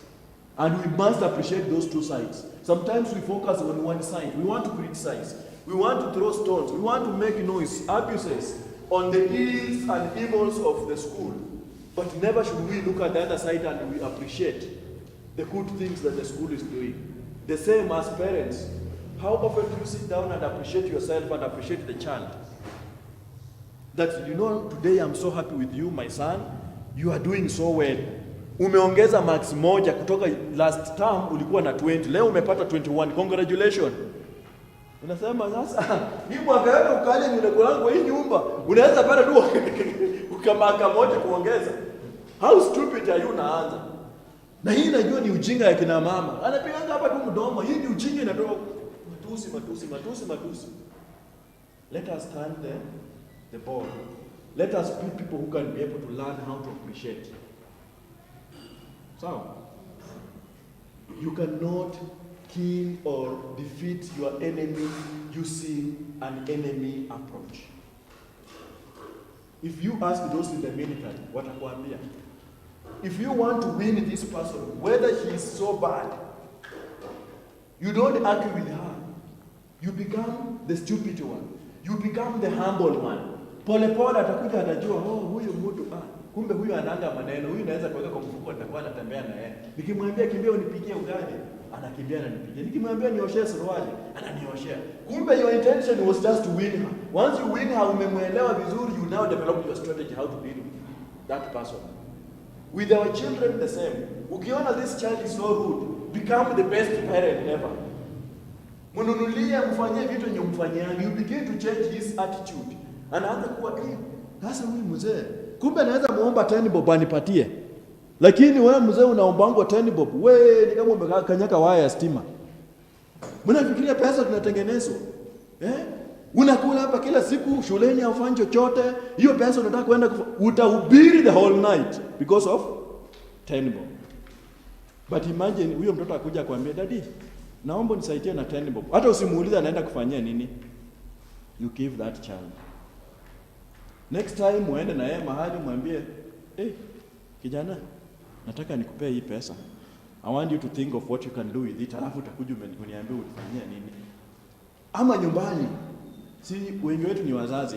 [SPEAKER 1] And we must appreciate those two sides. Sometimes we focus on one side. We want to criticize. We want to throw stones. We want to make noise, abuses on the ills and evils of the school. But never should we look at the other side and we appreciate the good things that the school is doing. The same as parents. How often do you sit down and appreciate yourself and appreciate the child? That, you know, today I'm so happy with you, my son. You are doing so well. Umeongeza marks moja kutoka last term ulikuwa na 20. Leo umepata 21. Congratulations. Unasema sasa, hii mwaka yote ukaje ninakula kwa hii nyumba. Unaweza pata tu ukamaka moja kuongeza. How stupid are you naanza? Na hii najua ni ujinga ya kina mama. Anapiga hapa tu mdomo. Hii ni ujinga inatoka matusi. Let us turn the ball. Let us be people who can be able to learn how to appreciate. So, you cannot kill or defeat your enemy using an enemy approach. If you ask those in the military, watakwambia, if you want to win this person, whether he is so bad, you don't argue with her. You become the stupid one. You become the humble one. Pole pole atakuja atajua, huyu mtu kumbe huyu ananga maneno, huyu naweza kuweka kwa mfuko nitakuwa natembea na yeye. Nikimwambia kimbia unipigie ugali, anakimbia na nipigie. Nikimwambia nioshe suruali, ananioshea. Kumbe your intention was just to win her. Once you win her, umemwelewa vizuri, you now develop your strategy how to deal with that person. With our children the same. Ukiona this child is so rude, become the best parent ever. Mnunulie, mfanyie vitu yenye mfanyiani, you begin to change his attitude. Anaanza kuwa sasa huyu mzee, kumbe naweza muomba 10 bob anipatie. Lakini wewe mzee unaombango 10 bob, wewe ni kama umekanyaka waya ya stima. Mnafikiria pesa tunatengenezwa? Unakula hapa kila siku shuleni haufanyi chochote, hiyo pesa unataka kwenda utahubiri the whole night because of 10 bob. But imagine huyo mtoto akuja kuambia, "Daddy, naomba nisaidie na 10 bob." Hata usimuulize anaenda kufanyia nini. You give that child. Next time uende na yeye mahali mwambie, kijana, nataka nikupee hii pesa. I want you to think of what you can do with it. Alafu utakuja uniambie ulifanyia nini. Ama nyumbani, si wengi wetu ni wazazi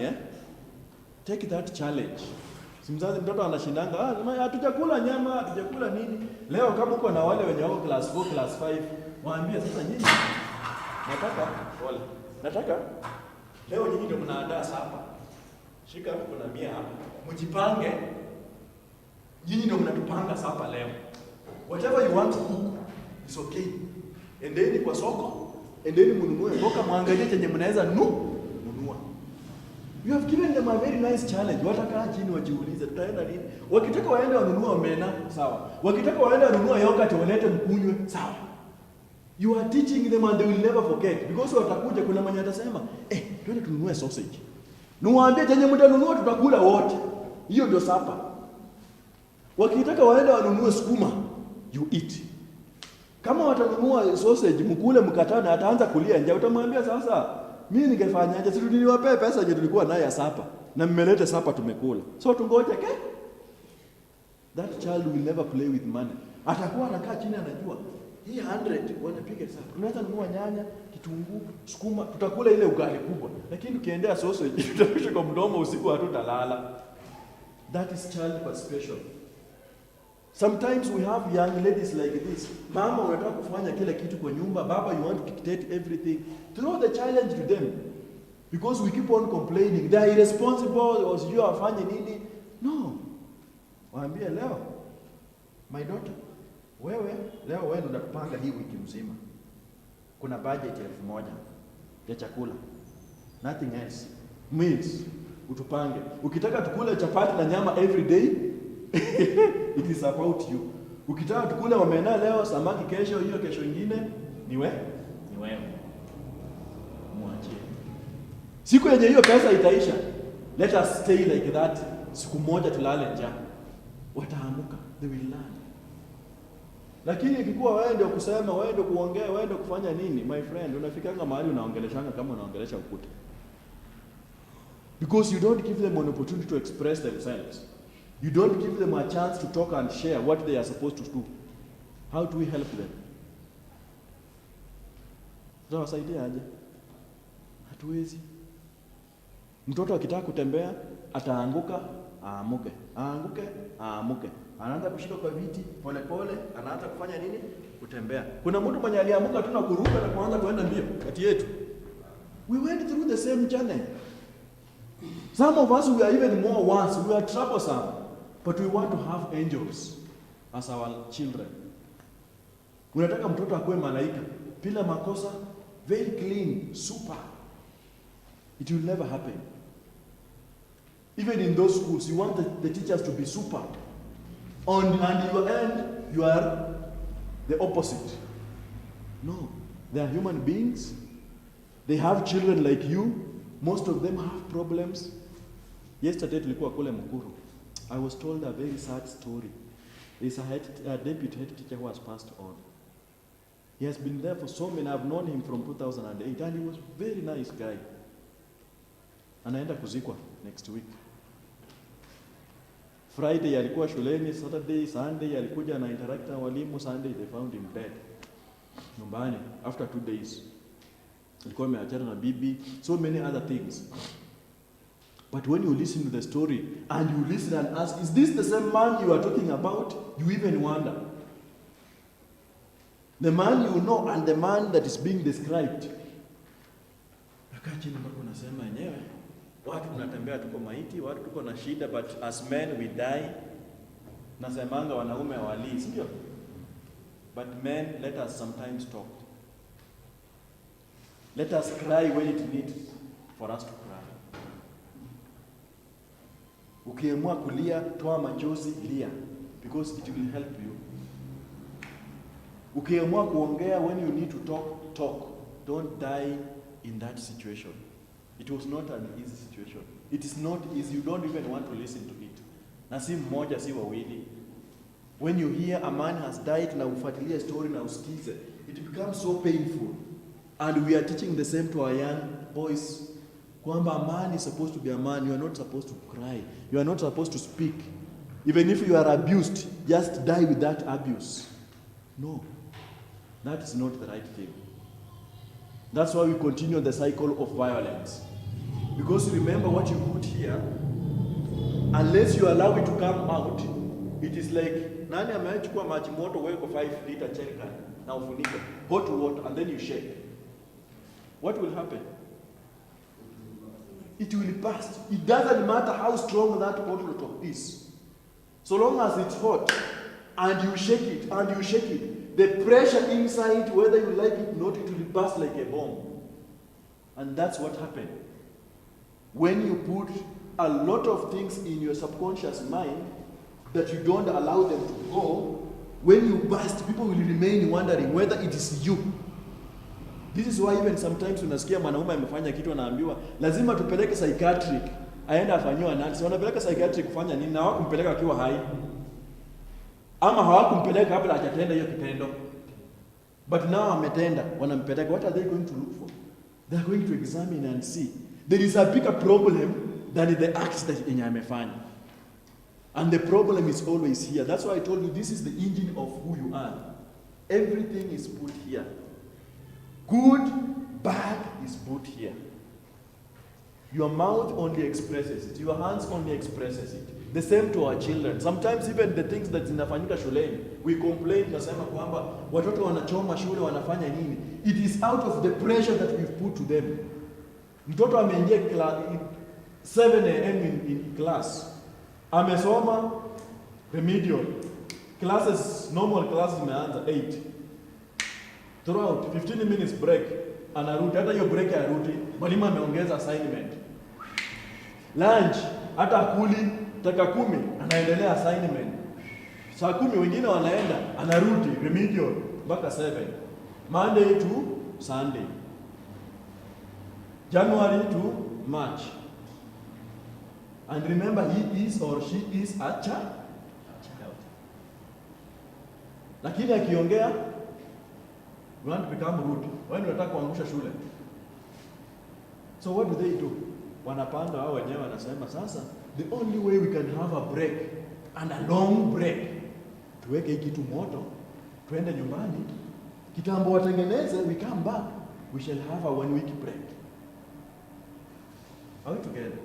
[SPEAKER 1] Take that challenge. Si mzazi mtoto anashindanga, hatujakula nyama, hatujakula nini. Leo kama uko na wale wenye wako class 4, class 5, waambie sasa nyinyi. Nataka leo nyinyi ndio mnaandaa sapa. Shika kuna 100 hapa. Mjipange. Nyinyi ndio mnatupanga sapa leo. Whatever you want to cook is okay. Endeni kwa soko, endeni mnunue mboga, muangalie chenye mnaweza nunua. You have given them a very nice challenge. Watakaa chini wajiulize tutaenda nini? Wakitaka waende wanunue omena, sawa. Wakitaka waende wanunue yogurt walete mkunywe, sawa. You are teaching them and they will never forget because watakuja kuna mwenye atasema, twende tununue sausage. Nuwaambie chenye mtanunua tutakula wote. Hiyo ndio sapa. Wakitaka waende wanunue sukuma, you eat. Kama watanunua sausage mkule mkatana ataanza kulia njaa, utamwambia sasa Mimi ningefanyaje? Si niliwapea pesa je tulikuwa naye ya sapa. Na mmelete sapa tumekula. So tungoje ke? That child will never play with money. Atakuwa anakaa chini anajua hii 100 wanapiga sasa. Tunaweza nunua nyanya, kitunguu, sukuma, tutakula ile ugali kubwa. Lakini ukiendea sausage tutapisha kwa mdomo usiku hatutalala. That is child participation. Sometimes we have young ladies like this. Mama unataka kufanya kila kitu kwa nyumba, baba you want to dictate everything. Throw the challenge to them. Because we keep on complaining. They are irresponsible, or sijui wafanye nini. No. Waambie leo, my daughter, wewe ndio unatupanga hii wiki mzima. Kuna budget ya 1000 ya chakula. Nothing else. Meals utupange. Ukitaka tukule chapati na nyama every day, it is about you. Ukitaka tukule omena leo, samaki kesho, hiyo kesho nyingine ni wewe. Mwachie. Siku yenye hiyo pesa itaisha, let us stay like that. Siku moja tulale njaa. Wataamuka, they will learn. Lakini ikikuwa wewe ndio kusema, wewe ndio kuongea, wewe ndio kufanya nini, my friend, unafikanga mahali unaongeleshanga kama unaongelesha ukuta. Because you don't give them an opportunity to express themselves. You don't give them a chance to talk and share what they are supposed to do. How do we help them? Tutawasaidia aje? Hatuwezi. Mtoto akitaka kutembea, ataanguka, aamuke. Aanguke, aamuke. Anaanza kushika kwa viti, pole pole, anaanza kufanya nini? Kutembea. Kuna mtu mwenye aliamuka tu na kuruka na kuanza kuenda mbio kati yetu. We went through the same journey. Some of us, we are even more worse. We are troublesome. But we want to have angels as our children. Unataka mtoto akuwe malaika, bila makosa, very clean, super. It will never happen. Even in those schools, you want the teachers to be super. And your end, you are the opposite. No, they are human beings. They have children like you. Most of them have problems. Yesterday tulikuwa kule Mukuru. I was told a very sad story. There's a deputy head teacher who has passed on. He has been there for so many. I've known him from 2008, and he was a very nice guy. Anaenda kuzikwa next week. Friday alikuwa shuleni, Saturday, Sunday alikuja na interact na walimu, Sunday they found him dead. Nyumbani after 2 days. Alikuwa ameachana na bibi, so many other things. But when you listen to the story and you listen and ask, is this the same man you are talking about? You even wonder. The man you know and the man that is being described. Wakati mpaka unasema yenyewe, watu tunatembea tuko maiti, watu tuko na shida, but as men we die. Nasemanga wanaume hawalii, sio? But men, let us sometimes talk. Let us cry when it needs for us to cry. Ukiamua kulia, toa machozi, lia, because it will help you. Ukiamua kuongea, when you need to talk, talk. Don't die in that situation. It was not an easy situation. It is not easy. You don't even want to listen to it. Na si mmoja, si wawili. When you hear a man has died na ufuatilia story na usikize, it becomes so painful. And we are teaching the same to our young boys. Kwamba a man is supposed to be a man. You are not supposed to cry. You are not supposed to speak. Even if you are abused, just die with that abuse. No. That is not the right thing. That's why we continue the cycle of violence. Because remember what you put here, unless you allow it to come out, it is like, nani amechukua maji moto weko 5 liter jerrycan na ufunike, hot water, and then you shake. What will happen? It will burst. It doesn't matter how strong that hot water is. So long as it's hot, and you shake it, and you shake it, the pressure inside, whether you like it or not, it will burst like a bomb. And that's what happened. When you put a lot of things in your subconscious mind that you don't allow them to go, when you burst, people will remain wondering whether it is you. This is why even sometimes unasikia mwanaume amefanya kitu anaambiwa lazima tupeleke psychiatric aende afanyiwe analysis. Wanapeleka psychiatric kufanya nini? Na hawakumpeleka akiwa hai. Ama hawakumpeleka kabla hajatenda hiyo kitendo. But now ametenda, wanampeleka. What are they going to look for? They are going to examine and see. There is a bigger problem than the act that yenye amefanya. And the problem is always here. That's why I told you this is the engine of who you are. Everything is put here. Good, bad is put here. Your mouth only expresses it. Your hands only expresses it. The same to our children. Sometimes even the things that zinafanyika shuleni, we complain, tunasema kwamba watoto wanachoma shule wanafanya nini? It is out of the pressure that we've put to them. Mtoto ameingia 7 a.m. in class. Amesoma remedial. Classes, normal classes zimeanza 8. Throughout 15 minutes break, anarudi. Hata hiyo break anarudi, mwalimu ameongeza assignment. Lunch, hata kuli taka 10 anaendelea assignment. Saa 10 wengine wanaenda, anarudi remedial mpaka 7. Monday to Sunday. January to March. And remember, he is or she is a child. Lakini akiongea, we want to become rude. Wao wanataka kuangusha shule. So what do? Wanapanda hao wenyewe wanasema sasa the only way we can have a break and a long break, tuweke kitu moto, twende nyumbani, kitambo watengeneze, we come back, we shall have a 1 week break. Are we together?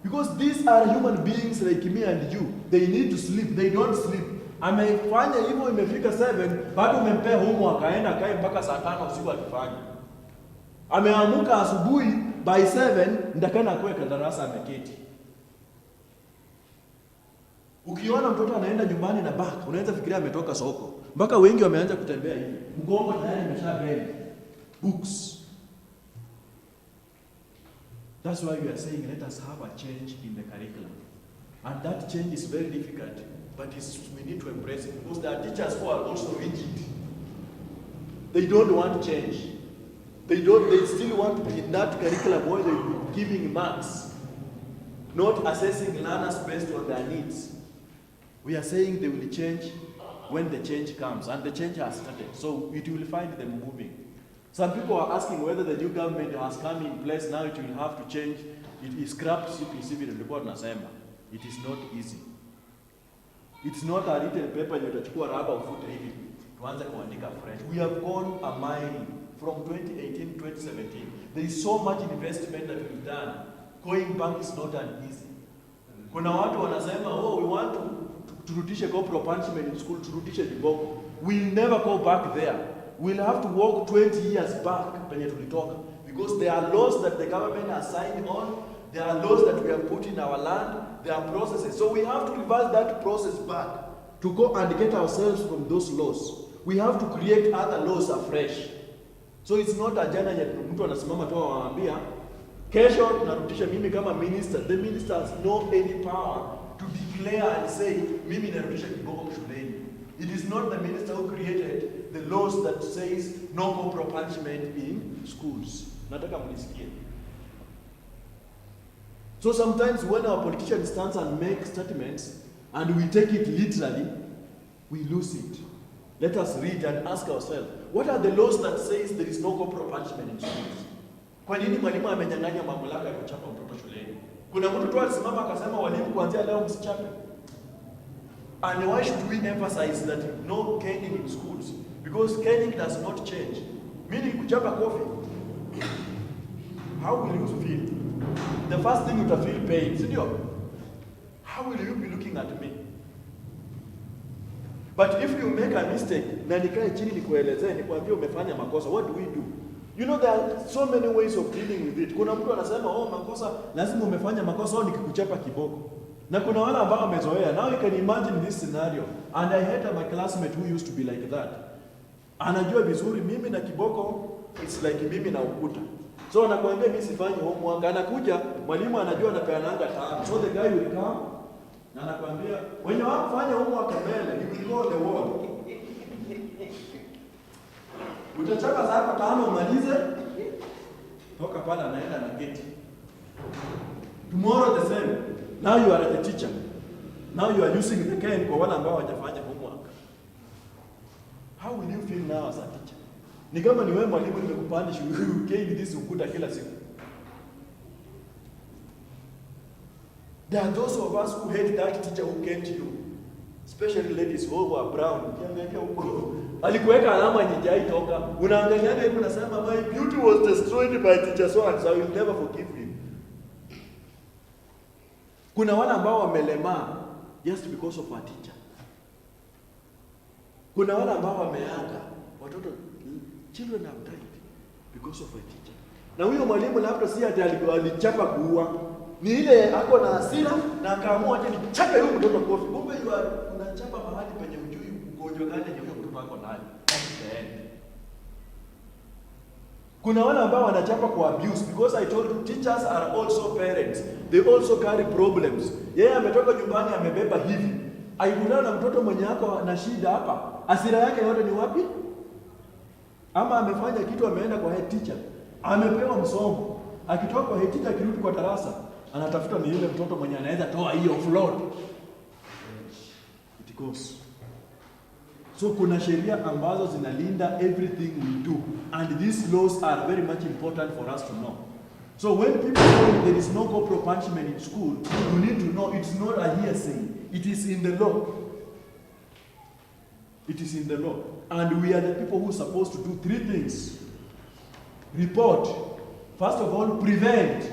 [SPEAKER 1] Because these are human beings like me and you. They need to sleep. They don't sleep. Amefanya hivyo, imefika 7, bado umempea homework, akaenda kae mpaka saa 5 usiku akifanya. Ameamuka asubuhi by 7, ndakana kuweka darasa ameketi. Ukiona mtoto anaenda nyumbani na back, unaweza fikiria ametoka soko. Mpaka wengi wameanza kutembea hivi. Mgongo tayari umeshabend. Books. That's why we are saying let us have a change in the curriculum. And that change is very difficult, but we need to embrace it because there are teachers who are also rigid. They don't want change. They still want in that curriculum where they're giving marks, not assessing learners based on their needs. We are saying they will change when the change comes, and the change has started. So it will find them moving. Some people are asking whether the new government has come in place, now it will have to change. It is scrapped CPC report nasema. It is not easy. It's not a written paper you utachukua raba ufute hivi. Tuanze kuandika fresh. We have gone a mile from 2018 to 2017. There is so much investment that we've done. Going back is not an easy. Kuna watu wanasema, we want to turudishe corporal punishment in school, turudishe viboko. We'll never go back there. We'll have to walk 20 years back penye tulitoka, because there are laws that the government has signed on, there are laws that we have put in our land, there are processes. So we have to reverse that process back to go and get ourselves from those laws. We have to create other laws afresh. So it's not a jana ya mtu anasimama tu awaambia kesho tunarudisha mimi kama minister. The minister has no any power to declare and say mimi narudisha kiboko shuleni. It is not the minister who created the laws that says no corporal punishment in schools. Nataka mnisikie. So sometimes when our politicians stand and make statements and we take it literally, we lose it. Let us read and ask ourselves, what are the laws that says there is no corporal punishment in schools? Kwa nini mwalimu amenyang'anya mamlaka ya kuchapa mtoto shuleni? Kuna mtu tu alisimama akasema walimu kuanzia leo msichape. And why should we emphasize that no caning in schools? Because caning does not change. Meaning kuchapa kofi. How will you feel? The first thing you will feel pain. Sindio? How will you be looking at me? But if you make a mistake, na nikae chini nikuelezee, nikwambie umefanya makosa, what do we do? You know there are so many ways of dealing with it. Kuna mtu anasema, makosa, lazima umefanya makosa, nikikuchapa kiboko. Na kuna wale ambao wamezoea. Now you can imagine this scenario. And I had my classmate who used to be like that. Anajua vizuri mimi na kiboko, it's like mimi na ukuta. So anakuambia mimi sifanyi homework. Anakuja, mwalimu anajua anapeananga 5. So the guy will come na anakuambia, when you want to fanya homework mbele, you will go on the wall. Utachapa zako 5 umalize. Toka pale anaenda na geti. Tomorrow the same. Now you are the teacher. Now you are using the cane kwa wale ambao hawajafanya homework. How will you feel now as a teacher? Ni kama ni wewe mwalimu nimekupanish ukeni this ukuta kila siku. There are those of us who hate that teacher who came to you. Especially ladies who are brown. Ukiangalia huko alikuweka alama yenye haitoka. Unaangaliana hivi unasema my beauty was destroyed by teacher so and so, I will never forgive him. Kuna wale ambao wamelemaa just because of a teacher. Kuna wale ambao wameanga watoto, children have died because of a teacher. Na huyo mwalimu labda si ati alichapa kuua, ni ile ako na hasira na akaamua ati nichape huyo mtoto kofi. Kumbe unachapa mahali penye ujui ugonjwa gani yenye huyo mtoto ako nayo. Kuna wale ambao wanachapa kwa abuse, because I told you teachers are also parents. They also carry problems. Yeye ametoka nyumbani amebeba hivi. Aikutana na mtoto mwenye ako na shida hapa. Hasira yake yote ni wapi? Ama amefanya kitu, ameenda kwa head teacher, amepewa msomo. Akitoka kwa head teacher, akirudi kwa darasa, anatafuta ni yule mtoto mwenye anaweza toa hiyo flood. It goes. So kuna sheria ambazo zinalinda everything we do, and these laws are very much important for us to know. So when people say there is no corporal punishment in school, you need to know it's not a hearsay. It is in the law. It is in the law. And we are the people who are supposed to do three things. Report. First of all, prevent.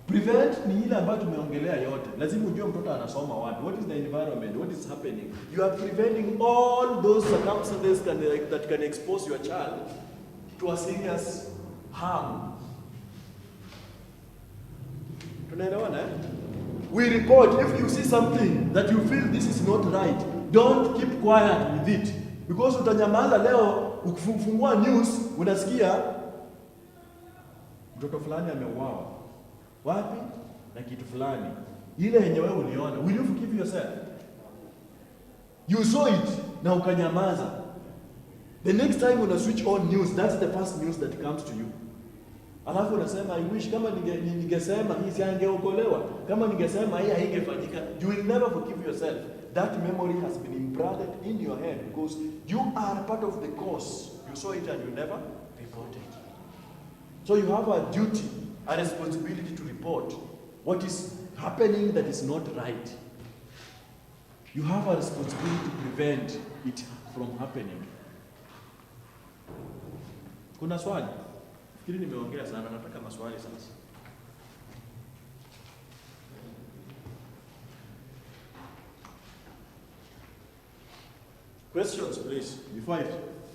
[SPEAKER 1] Prevent ni ile ambayo tumeongelea yote. Lazima ujue mtoto anasoma wapi. What is the environment? What is happening? You are preventing all those circumstances that can expose your child to a serious harm. Tunaelewana, eh? We report if you see something that you feel this is not right. Don't keep quiet with it. Because utanyamaza leo, ukifungua news, unasikia mtoto fulani ameuawa. Wapi? Na kitu fulani. Ile yenye wewe uliona. Will you forgive yourself? You saw it na ukanyamaza. The next time una switch on news, that's the first news that comes to you. Alafu unasema I wish kama ningesema hii siangeokolewa. Kama ningesema hii haingefanyika. You will never forgive yourself. That memory has been implanted in your head because you are part of the cause. You saw it and you never reported. So you have a duty, a responsibility to report what is happening that is not right. You have a responsibility to prevent it from happening. Kuna swali? Fikiri nimeongea sana, nataka maswali sasa. Questions, please, before I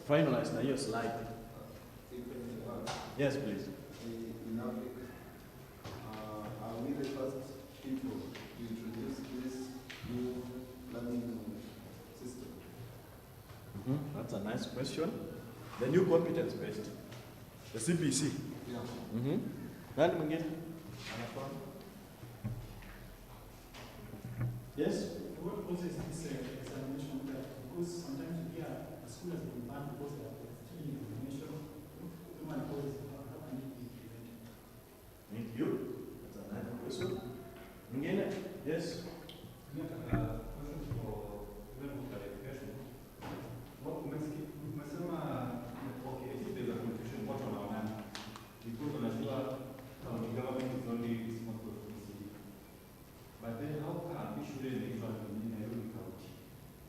[SPEAKER 1] finalize na hiyo slide. Yes, please.
[SPEAKER 4] In Africa, are we the first people to introduce this new learning system?
[SPEAKER 1] That's a nice question. The new competence based, the CBC.
[SPEAKER 4] Yeah.
[SPEAKER 1] Nani mwingine? Yes?
[SPEAKER 5] What causes this examination? Because sometimes we hear a school has been banned because they are stealing information. Human causes, how can it be prevented?
[SPEAKER 1] Thank you. That's a nice question. Mwingine? Yes?
[SPEAKER 6] But then how come we shouldn't be in Nairobi County?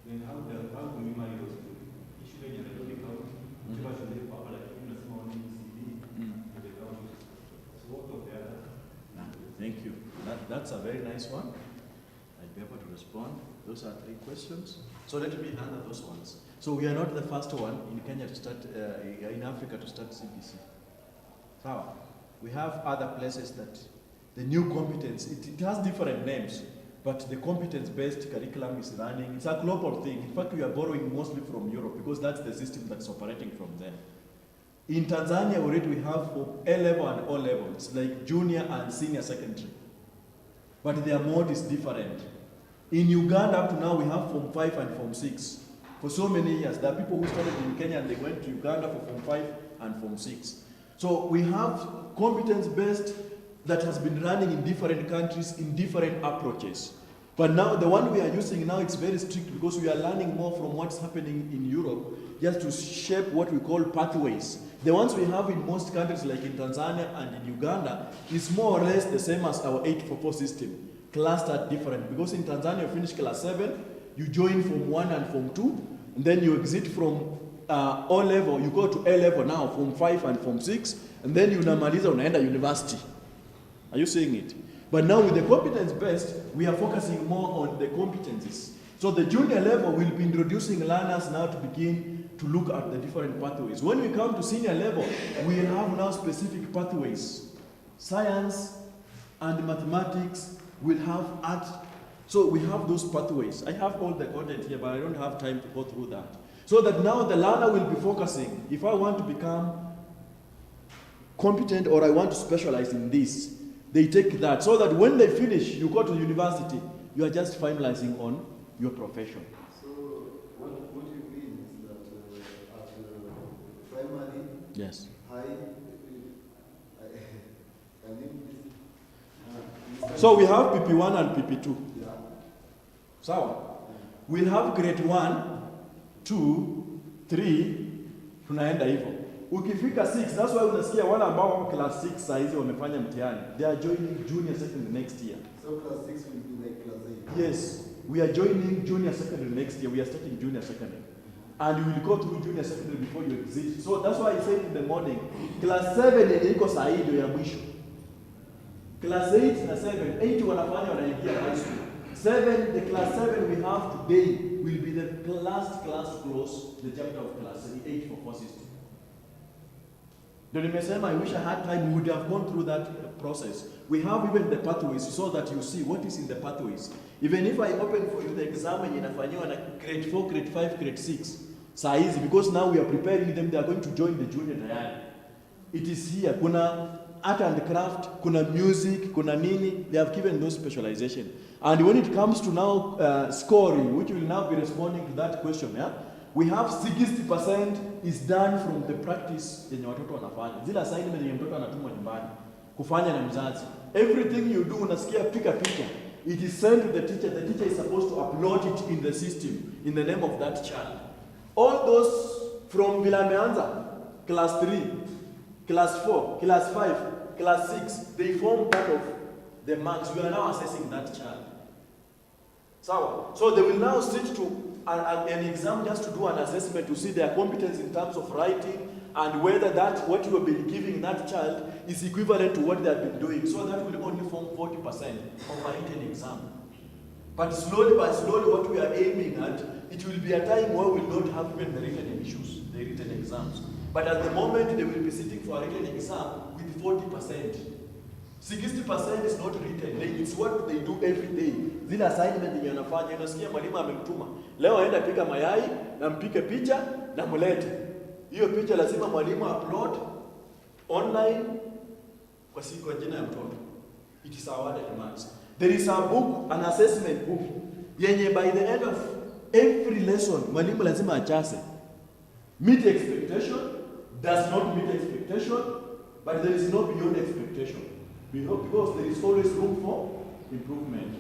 [SPEAKER 6] Then how do we manage those two? We shouldn't in Nairobi County. Whichever should be popular, even a small CD to the county. So what of the other?
[SPEAKER 1] Thank you. That's a very nice one. I'll be able to respond. Those are three questions. So let me answer those ones. So we are not the first one in Kenya to start, in Africa to start CBC. So we have other places that the new competence, it has different names, but the competence-based curriculum is running. It's a global thing. In fact, we are borrowing mostly from Europe because that's the system that's operating from them. In Tanzania, already we have for A-level and O-level. It's like junior and senior secondary. But their mode is different. In Uganda, up to now, we have Form 5 and Form 6. For so many years, there are people who started in Kenya and they went to Uganda for Form 5 and Form 6. So we have competence-based that has been running in different countries in different approaches. But now the one we are using now, it's very strict because we are learning more from what's happening in Europe. just to shape what we call pathways. The ones we have in most countries, like in Tanzania and in Uganda, is more or less the same as our 844 system, clustered different. Because in Tanzania, you finish class 7, you join Form 1 and Form 2, and then you exit from O level, you go to A level now, Form 5 and Form 6, and then you unamaliza unaenda university. Are you seeing it? But now with the competence-based, we are focusing more on the competencies. So the junior level will be introducing learners now to begin to look at the different pathways. When we come to senior level, we have now specific pathways. Science and mathematics will have art. So we have those pathways. I have all the content here, but I don't have time to go through that. So that now the learner will be focusing. If I want to become competent or I want to specialize in this, they take that. So that when they finish, you go to university, you are just finalizing on your profession.
[SPEAKER 4] So what you mean is that at primary,
[SPEAKER 1] Yes.
[SPEAKER 4] high,
[SPEAKER 1] So we have PP1 and PP2.
[SPEAKER 4] yeah.
[SPEAKER 1] Sawa? We'll have grade 1, 2, 3, tunaenda hivyo. Ukifika 6, that's why unasikia wale ambao wako class 6 saa hizi wamefanya mtihani. They are joining junior secondary next year.
[SPEAKER 4] So class 6 will be like class 8.
[SPEAKER 1] Yes, we are joining junior secondary next year. We are starting junior secondary. And you will go through junior secondary before you exit. So that's why I said in the morning, class 7 yenye iko saa hii ndio ya mwisho. Class 8 na 7, 8 wanafanya wanaingia high school. 7, the class 7 we have today will be the last class to close the chapter of class 8 for 4 system. Ndio nimesema I wish I had time, we would have gone through that process. We have even the pathways so that you see what is in the pathways. Even if I open for you the exam yenye inafanywa na grade 4, grade 5, grade 6, saa hizi, because now we are preparing them, they are going to join the junior tayari. It is here. Kuna art and craft, kuna music, kuna nini, they have given those specialization. And when it comes to now scoring, which will now be responding to that question, yeah? We have 60% is done from the practice yenye watoto wanafanya. Zile assignment yenye mtoto anatumwa nyumbani kufanya na mzazi. Everything you do unasikia pick a picture. It is sent to the teacher. The teacher is supposed to upload it in the system in the name of that child. All those from vile ameanza, class 3, class 4, class 5, class 6, they form part of the marks. We are now assessing that child. So they will now sit to an exam just to do an assessment to see their competence in terms of writing and whether that what you have been giving that child is equivalent to what they have been doing. So that will only form 40% of a written exam. But slowly by slowly what we are aiming at, it will be a time where we will not have even the written issues, the written exams. But at the moment they will be sitting for a written exam with 40%. 60% is not written. It's what they do every day. Zile assignment yenye anafanya, unasikia mwalimu amemtuma. Leo aenda pika mayai na mpike picha na mulete. Hiyo picha lazima mwalimu upload online kwa siku ya jina ya mtoto. It is awarded marks. There is a book, an assessment book, yenye by the end of every lesson mwalimu lazima achase. Meet expectation, does not meet expectation, but there is no beyond expectation. Because there is always room for improvement.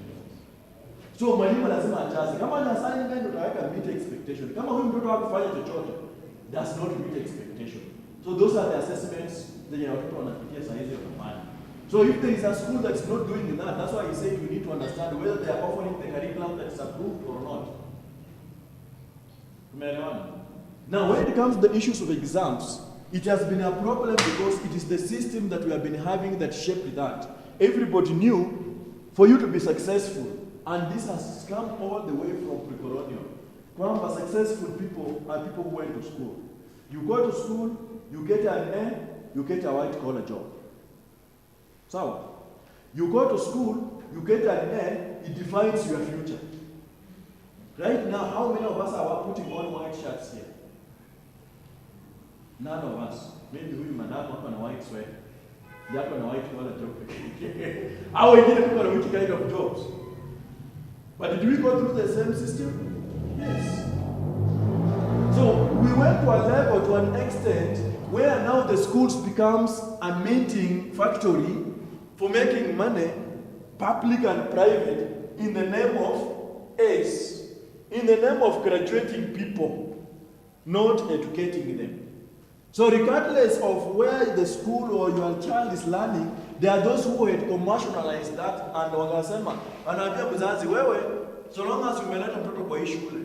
[SPEAKER 1] So mwalimu lazima achaze. Kama ni assignment utaweka meet expectation. Kama huyu mtoto hakufanya chochote, does not meet expectation. So those are the assessments zenye watoto wanapitia saa hizi wanafanya. So if there is a school that's not doing that, that's why I say you need to understand whether they are offering the curriculum that is approved or not. Now when it comes to the issues of exams, it has been a problem because it is the system that we have been having that shaped that. Everybody knew for you to be successful, and this has come all the way from pre-colonial. Kwamba successful people are people who went to school. You go to school, you get an A, you get a white-collar job. So, you go to school, you get an A, it defines your future. Right now, how many of us are putting on white shirts here? None of us. Maybe huyu madam hapa na white sweater. Yako na white collar job. Au wengine tuko na which kind of jobs? But did we go through the same system? Yes. So we went to a level, to an extent, where now the schools becomes a minting factory for making money, public and private, in the name of A's, in the name of graduating people. not educating them. So regardless of where the school or your child is learning, there are those who had commercialized that and wanasema, anaambia mzazi wewe, so long as umeleta mtoto kwa hii shule,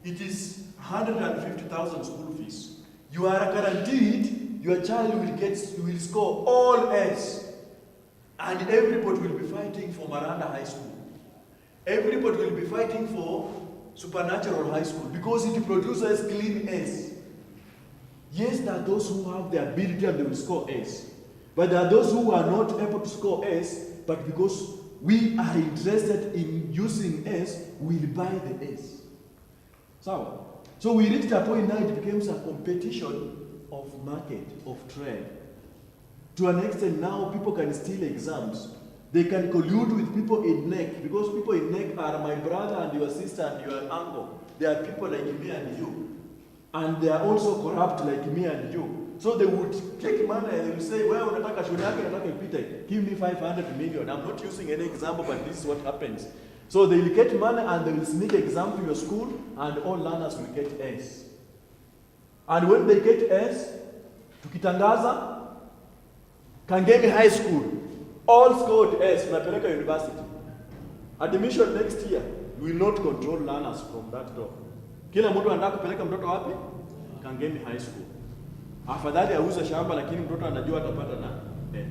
[SPEAKER 1] it is 150,000 school fees. You are guaranteed your child will score all A's. And everybody will be fighting for Maranda High School. Everybody will be fighting for Supernatural High School because it produces clean A's. Yes, there are those who have the ability and they will score A's. But there are those who are not able to score A's, but because we are interested in using A's, we'll buy the A's. So we reached a point now it becomes a competition of market, of trade. To an extent now people can steal exams. They can collude with people in NEC because people in NEC are my brother and your sister and your uncle. They are people like me and you. And they are also corrupt like me and you. So they would take money and they will say, well, unataka shule yake nataka ipite. Give me 500 million. I'm not using any example, but this is what happens. So they will get money and they will sneak exam to your school and all learners will get A's. And when they get A's, tukitangaza, Kangemi High School, all scored A's, unapeleka university. Admission next year, you will not control learners from that door. Kila mtu anataka kupeleka mtoto wapi? Kangemi High School. Afadhali auze shamba lakini mtoto anajua atapata na A.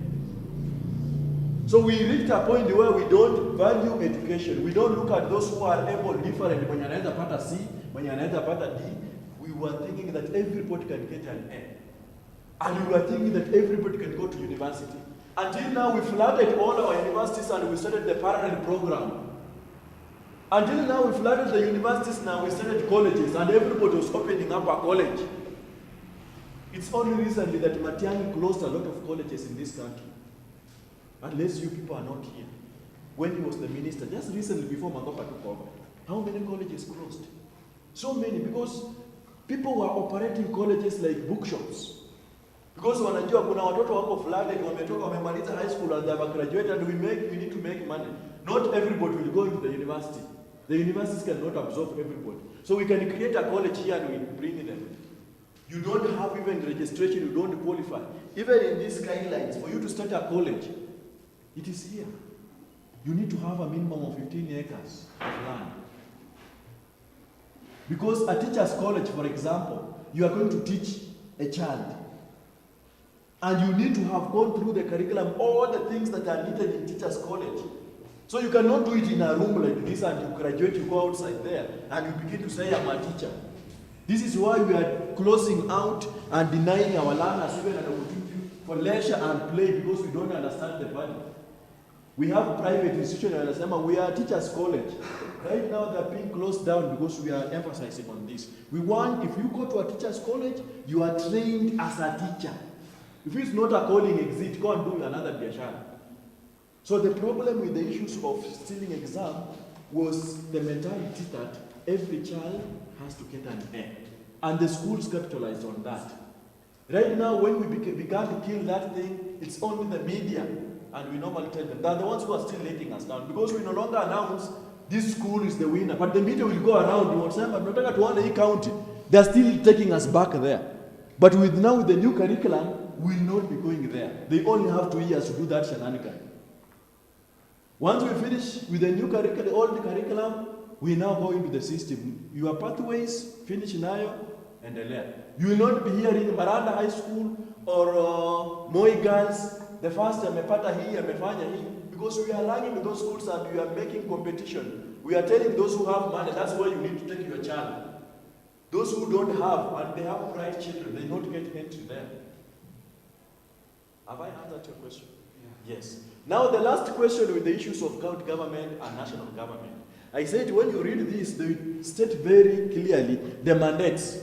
[SPEAKER 1] So we reached a point where we don't value education. We don't look at those who are able different. Mwenye anaweza pata C, mwenye anaweza pata D. We were thinking that everybody can get an A. And we were thinking that everybody can go to university. Until now, we flooded all our universities and we started the parallel program. Until now, we flooded the universities, now we started colleges, and everybody was opening up a college. It's only recently that Matiang'i closed a lot of colleges in this country. Unless you people are not here. When he was the minister, just recently before Mangopa took over, how many colleges closed? So many, because people were operating colleges like bookshops. Because wanajua kuna watoto wako fulani wametoka wamemaliza high school and they have graduated and we need to make money. Not everybody will go into the university. The universities cannot absorb everybody. So we can create a college here and we bring them. You don't have even registration, you don't qualify. Even in these guidelines, for you to start a college, it is here. You need to have a minimum of 15 acres of land. Because a teacher's college, for example, you are going to teach a child. And you need to have gone through the curriculum, all the things that are needed in teacher's college. So you cannot do it in a room like this and you graduate, you go outside there, and you begin to say, I'm a teacher. This is why we are closing out and denying our learners even an opportunity for leisure and play because we don't understand the value. We have private institutions and we are a teacher's college. Right now they're being closed down because we are emphasizing on this. We want, if you go to a teacher's college, you are trained as a teacher. If it's not a calling exit, go and do another biashara. So the problem with the issues of stealing exam was the mentality that every child has to get an A. And the schools capitalized on that. Right now, when we began to kill that thing, it's only the media. And we normally tell them, they're the ones who are still letting us down. Because we no longer announce, this school is the winner. But the media will go around, you will say, I'm not going to one county. They're still taking us back there. But now with the new curriculum, we will not be going there. They only have 2 years to do that shenanigan. Once we finish with the new curriculum, the old curriculum, we now go into the system. Your pathways, finish nayo, and there. You will not be hearing Maranda High School or Moi Girls, the first amepata hii, amefanya hii, because we are lagging with those schools and we are making competition. We are telling those who have money, that's where you need to take your child. Those who don't have, and they have bright children, they don't get entry there. Have I answered your question? Yeah. Yes. Now the last question with the issues of county government and national government. I said when you read this, they state very clearly the mandates.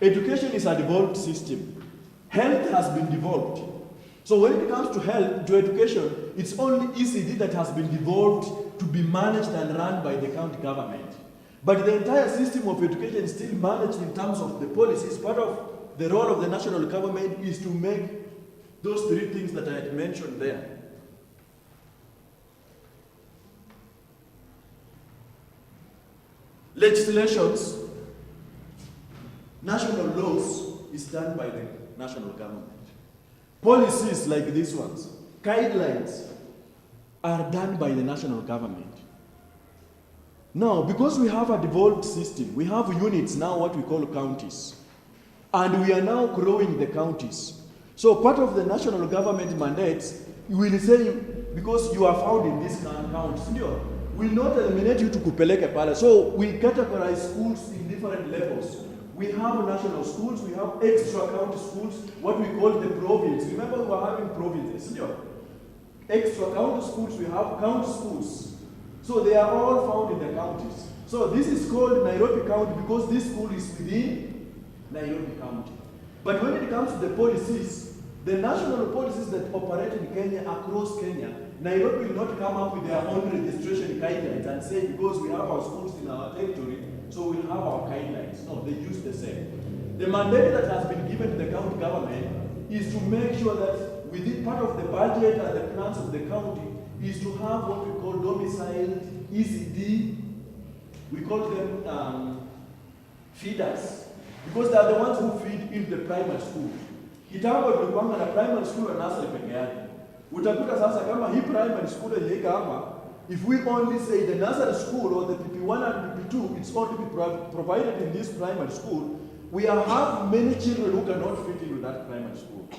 [SPEAKER 1] Education is a devolved system. Health has been devolved. So when it comes to health, to education, it's only ECD that has been devolved to be managed and run by the county government. But the entire system of education is still managed in terms of the policies. Part of the role of the national government is to make those three things that I had mentioned there. Legislations National laws is done by the national government. Policies like these ones, guidelines, are done by the national government. Now, because we have a devolved system, we have units now, what we call counties. And we are now growing the counties. So part of the national government mandates will say, because you are found in this county, will not eliminate you to kupeleke pale. So we categorize schools in different levels. We have national schools, we have extra county schools, what we call the province. Remember we were having provinces, extra county schools, we have county schools. So they are all found in the counties. So this is called Nairobi County because this school is within Nairobi County. But when it comes to the policies, the national policies that operate in Kenya, across Kenya, Nairobi will not come up with their own registration guidelines and say because we have our schools in our territory, so we'll have our guidelines. No, they use the same. The mandate that has been given to the county government is to make sure that within part of the budget and the plans of the county is to have what we call domiciled ECD. We call them feeders, because they are the ones who feed into the primary school. Kitambo tulikuwa na primary school na nursery peke yake. Utakuta sasa kama hii primary school yenye hapa, if we only say the nursery school or the PP1 and PP2, it's only be provided in this primary school, we have many children who cannot fit into that primary school.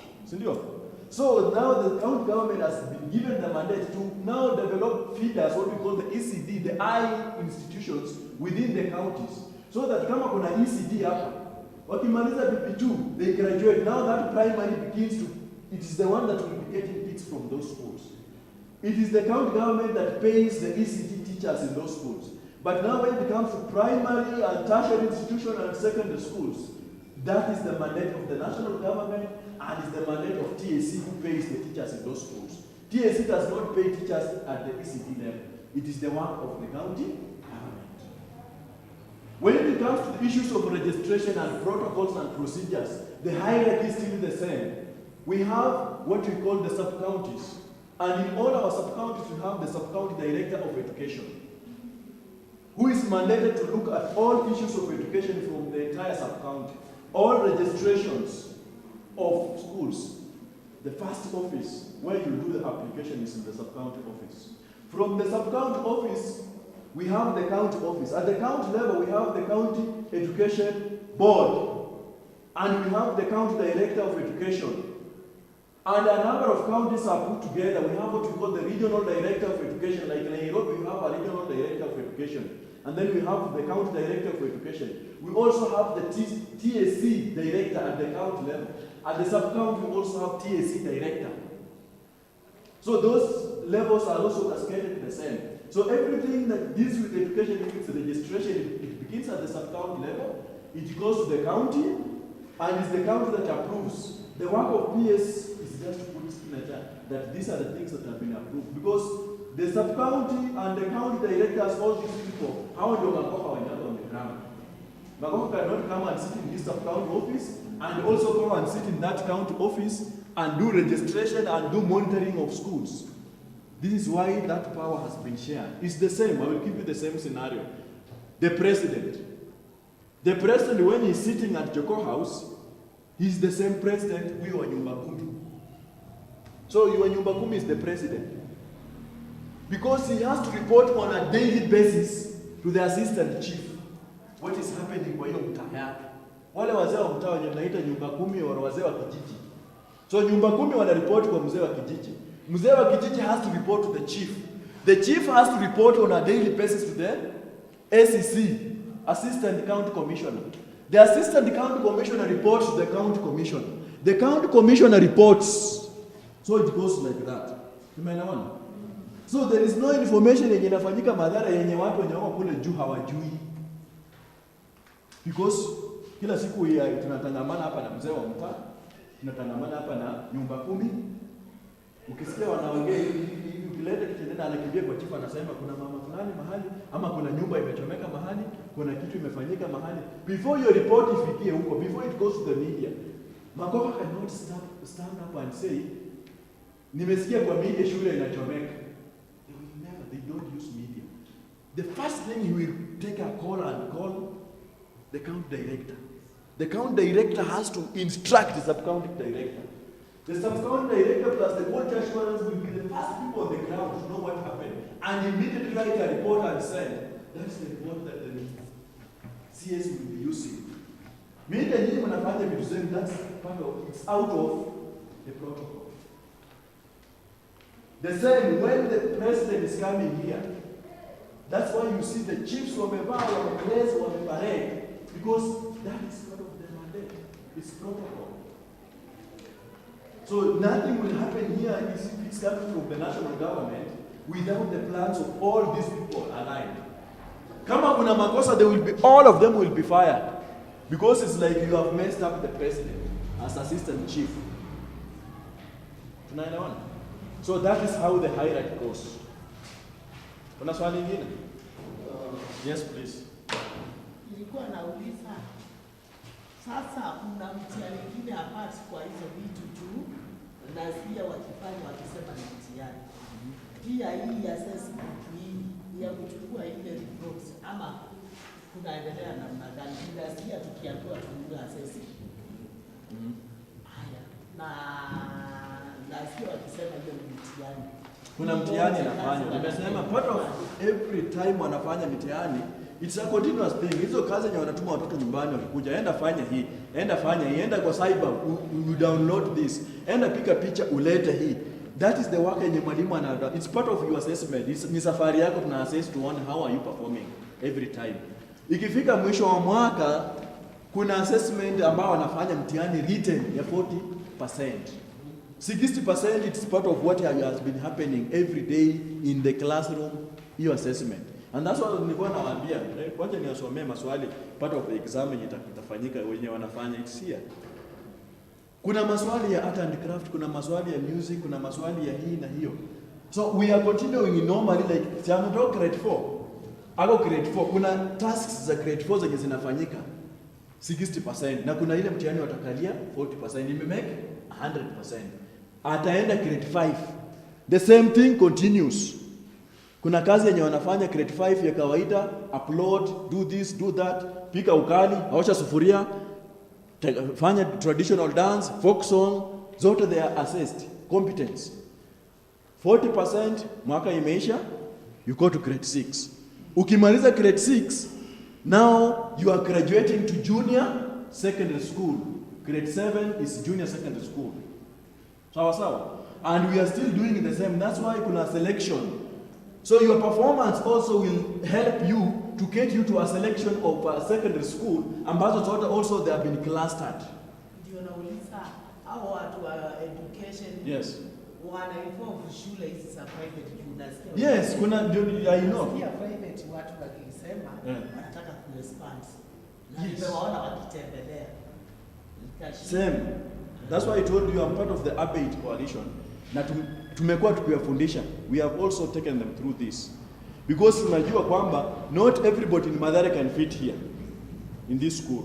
[SPEAKER 1] So now the county government has been given the mandate to now develop feeders, what we call the ECD, the I institutions within the counties. So that kama kuna ECD hapa, wakimaliza PP2, they graduate. Now that primary begins to, it is the one that will be getting kids from those schools. It is the county government that pays the ECD teachers in those schools. But now when it comes to primary and tertiary institution and secondary schools, that is the mandate of the national government and is the mandate of TAC who pays the teachers in those schools. TAC does not pay teachers at the ECD level. It is the work of the county government. When it comes to the issues of registration and protocols and procedures, the hierarchy is still the same. We have what we call the sub-counties. And in all our sub-counties, we have the sub-county director of education, who is mandated to look at all issues of education from the entire sub-county. All registrations of schools. The first office where you do the application is in the sub-county office. From the sub-county office, we have the county office. At the county level, we have the county education board. And we have the county director of education. And a number of counties are put together. We have what we call the regional director of education. Like in Nairobi, we have a regional director of education. And then we have the county director of education. We also have the TAC director at the county level. At the sub-county, we also have TAC director. So those levels are also cascaded the same. So everything that deals with education, if it's registration, it begins at the sub-county level, it goes to the county, and it's the county that approves. The work of PS is just to put signature that these are the things that have been approved. Because the sub-county and the county directors, all these people, how do you go on the ground? Magogo cannot come and sit in this sub-county office and also come and sit in that county office and do registration and do monitoring of schools. This is why that power has been shared. It's the same. I will give you the same scenario. The president. The president, when he's sitting at Joko House, he's the same president we were Nyumba Kumi. So your Nyumba Kumi is the president. Because he has to report on a daily basis to the assistant chief what is happening kwa hiyo mtaa yake. Wale wazee wa mtaa wenye mnaita Nyumba Kumi wa wazee wa kijiji. So Nyumba Kumi wana report kwa mzee wa kijiji. Mzee wa kijiji has to report to the chief. The chief has to report on a daily basis to the ACC, Assistant County Commissioner. The Assistant County Commissioner reports to the County Commissioner. The County Commissioner reports. So it goes like that. Tumeelewana? So there is no information yenye inafanyika madhara yenye watu wenye wako kule juu hawajui. Because kila siku tunatangamana hapa na mzee wa mtaa, tunatangamana hapa na Nyumba Kumi. Ukisikia wanaongea hivi, ukileta kitendena anakimbia kwa chifu anasema kuna mama fulani mahali, ama kuna nyumba imechomeka mahali, kuna kitu imefanyika mahali. Before your report ifikie huko, before it goes to the media, Magogo cannot stand up and say, nimesikia kwa media shule inachomeka. They will never, they don't use media. The first thing he will take a call and call the county director. The county director has to instruct the sub-county director. The sub-county director plus the quality assurance will be the first people on the ground to know what happened and immediately write a report and send. That's the report that the CS will be using. Meaning that you mnafanya vitu zenu, that's part of, it's out of the protocol. The same when the president is coming here. That's why you see the chiefs wamevaa, wameplace, wameparade, because that is part of the mandate. It's protocol. So nothing will happen here if it's coming from the national government without the plans of all these people aligned. Kama kuna makosa, they will be, all of them will be fired. Because it's like you have messed up the president as assistant chief. Tunaelewana? So that is how the hierarchy goes. Kuna swali lingine? Yes, please.
[SPEAKER 3] Nilikuwa nauliza sasa, kuna mtihani mwingine apart kwa hizo vitu juu nasikia wakifanya wakisema ni mtihani. Pia hii assessment hii ya kuchukua ile reports ama kunaendelea namna gani? Nasikia tukiambiwa tununue assessment. Haya. Na nasikia wakisema ile mtihani.
[SPEAKER 1] Kuna mtihani anafanya. Nimesema part of every time wanafanya mtihani, it's a continuous thing. Hizo kazi yenye wanatuma watoto nyumbani wakikuja, enda fanya hii, enda fanya hii, enda kwa cyber, you download this, enda pika picha ulete hii. That is the work yenye mwalimu anada. It's part of your assessment. Ni safari yako, tuna assess to one how are you performing every time. Ikifika mwisho wa mwaka kuna assessment ambao wanafanya mtihani written ya 40%. 60% it's part of what has been happening every day in the classroom, your assessment. And that's what nilikuwa nawaambia, wacha niwasomee maswali part of the exam yenye itafanyika wenye wanafanya it's here. Kuna maswali ya art and craft, kuna maswali ya music, kuna maswali ya hii na hiyo. So we are continuing normally like Chamdo grade 4. Ako grade 4, kuna tasks za grade 4 zenye zinafanyika 60% na kuna ile mtihani watakalia 40%, imemake 100%. Ataenda grade 5. The same thing continues. Kuna kazi yenye wanafanya grade 5 ya kawaida, upload, do this, do that, pika ukali, aosha sufuria, fanya traditional dance, folk song, zote they are assessed, competence. 40% mwaka imeisha, you go to grade 6. Ukimaliza grade 6, now you are graduating to junior secondary school. Grade 7 is junior secondary school. Sawa sawa? And we are still doing the same. That's why kuna selection. So your performance also will help you to get you to a selection of a secondary school ambazo zote also they have been clustered.
[SPEAKER 3] Ndio nauliza hao watu wa education.
[SPEAKER 1] Yes.
[SPEAKER 3] Wana inform shule hizi za private juu nasikia.
[SPEAKER 1] Yes, kuna ndio I know.
[SPEAKER 3] Nasikia private watu wakisema wanataka kuexpand. Na
[SPEAKER 1] Yes.
[SPEAKER 3] nimewaona wakitembelea.
[SPEAKER 1] Same. That's why I told you I'm part of the Abate coalition. Na tumekuwa tukiwafundisha. We have also taken them through this. Because tunajua kwamba not everybody in Mathare can fit here in this school.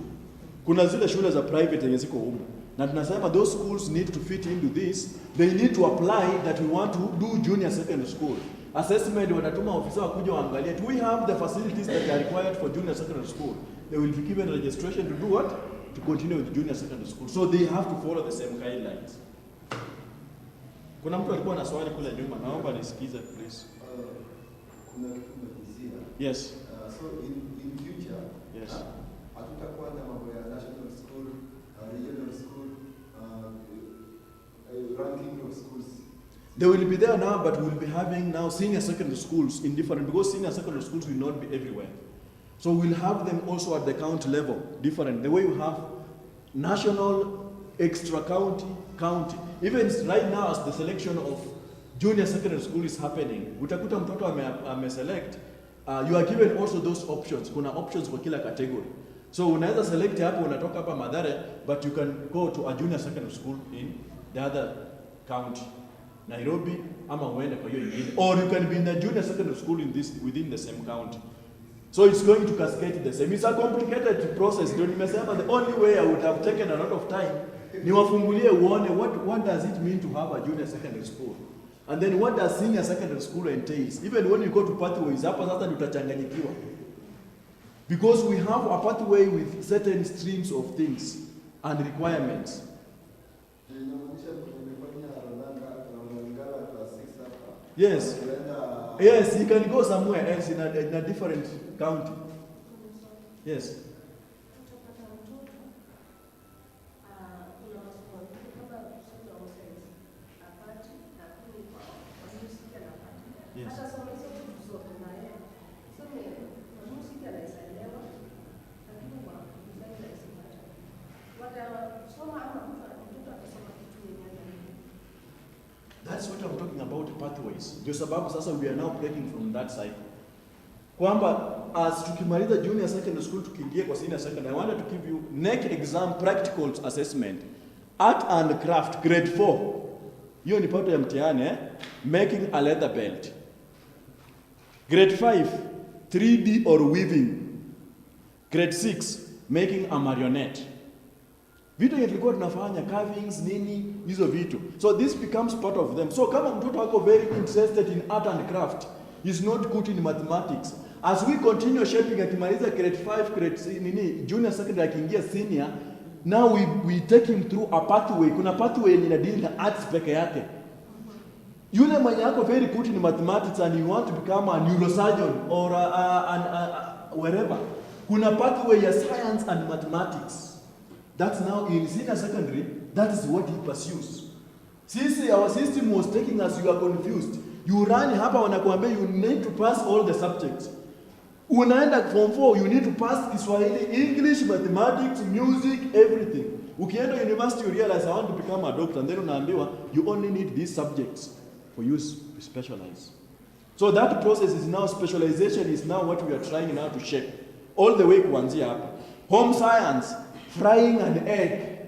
[SPEAKER 1] Kuna zile shule za private zenye ziko humu. Na tunasema those schools need to fit into this. They need to apply that we want to do junior secondary school. Assessment wanatuma ofisa wakuja waangalie. Do we have the facilities that are required for junior secondary school? They will be given registration to do what? To continue with junior secondary school. So they have to follow the same guidelines. Kuna mtu alikuwa na swali kule nyuma, naomba nisikize please.
[SPEAKER 4] Kuna kitu umekuzia.
[SPEAKER 1] Yes.
[SPEAKER 4] So in future,
[SPEAKER 1] Yes.
[SPEAKER 4] hatutakuwa na mambo ya national school, regional school, ranking of schools.
[SPEAKER 1] They will be there now, but we'll be having now senior secondary schools in different, because senior secondary schools will not be everywhere. So we'll have them also at the county level, different. The way you have national, extra county, county. Even right now as the selection of junior secondary school is happening, utakuta mtoto ame-select, you are given also those options. Kuna options kwa kila category. So unaweza select hapo unatoka hapa Mathare, but you can go to a junior secondary school in the other county. Nairobi ama uende kwa hiyo ingine. Or you can be in the junior secondary school in this, within the same county. So it's going to cascade the same. It's a complicated process. Ndio nimesema the only way I would have taken a lot of time ni wafungulie uone what does it mean to have a junior secondary school. And then what does senior secondary school entails? Even when you go to pathways, hapa sasa utachanganyikiwa. Because we have a pathway with certain streams of things and requirements. Yes. Yes, you can go somewhere else in a different county. Yes. Yes. That's what I'm talking about, pathways. Ndio sababu sasa we are now breaking from that cycle. Kwamba as tukimaliza junior secondary school tukiingia kwa senior secondary, I wanted to give you NEC exam practical assessment, art and craft grade 4. Hiyo ni pato ya mtihani making a leather belt. Grade 5 3D or weaving. Grade 6 making a marionette. Vitu yenye tulikuwa tunafanya carvings nini hizo vitu. So this becomes part of them. So kama mtoto wako very interested in art and craft, is not good in mathematics. As we continue shaping akimaliza grade 5, grade 6, nini junior secondary akiingia senior, now we take him through a pathway. Kuna pathway yenye inadili na arts peke yake. Yule mwenye yako very good in mathematics and you want to become a neurosurgeon or wherever. Kuna pathway ya science and mathematics. That's now in senior secondary, that is what he pursues. Sisi, our system was taking us, you are confused. You run hapa wanakuambia you need to pass all the subjects. Unaenda form 4, you need to pass Kiswahili, English, mathematics, music, everything. Ukienda university you realize I want to become a doctor and then unaambiwa you only need these subjects for you to specialize. So that process is now, specialization is now what we are trying now to shape. All the way kuanzia hapa. Home science, frying an egg,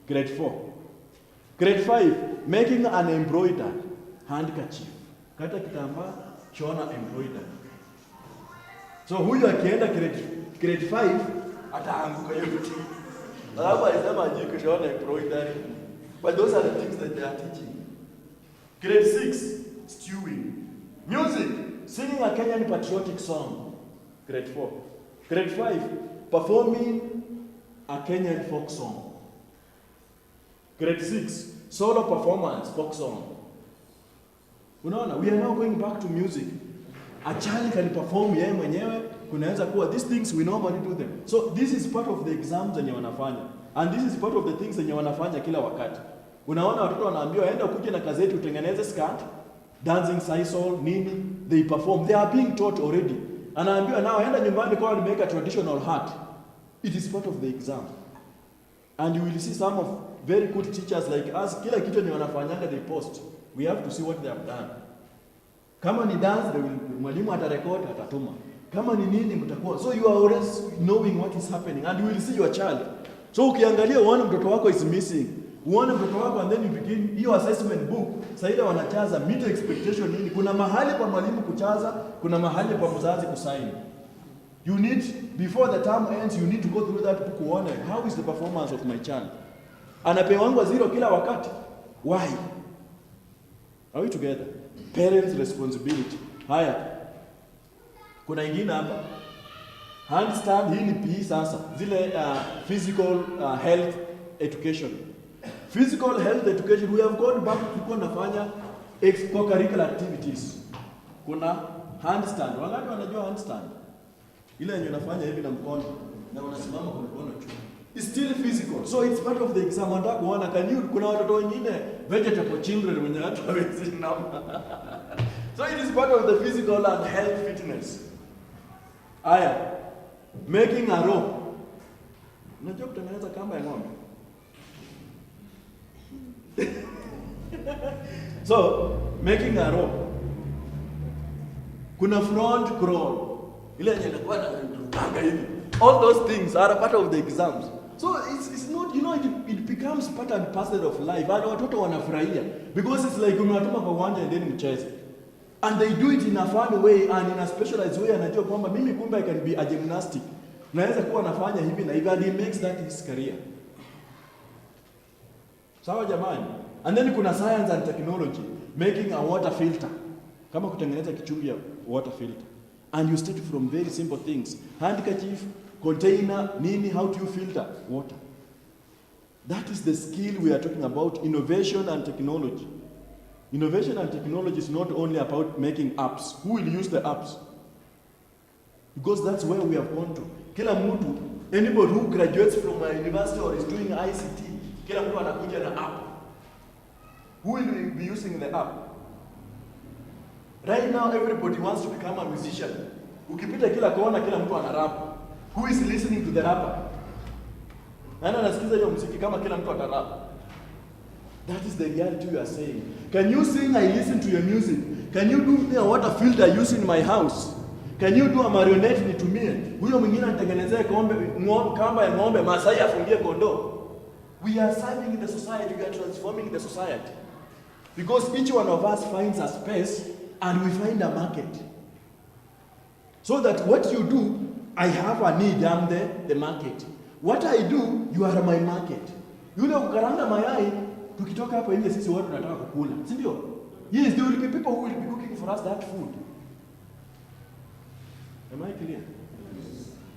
[SPEAKER 1] grade 4. Grade 5, making an embroidered handkerchief. Kata kitambaa, shona embroidered. So huyu akienda grade 5, ataanguka yote. Alafu alisema ajui kushona embroidery. But those are the things that they are teaching. Grade 6, stewing. Music, singing a Kenyan patriotic song. Grade 4. Grade 5, performing a Kenyan folk song. Grade 6, solo performance, folk song. Unaona, we are now going back to music. A child can perform yeye mwenyewe, kunaweza kuwa these things we normally do them. So this is part of the exams zenye wanafanya. And this is part of the things zenye wanafanya kila wakati. Unaona watoto wanaambiwa enda ukuje na gazeti utengeneze skirt, dancing sisal, nini, they perform. They are being taught already. Anaambiwa nao enda nyumbani kwa nimeweka traditional hat. It is part of the exam. And you will see some of very good teachers like us, kila kitu yenye wanafanyanga they post. We have to see what they have done. Kama ni dance, mwalimu atarecord, atatuma. Kama ni nini mtakuwa. So you are always knowing what is happening and you will see your child. So ukiangalia uone mtoto wako is missing. Uone mtoto wako and then you begin hiyo assessment book. Saida wanachaza meet expectation nini. Kuna mahali pa mwalimu kuchaza, kuna mahali pa mzazi kusign. You need, before the term ends, you need to go through that book uone how is the performance of my child. Anapewangwa 0 kila wakati. Why? Are we together? Parents' responsibility. Haya. Kuna ingine hapa. Handstand, hii ni PE sasa. Zile physical health education. Physical health education, we have gone back to nafanya extracurricular activities. Kuna handstand. Wangapi wanajua handstand? Ile yenye unafanya hivi na mkono na unasimama kwa mkono juu. It's still physical. So it's part of the exam. Nataka kuona kuna watoto wengine vegetable children wenye watu hawezi namba. So it is part of the physical and health fitness. Aya. Making a rope. Unajua kutengeneza kamba ya ng'ombe? So, making a rope. Kuna front crawl. Ile yenye inakuwa na tanga hivi. All those things are a part of the exams. So it's not, you know, it becomes part and parcel of life. And watoto wanafurahia because it's like unawatuma kwa uwanja and then mcheze. And they do it in a fun way and in a specialized way. Anajua kwamba mimi kumbe I can be a gymnastic. Naweza kuwa nafanya hivi na hivi and he makes that his career. Sawa jamani? And then kuna science and technology, making a water filter. Kama kutengeneza kichungi ya water filter. And you start from very simple things. Handkerchief, container, nini, how do you filter water? That is the skill we are talking about, innovation and technology. Innovation and technology is not only about making apps. Who will use the apps? Because that's where we have gone to. Kila mtu, anybody who graduates from a university or is doing ICT, kila mtu anakuja na app. Who will be using the app? Right now, everybody wants to become a musician. Ukipita kila kona, kila mtu ana rap. Who is listening to the rapper? Nani anasikiza hiyo muziki kama kila mtu atarap? That is the reality you are saying. Can you sing, I listen to your music? Can you do a water filter using my house? Can you do a marionette nitumie? Huyo mwingine anatengenezea kamba ya ng'ombe, Masai afungie kondoo. We are serving the society, we are transforming the society. Because each one of us finds a space and we find a market. So that what you do, I have a need, I'm the market. What I do, you are my market. Yule kukaranga mayai, tukitoka hapo nje sisi wote tunataka kukula. Si ndio? Yes, there will be people who will be cooking for us that food. Am I clear?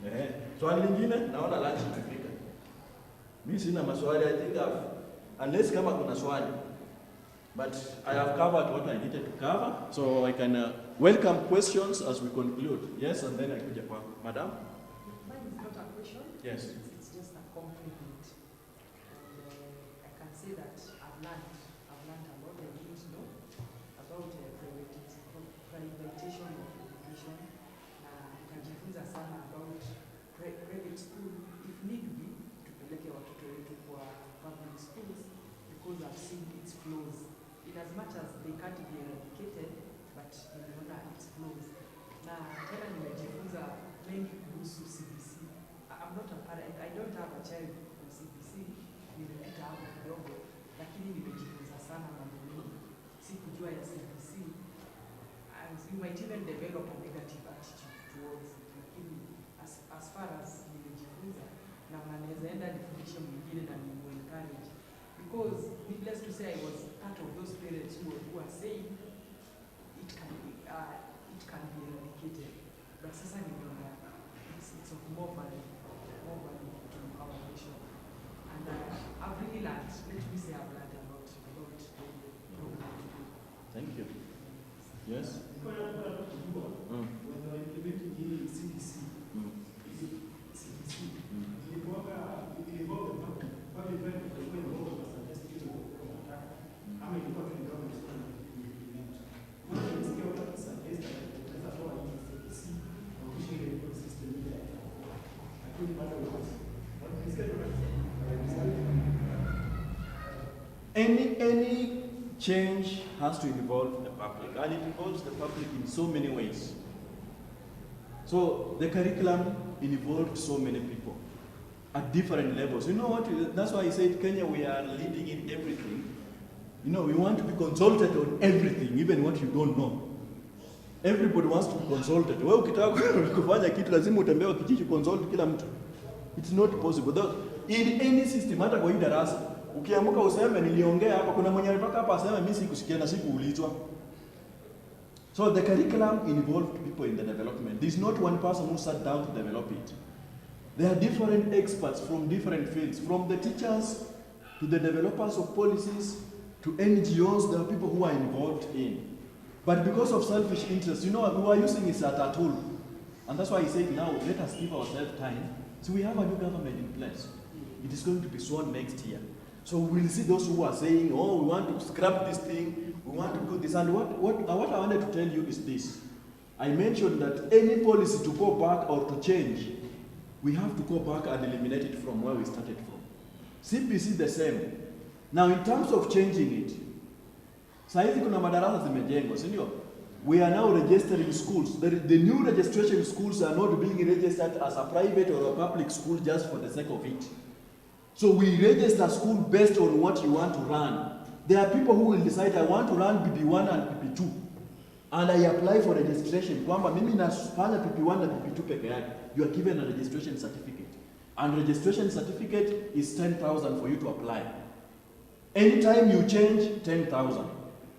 [SPEAKER 1] Yes. Swali lingine, naona lunch imefika. Mimi sina maswali, I think unless kama kuna swali. But I have covered what I needed to cover, so I can welcome questions as we conclude. Yes, and then I could Japan. Madam?
[SPEAKER 7] Mine is not a question.
[SPEAKER 1] Yes.
[SPEAKER 7] It's just a compliment. And I can say that I've learned a lot I didn't know about privatization of education. Nikajifunza sana about private school, if need be, tupeleke watoto wetu kwa public schools because I've seen its flaws. In as much as they can't be eradicated, but nimeona its flaws. Na tena nimejifunza mengi kuhusu CBC. I'm not a parent, I don't have a child from CBC, nimepita hapo kidogo, lakini nimejifunza sana mambo mengi. Sikujua ya CBC, and you might even develop a negative attitude towards it, lakini as far as nimejifunza, na manaweza enda nifundishe mwingine na nimu-encourage. Because needless to say, I was part of those parents who are saying it can be eradicated. But sasa nimeona it's of more value to our nation. And I've really learned, let me say I've learned a lot about the program.
[SPEAKER 1] Thank you. Yes?
[SPEAKER 5] When they were implementing CDC, it involved the public involved was suggested to how many government is going to implement. One of the scale that suggests that that's how I use CDC or pushing the system there. I couldn't matter what.
[SPEAKER 1] Any change has to involve the public, and it involves the public in so many ways. So the curriculum involved so many people at different levels. You know what? That's why I said Kenya, we are leading in everything. You know, we want to be consulted on everything, even what you don't know. Everybody wants to be consulted. Wewe ukitaka kufanya kitu lazima utembee kijiji consult kila mtu. It's not possible. In any system, hata kwa hii darasa, ukiamuka useme niliongea hapa, kuna mwenye alitoka hapa aseme mimi sikusikia na sikuulizwa. So the curriculum involved people in the development. There's not one person who sat down to develop it. There are different experts from different fields, from the teachers to the developers of policies to NGOs. There are people who are involved in. But because of selfish interest, you know, we are using it as a tool. And that's why I said now, let us give ourselves time. So we have a new government in place. It is going to be sworn next year. So we'll see those who are saying, oh, we want to scrap this thing, we want to do this. And what I wanted to tell you is this. I mentioned that any policy to go back or to change, we have to go back and eliminate it from where we started from. CPC the same. Now in terms of changing it, saizi kuna madarasa zimejengwa, si ndio? We are now registering schools. The new registration schools are not being registered as a private or a public school just for the sake of it. So we register school based on what you want to run. There are people who will decide, I want to run PP1 and PP2. And I apply for registration. Kwamba mimi nafanya PP1 na PP2 peke yake. You are given a registration certificate. And registration certificate is 10,000 for you to apply. Anytime you change, 10,000.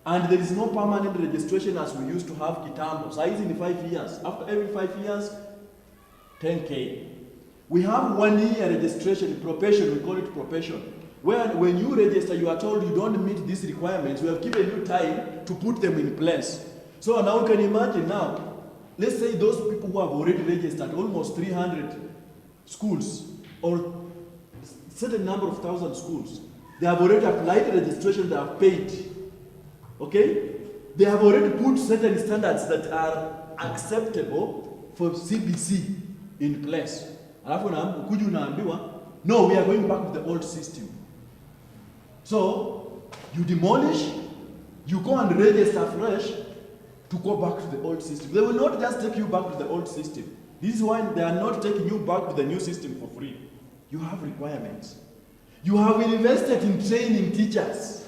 [SPEAKER 1] And there is no permanent registration as we used to have kitambo. So it's in 5 years. After every 5 years, 10K. We have 1 year registration, probation, we call it probation. Where when you register, you are told you don't meet these requirements. We have given you time to put them in place. So now you can imagine now, let's say those people who have already registered almost 300 schools or certain number of thousand schools. They have already applied registration, they have paid. Okay? They have already put certain standards that are acceptable for CBC in place. Alafu kuju unaambiwa, no, we are going back to the old system. So, you demolish, you go and register fresh to go back to the old system. They will not just take you back to the old system. This is why they are not taking you back to the new system for free. You have requirements. You have invested in training teachers.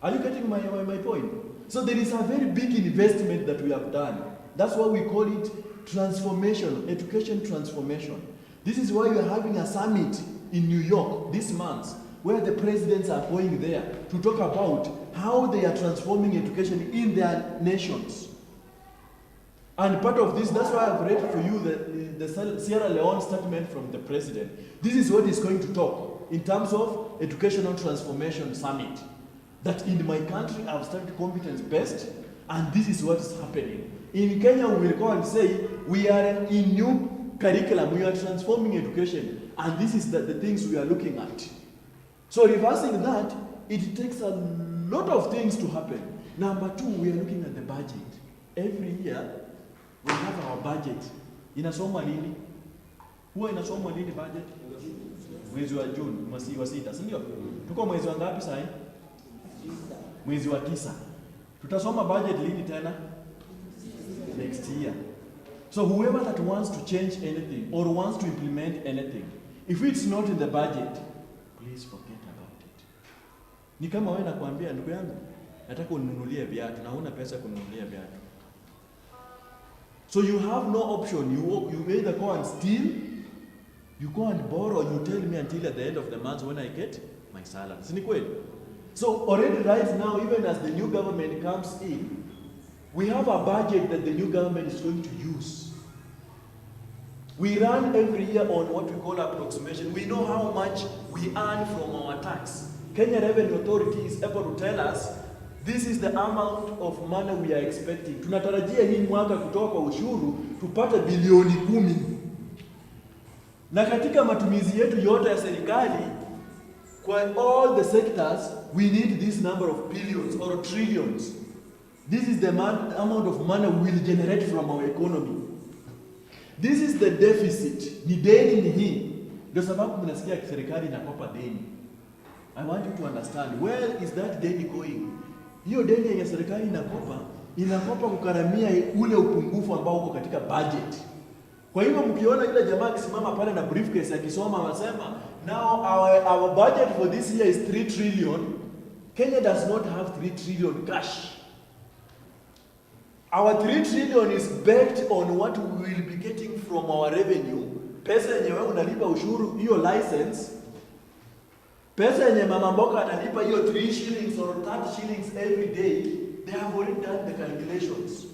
[SPEAKER 1] Are you getting my point? So there is a very big investment that we have done. That's why we call it transformation, education transformation. This is why we are having a summit in New York this month, where the presidents are going there to talk about how they are transforming education in their nations. And part of this, that's why I've read for you the Sierra Leone statement from the president. This is what he's going to talk in terms of educational transformation summit. That in my country, I've started competence-based, and this is what is happening. In Kenya, we will go and say, we are in new curriculum, we are transforming education, and this is the things we are looking at. So reversing that, it takes a lot of things to happen. Number two, we are looking at the budget. Every year, we have our budget. Inasomwa lini? Huwa inasomwa lini budget? Mwezi wa June, mwezi wa 6, si ndio? Tuko mwezi wa ngapi sasa? Mwezi wa 9. Tutasoma budget lini tena? Next year. So whoever that wants to change anything or wants to implement anything, if it's not in the budget, please forget about it. Ni kama wewe nakwambia ndugu yangu, nataka ununulie viatu na huna pesa kununulia viatu. So you have no option. You either go and steal, you go and borrow, you tell me until at the end of the month when I get my salary. Si ni kweli? So already right now, even as the new government comes in, we have a budget that the new government is going to use. We run every year on what we call approximation. We know how much we earn from our tax. Kenya Revenue Authority is able to tell us, this is the amount of money we are expecting. Tunatarajia hii mwaka kutoka kwa ushuru tupate bilioni 10. Na katika matumizi yetu yote ya serikali, kwa all the sectors, we need this number of billions or trillions. This is the amount of money we will generate from our economy. This is the deficit. Ni deni ni hii. Ndio sababu mnasikia serikali inakopa deni. I want you to understand, where is that deni going? Hiyo deni yenye serikali inakopa kukaramia ule upungufu ambao uko katika budget. Kwa hivyo mkiona yule jamaa akisimama pale na briefcase akisoma anasema, now our budget for this year is 3 trillion. Kenya does not have 3 trillion cash. Our 3 trillion is based on what we will be getting from our revenue. Pesa yenye wewe unalipa ushuru, hiyo license. Pesa yenye mama mboga analipa hiyo 3 shillings or 30 shillings every day. They have already done the calculations.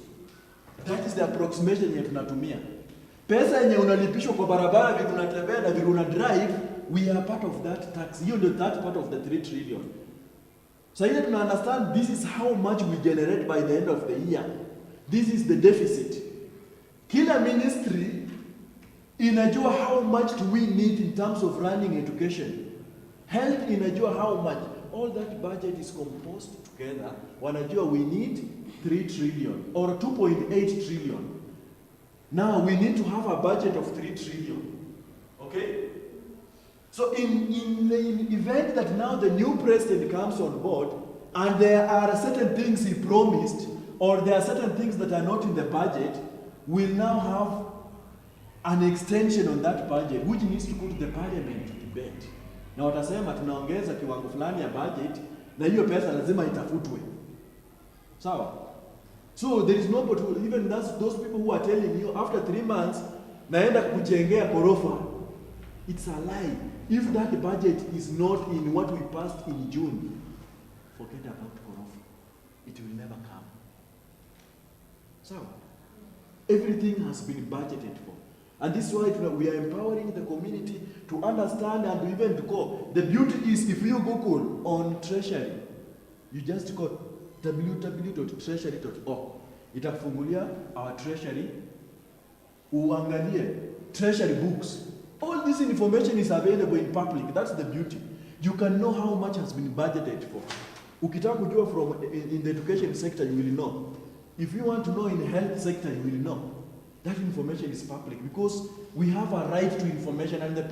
[SPEAKER 1] That is the approximation yenye tunatumia. Pesa yenye unalipishwa kwa barabara vile unatembea na vile una drive, we are part of that tax. Hiyo ndio that part of the 3 trillion. So here to understand, this is how much we generate by the end of the year. This is the deficit. Kila ministry inajua how much do we need in terms of running education. Health inajua how much. All that budget is composed together. Wanajua we need 3 trillion or 2.8 trillion. Now we need to have a budget of 3 trillion. Okay? So in the event that now the new president comes on board and there are certain things he promised or there are certain things that are not in the budget, we'll now have an extension on that budget which needs to go to the parliament to debate. Na watasema tunaongeza kiwango fulani ya budget na hiyo pesa lazima itafutwe. Sawa? So there is nobody, even those people who are telling you after 3 months naenda kujengea korofa. It's a lie. If that budget is not in what we passed in June, forget about korofa. it will never come. So, everything has been budgeted for. And this is why we are empowering the community to understand and to even to go. The beauty is if you Google on Treasury, you just go www.treasury.org. Itakufungulia our Treasury, uangalie Treasury books. All this information is available in public. That's the beauty. You can know how much has been budgeted for. Ukitaka kujua from in the education sector, you will know. If you want to know in the health sector, you will know. That information is public because we have a right to information, and the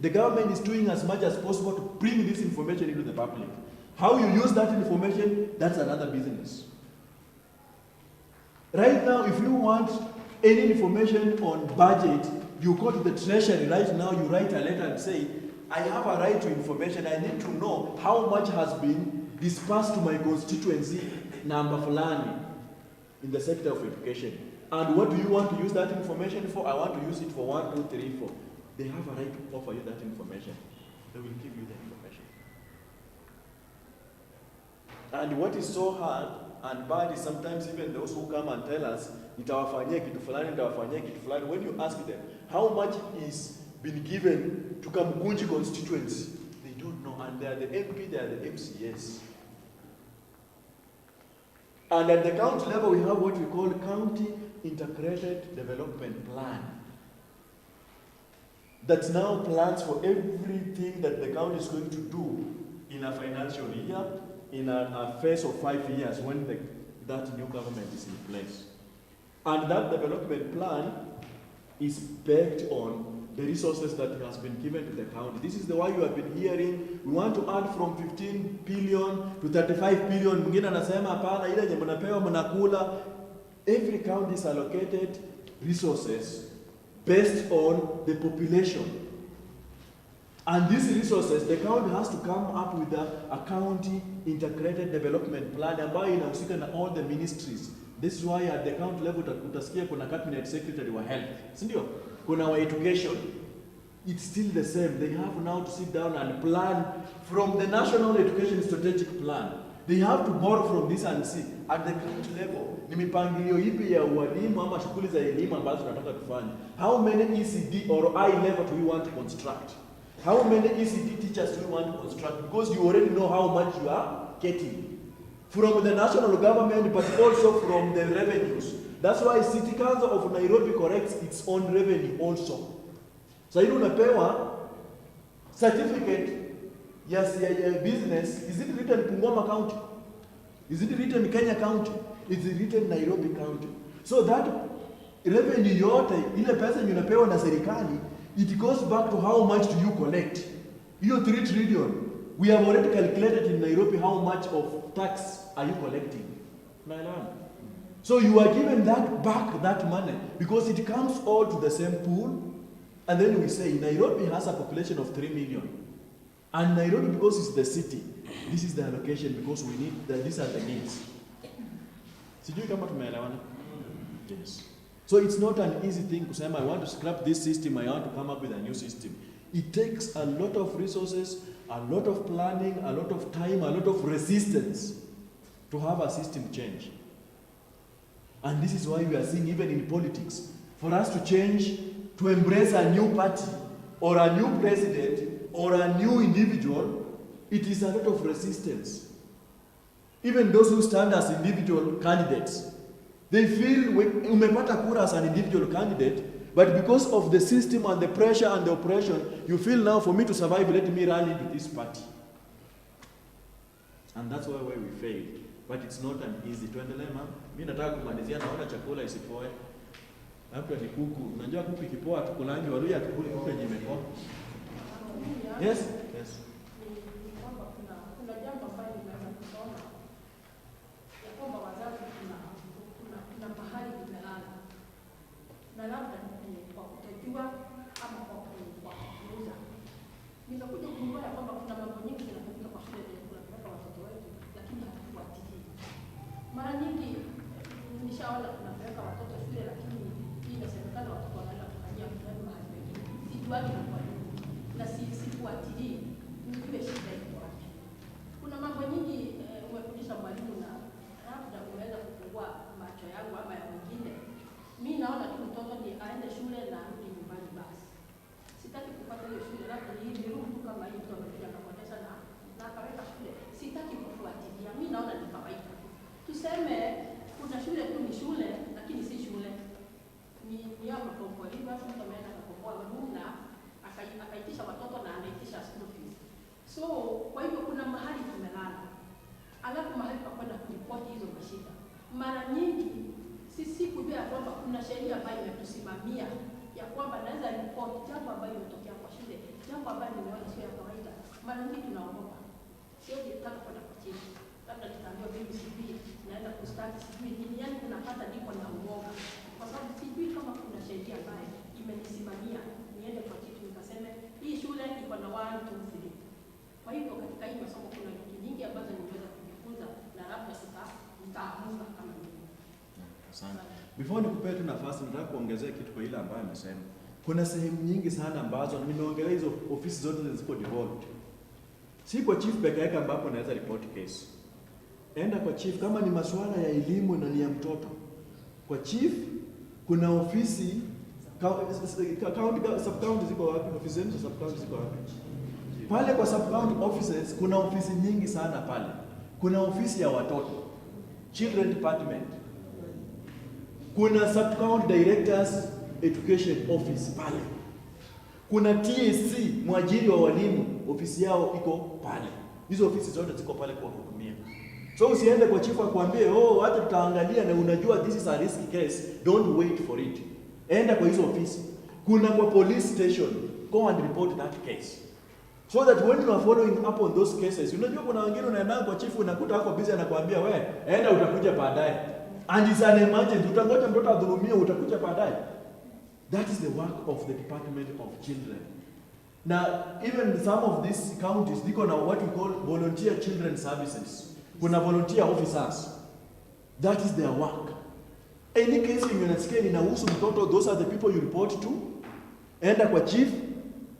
[SPEAKER 1] government is doing as much as possible to bring this information into the public. How you use that information, that's another business. Right now, if you want any information on budget, you go to the Treasury right now, you write a letter and say, I have a right to information, I need to know how much has been dispersed to my constituency, number fulani, in the sector of education. And what do you want to use that information for? I want to use it for 1, 2, 3, 4. They have a right to offer you that information. They will give you the information. And what is so hard and bad is sometimes even those who come and tell us, nitawafanyia kitu fulani, nitawafanyia kitu fulani. When you ask them, how much is been given to Kamukunji constituency? They don't know. And they are the MP, they are the MCS. And at the county level, we have what we call County Integrated Development Plan. That now plans for everything that the county is going to do in a financial year, in a phase of 5 years when that new government is in place. And that development plan is based on the resources that has been given to the county. This is the why you have been hearing, we want to add from 15 billion to 35 billion. Mwingine anasema hapana, ile yenye mnapewa mnakula. Every county is allocated resources based on the population. And these resources, the county has to come up with a county integrated development plan ambayo inahusika na all the ministries. This is why at the county level utasikia kuna cabinet secretary wa health, si ndio? Kuna wa education. It's still the same. They have now to sit down and plan from the national education strategic plan. They have to borrow from this and see at the county level ni mipangilio ipi ya ualimu ama shughuli za elimu ambazo tunataka kufanya. How many ECD or I level do we want to construct? How many ECD teachers do we want to construct? Because you already know how much you are getting from the national government, but also from the revenues. That's why City Council of Nairobi collects its own revenue also. So you unapewa certificate ya business, is it written Bungoma County? Is it written Kenya County? Is it written Nairobi County? So that revenue yote, ile pesa unapewa na serikali, it goes back to how much do you collect. Hiyo 3 trillion, we have already calculated in Nairobi how much of tax are you collecting. So you are given back that money because it comes all to the same pool. And then we say Nairobi has a population of 3 million. And Nairobi, because it's the city, this is the allocation because we need these are the needs. Sijui kama tumeelewana? Yes. So it's not an easy thing to say, I want to scrap this system, I want to come up with a new system. It takes a lot of resources, a lot of planning, a lot of time, a lot of resistance to have a system change. And this is why we are seeing even in politics, for us to change, to embrace a new party, or a new president, or a new individual, it is a lot of resistance. Even those who stand as individual candidates, they feel umepata kura as an individual candidate, but because of the system and the pressure and the oppression, you feel now for me to survive, let me run into this party. And that's why we failed. But it's not an easy. Tuendelee mama. Mimi nataka kumalizia, naona chakula isipoe. Hapo ni kuku. Unajua kuku ikipoa tukulangi waluya atukuli kuku yenye imepoa. Yes? Yes.
[SPEAKER 8] Ni kwamba kuna jambo ambalo ninaweza kusoma ya kwamba wazazi kuna pahali vimelala na labda kwa kutojua ama kwa kuuza. Nimekuja kugundua ya kwamba kuna mambo nyingi yanafanyika kwa shule zenye tunapeleka watoto wetu, lakini hatufuatilii. Mara nyingi nishaona tunapeleka watoto shule, lakini hii inasemekana watoto wanaenda kufanyia mtihani mahali pengine. Sijuagi na kwa nini na sifuatilii nijue shida iko wapi. Kuna mambo nyingi umefundisha mwalimu na kuna sheria ambayo imetusimamia ya kwamba naweza report jambo ambayo imetokea kwa shule, jambo ambayo nimeona sio ya kawaida. Mara nyingi tunaogopa, siwezi nataka kwenda kwa chief, labda tutaambiwa mimi sijui naenda kustart sijui nini, yani unapata niko na uoga kwa sababu sijui kama kuna sheria ambayo imenisimamia niende kwa chief nikaseme hii shule iko na 1 2 3. Kwa hivyo katika hii masomo kuna vitu nyingi ambazo nimeweza kujifunza na labda nitaamuka kama mimi.
[SPEAKER 1] Asante. Before nikupee tu nafasi, nataka kuongezea kitu kwa ile ambayo amesema. Kuna sehemu nyingi sana ambazo nimeongelea hizo ofisi zote ziko devolved. Si kwa chief peke yake ambapo naweza report case. Enda kwa chief kama ni masuala ya elimu na ni ya mtoto. Kwa chief kuna ofisi sub-county ziko wapi? Ofisi zenu za sub-county ziko wapi? Pale kwa sub-county offices kuna ofisi nyingi sana pale. Kuna ofisi ya watoto, children department. Kuna sub-county directors education office pale. Kuna TSC, mwajiri wa walimu, ofisi yao iko pale. Hizo ofisi zote ziko pale kuwahudumia. So usiende kwa chief akwambie, "Oh, hata tutaangalia na unajua this is a risky case." Don't wait for it. Enda kwa hizo ofisi. Kuna kwa police station, go and report that case. So that when you are following up on those cases, unajua kuna wengine unaenda kwa chief unakuta hapo busy anakuambia, "We, enda utakuja baadaye." And it's an emergency, utangoja mtoto adhulumiwe utakuja baadaye. That is the work of the Department of Children. Now, even some of these counties, they have what we call volunteer children services. Kuna volunteer officers. That is their work. Any case unasikia inahusu mtoto, those are the people you report to. Enda kwa chief,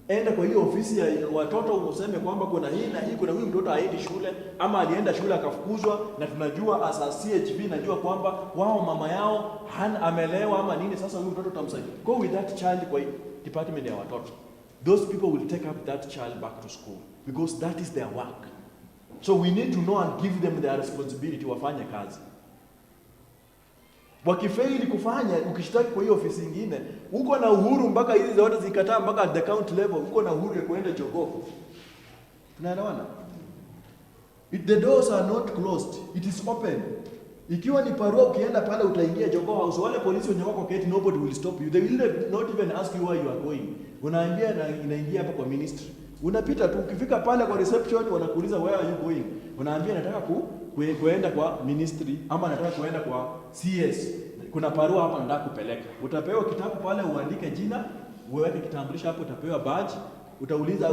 [SPEAKER 1] enda kwa hiyo ofisi ya watoto useme kwamba kuna hii na hii, kuna huyu mtoto haendi shule ama alienda shule akafukuzwa, na tunajua as CHV najua kwamba wao mama yao amelewa ama nini, sasa huyu mtoto tamsaidia. Go with that child kwa department ya watoto. Those people will take up that child back to school because that is their work. So we need to know and give them their responsibility, wafanye kazi. Wakifaili kufanya, ukishtaki kwa hiyo ofisi nyingine, uko na uhuru mpaka hizi zote zikataa mpaka at the county level, uko na uhuru ya kuenda jogoo. Tunaelewana? The doors are not closed, it is open. Ikiwa ni parua ukienda pale utaingia jogoo house, wale polisi wenye wako keti, nobody will stop you. They will not even ask you where you are going. Unaambia na inaingia hapa kwa ministry. Unapita tu, ukifika pale kwa reception wanakuuliza where are you going? Unaambia nataka kuenda kwa ministry ama nataka kuenda kwa CS. Kuna parua hapa nataka kupeleka. Utapewa kitabu pale uandike jina, uweke kitambulisho hapo, utapewa badge.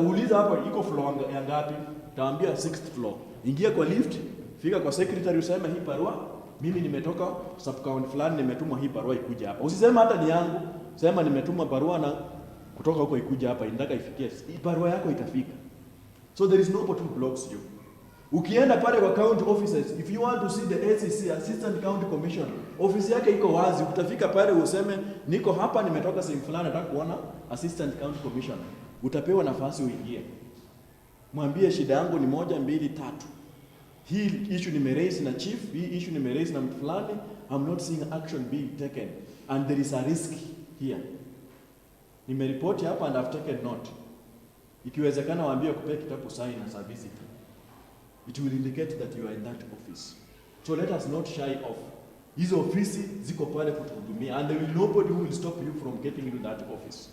[SPEAKER 1] Uuliza hapa iko floor ya ngapi? Utaambia 6th floor. Ingia kwa lift, fika kwa secretary useme hii parua mimi nimetoka sub-county fulani nimetumwa hii barua ikuja hapa. Usisema hata ni yangu, sema nimetumwa barua na kutoka huko ikuja hapa, inataka ifikie. Hii barua yako itafika. So there is nobody who blocks you. Ukienda pale kwa county offices, if you want to see the ACC, Assistant County Commissioner, ofisi yake iko wazi, utafika pale useme niko hapa nimetoka sehemu fulani nataka kuona Assistant County Commissioner. Utapewa nafasi uingie. Mwambie shida yangu ni 1 2 3. Hii issue nimeraise na chief, hii issue nimeraise na mtu fulani, I'm not seeing action being taken and there is a risk here. Nimeripoti hapa and I've taken note. Ikiwezekana waambie kupea kitabu sign na service. It will indicate that you are in that office. So let us not shy off. Hizo ofisi ziko pale kutuhudumia and there will nobody who will stop you from getting into that office.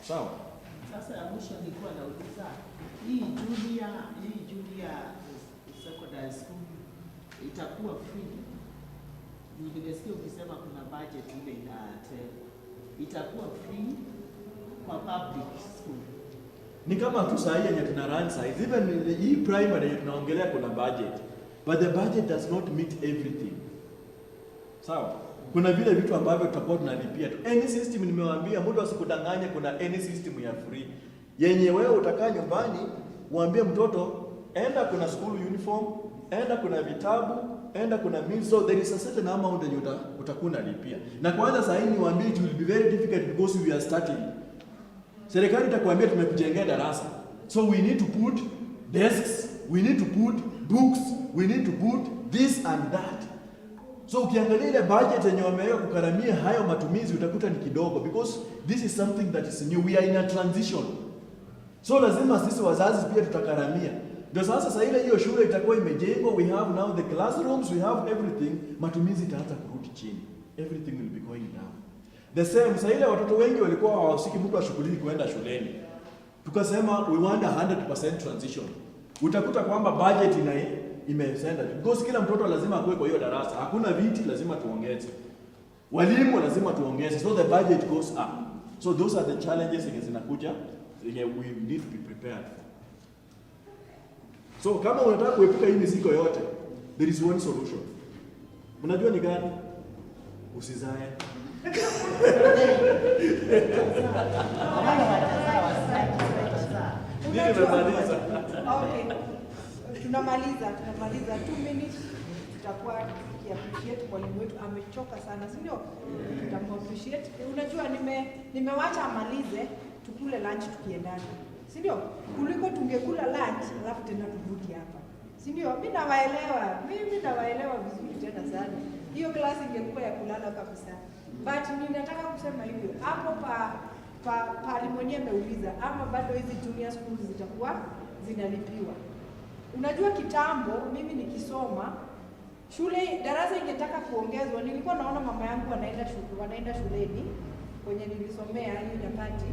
[SPEAKER 1] Sawa?
[SPEAKER 3] Sasa ya mwisho nilikuwa nauliza hii junior secondary school itakuwa free? Nimesikia ukisema kuna budget ile itakuwa free kwa public school.
[SPEAKER 1] Ni kama tu saa hii yenye tuna run size, even hii primary yenye tunaongelea kuna budget, but the budget does not meet everything. Sawa? Kuna vile vitu ambavyo tutakuwa tunalipia tu. Any system nimewaambia, mtu asikudanganye kuna any system ya free. Yenye wewe utakaa nyumbani, uambie mtoto, enda kuna school uniform, enda kuna vitabu, enda kuna meals, so there is a certain amount that utakuwa unalipia. Na kwanza saa hii niwaambie it will be very difficult because we are starting. Serikali itakwambia tumekujengea darasa. So we need to put desks, we need to put books, we need to put this and that. So ukiangalia ile budget yenye wameweka kukaramia hayo matumizi utakuta ni kidogo because this is something that is new. We are in a transition. So lazima sisi wazazi pia tutakaramia. Ndio sasa ile hiyo shule itakuwa imejengwa, we have now the classrooms, we have everything, matumizi itaanza kurudi chini. everything will be going down. The same, saa ile watoto wengi walikuwa hawasiki mtu ashughuliki kuenda shuleni. Tukasema we want 100% transition. Utakuta kwamba budget imesenda because kila mtoto lazima akue kwa hiyo darasa. Hakuna viti, lazima tuongeze. Walimu lazima tuongeze. So the budget goes up. So those are the challenges zenye zinakuja, zenye we need to be prepared for. So kama unataka kuepuka hii mizigo yote, there is one solution. Unajua ni gani? Usizae.
[SPEAKER 9] Tunamaliza 2 minutes, tutakuwa tukiappreciate mwalimu wetu, amechoka sana, si ndio? Tutamappreciate. Unajua nimewacha amalize tukule lunch tukiendana, si ndio? Kuliko tungekula lunch alafu tena turudi hapa, si ndio? Mimi nawaelewa vizuri tena sana. Hiyo klasi ingekuwa ya kulala kabisa. But ninataka kusema hivyo. Hapo Palimoni ameuliza ama bado hizi junior schools zitakuwa zinalipiwa. Unajua kitambo mimi nikisoma shule darasa ingetaka kuongezwa, nilikuwa naona mama yangu wanaenda shuleni kwenye nilisomea hiyo nyakati,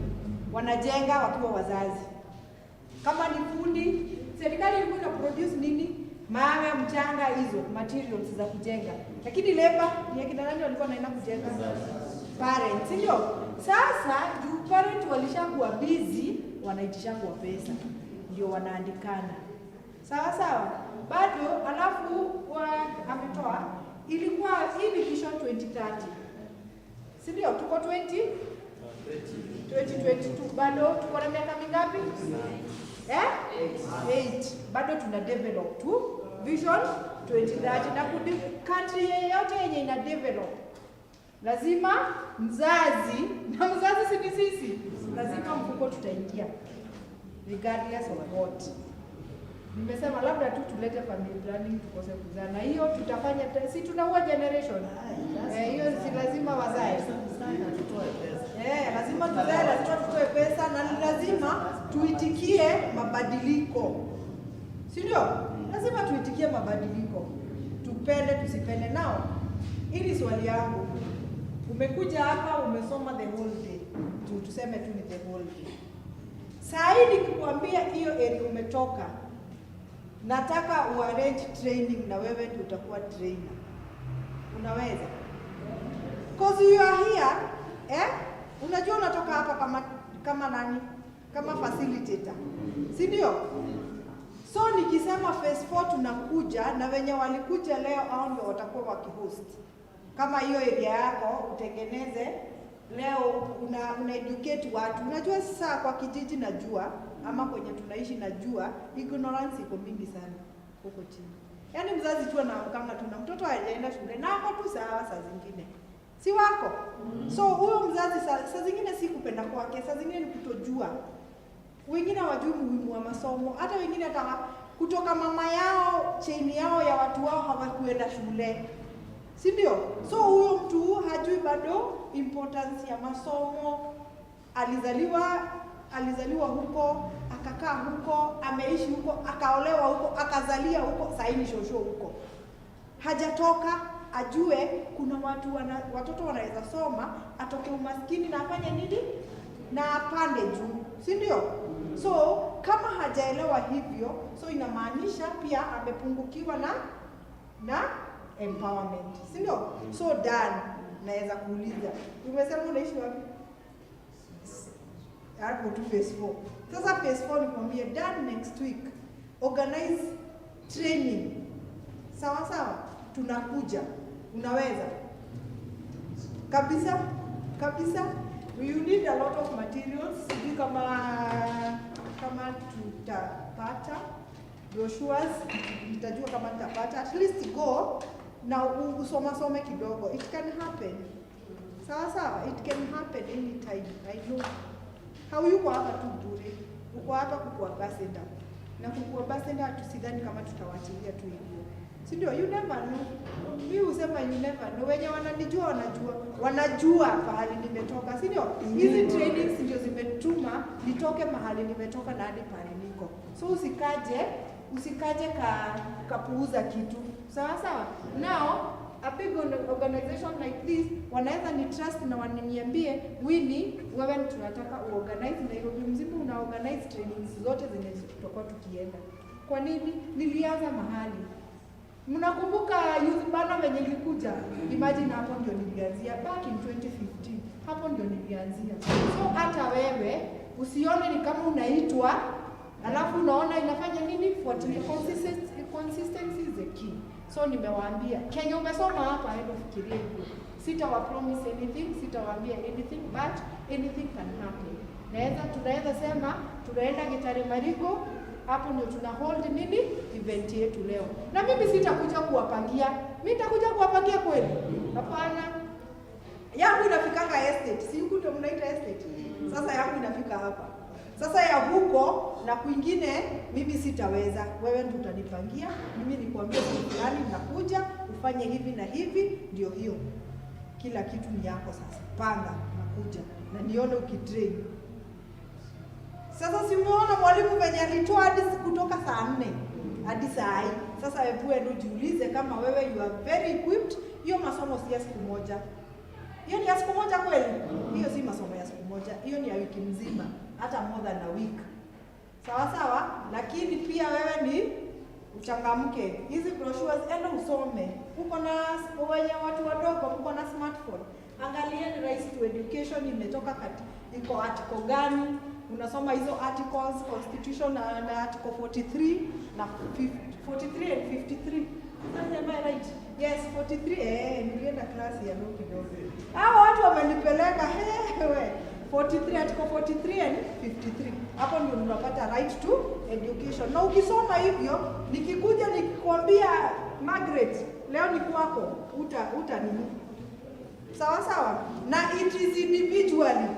[SPEAKER 9] wanajenga wakiwa wazazi. Kama ni fundi, serikali ilikuwa ina produce nini? Mawe, mchanga, hizo materials za kujenga. Lakini labor ni akina nani walikuwa wanaenda kujenga? Parents, ndio. Sasa juu parents walishakuwa busy, wanaitishangwa pesa. Ndio wanaandikana. Sawa. Bado alafu ametoa ilikuwa hii ni vision 2030. Si ndio? Tuko 2022 bado tuko na miaka mingapi? 8. Bado tuna develop tu vision 2030 na country yeyote yenye ina develop lazima mzazi si ni sisi, lazima mfuko tutaingia regardless of what. Nimesema labda tu tulete family planning tukose kuzaa, na hiyo tutafanya, si tunaua generation. Hiyo si lazima wazae sana tutoe pesa. Lazima tuzae, lazima tutoe pesa, na lazima tuitikie mabadiliko. Si ndio? Lazima tuitikie mabadiliko. Tupende tusipende nao. Hili swali yangu. Umekuja hapa umesoma the whole day. Tuseme tu ni the whole day. Saa hii nikikwambia hiyo area umetoka, nataka uarrange training na wewe ndio utakuwa trainer. Unaweza? Because you are here, unajua unatoka hapa kama nani? Kama facilitator. Si ndio? So nikisema phase 4 tunakuja, na wenye walikuja leo au ndio watakuwa wakihost. Kama hiyo area yako utengeneze leo, una educate watu. Unajua sasa kwa kijiji najua ama kwenye tunaishi najua ignorance iko mingi sana huko chini. Yaani mzazi tu anaamkanga tu na mtoto hajaenda shule na hapo tu saa zingine. Si wako? So huyo mzazi saa zingine si kupenda kwake, saa zingine ni kutojua. Wengine hawajui umuhimu wa masomo, hata wengine hata kutoka mama yao, chaini yao ya watu wao hawakuenda shule. Si ndio? So huyo mtu hajui bado importance ya masomo. Alizaliwa huko, akakaa huko, ameishi huko, akaolewa huko, akazalia huko, saini shosho huko. Hajatoka ajue kuna watoto wanaweza soma, atoke umaskini na afanye nini? Na apande juu. Si ndio? So kama hajaelewa hivyo, so inamaanisha pia amepungukiwa na empowerment. Si ndio? So Dan, naweza kuuliza, umesema unaishi wapi? Hapo tu phase 4. Sasa phase 4 nikwambie Dan, next week organize training. Sawa? Tunakuja. Unaweza? Kabisa. You need a lot of materials. Sijui kama tutapata brochures, nitajua kama tutapata. At least go na usome kidogo. It can happen. Sawa? It can happen anytime. I know. Hauyuko hapa tu bure. Uko hapa kukua ambassador. Na kukua ambassador tusidhani kama tutawachilia tu hivyo. Si ndio? You never know. Mimi husema you never know. Wenye wananijua wanajua pahali nimetoka. Si ndio? Hizi trainings ndio zimetuma nitoke mahali nimetoka na hadi pale niko. So usikaje kapuuza kitu. Sawa? Now a big organization like this wanaweza ni trust na wananiambie Winnie, wewe tunataka uorganize Nairobi mzima, una organize trainings zote zenye tutakuwa tukienda. Kwa nini? Nilianza mahali. Mnakumbuka youth bana venye nilikuja? Imagine hapo ndio nilianzia back in 2015. Hapo ndio nilianzia. So hata wewe usione ni kama unaitwa alafu unaona inafanya nini? Fuatilia. Consistency is the key. So nimewaambia Kenya umesoma hapa, hebu fikiria hivyo. Sitawa promise anything, sitawaambia anything, but anything can happen. Tunaweza sema tunaenda Gitare Marigo, hapo ndio tuna hold nini event yetu leo. Na mimi sitakuja kuwapangia. Mimi nitakuja kuwapangia kweli? Hapana. Yangu inafikanga estate. Si huko ndio mnaita estate. Sasa yangu inafika hapa. Sasa ya huko na kwingine mimi sitaweza. Wewe ndio utanipangia. Mimi nikwambie fulani nakuja, ufanye hivi na hivi, ndio hiyo. Kila kitu ni yako sasa. Panga nakuja na nione ukitrain. Sasa simuona mwalimu venye alitoa hadi kutoka saa 4 hadi saa hii. Sasa hebu endo jiulize kama wewe you are very equipped. Hiyo masomo si ya siku moja. Hiyo ni ya siku moja kweli? Hiyo si masomo ya siku moja. Hiyo ni ya wiki mzima, hata more than a week. Sawa sawa, lakini pia wewe ni uchangamke. Hizi brochures enda usome. Uko na wenye watu wadogo, uko na smartphone. Angalia ni Rights to Education imetoka iko article gani? Unasoma hizo articles, constitution na article 43 na 43 and 53. Am I right? Yes, 43. Nilienda klasi ya leo kidogo. Hao watu wamenipeleka hewe. 43 article 43 and 53. Hapo ndio unapata right to education. Na ukisoma hivyo, nikikuja nikikwambia Margaret, leo ni kwako, uta nini? Sawa sawa? Na it is individually.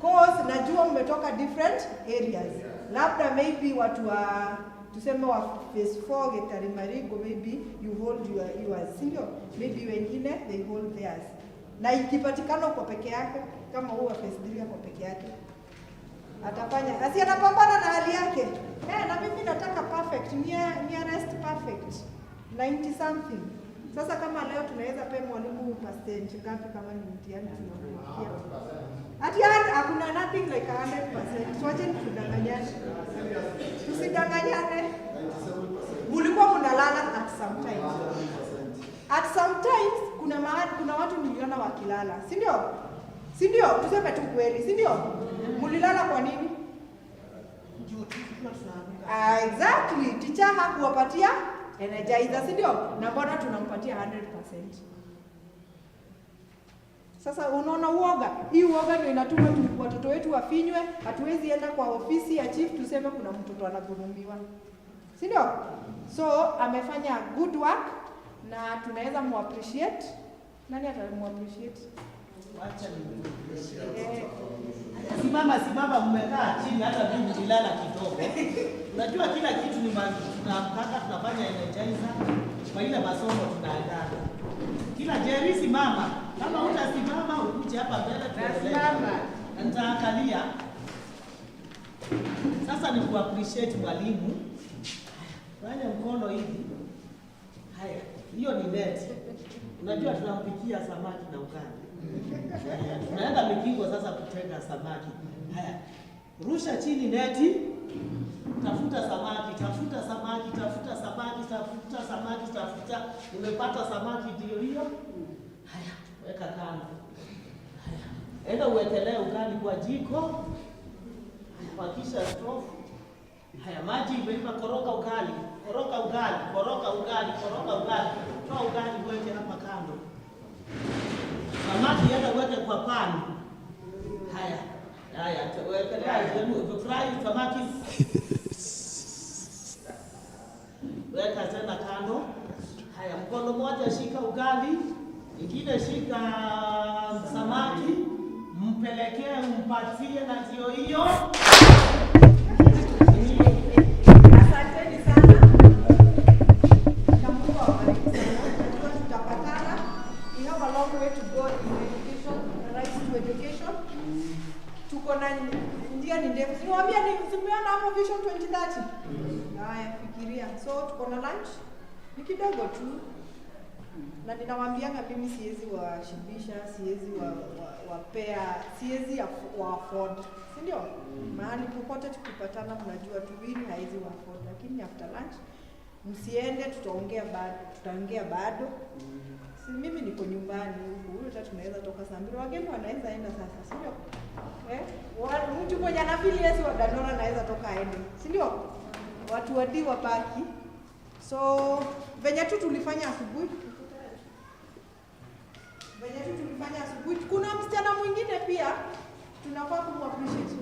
[SPEAKER 9] Cause najua mmetoka different areas. Labda maybe watu wa tuseme wa phase 4 Gitare Marigo, maybe you hold yours, sindio? Maybe wengine they hold theirs. Na ikipatikana kwa peke yake, kama huwa phase 3 kwa peke yake, atafanya asi anapambana na hali yake. Na mimi nataka perfect, nearest perfect 90 something. Sasa kama leo tunaweza pe mwalimu percent ngapi kama ni mtihani tunafikia? Ati hakuna nothing like 100%. Tuache tudanganyane. Tusidanganyane. Mulikuwa mnalala at sometimes. At sometimes kuna watu niliona wakilala. Si ndio? Si ndio? Tuseme tu kweli, si ndio? Mulilala kwa nini? Exactly. Teacher hakuwapatia energizer, si ndio? Na mbona tunampatia 100%? Sasa unaona uoga. Hii uoga ndio inatuma watoto wetu wafinywe. Hatuwezi enda kwa ofisi ya chief tuseme kuna mtoto anadhulumiwa. Si ndio? So amefanya good work na tunaweza mu-appreciate. Nani atamu-appreciate?
[SPEAKER 3] Wacha Simama mmekaa chini, hata mimi nilala kidogo. Unajua kila kitu ni tunamkaka, tunafanya energizer kwa ile masomo tunaandaa. Kila Jerry simama. Kama utasimama ukuje hapa mbele tunasimama. Nitaangalia. Sasa ni ku-appreciate mwalimu. Fanya mkono hivi. Haya, hiyo ni net. Unajua tunampikia samaki na ugali. Tunaenda Mikingo sasa kutega samaki. Haya. Rusha chini neti. Tafuta samaki. Umepata samaki ndio hiyo. Haya, weka kando. Haya. Enda uwekelee ugali kwa jiko. Haya, wakisha stove. Haya, maji imeiva, koroga ugali. Toa ugali uweke hapa kando. Samaki yenda uweke kwa pani. Haya, wekelea fry samaki. Weka tena kando. Haya, mkono mmoja shika ugali, ingine shika samaki, mpelekee, mpatie na ndio hiyo. Asanteni sana. Mungu awabariki sana. Tutapatana. We have a long way to go in education, rights to education. Tuko na njia ni ndefu. Niwaambia simuona hapo Vision 2030. Haya, fikiria. So tuko na lunch. Ni kidogo tu.
[SPEAKER 9] na ninawaambianga mimi siwezi washibisha, siwezi wapea, siwezi wa afford, si ndio? Mahali popote tukipatana, mnajua tuwili haizi wa afford, lakini after lunch msiende, tutaongea bado. Si mimi niko nyumbani huku, hata tunaweza toka saa 2, wageni wanaweza enda sasa, si ndio? Mtu mwenye anafili yesi wa Dandora anaweza toka aende, si ndio? Watu wadi wabaki. So venye tu tulifanya asubuhi, kuna msichana mwingine pia tunafaa kumappreciate.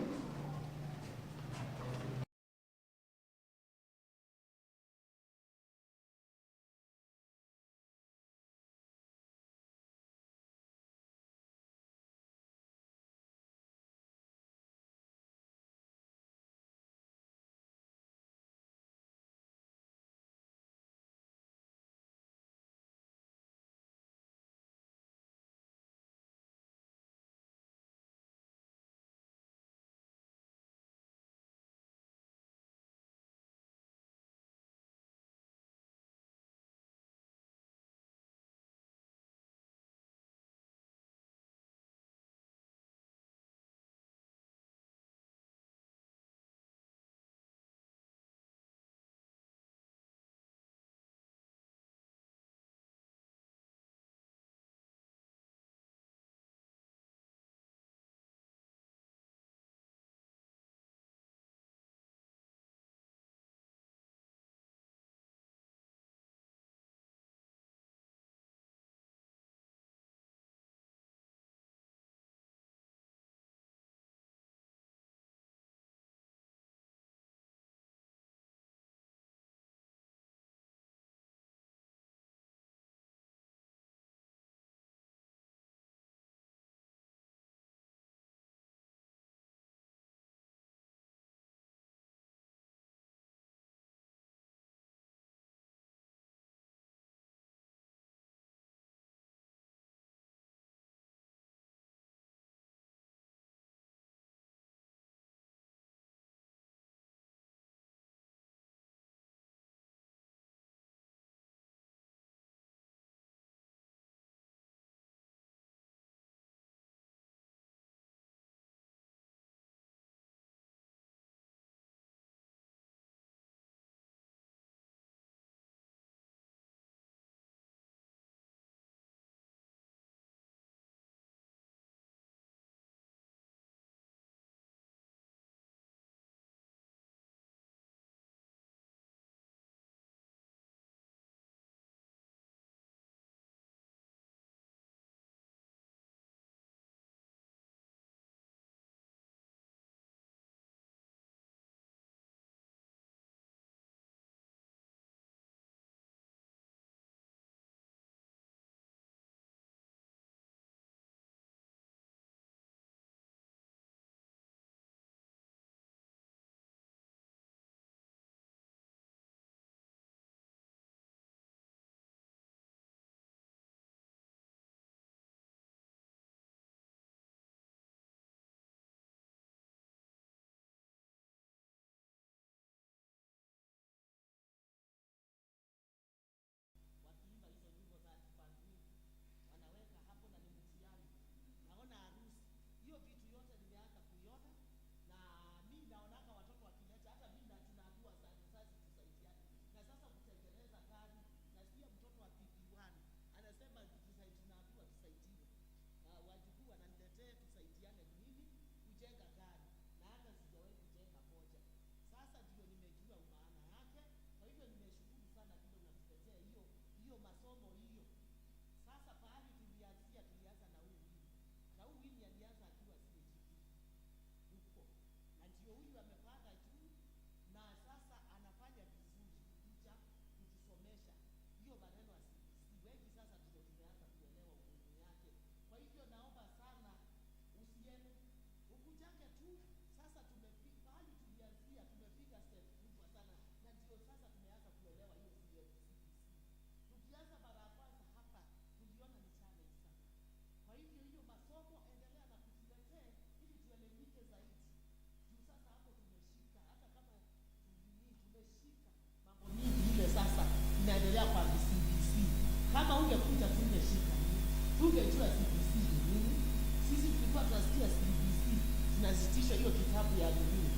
[SPEAKER 3] inasitishwa hiyo kitabu ya nini,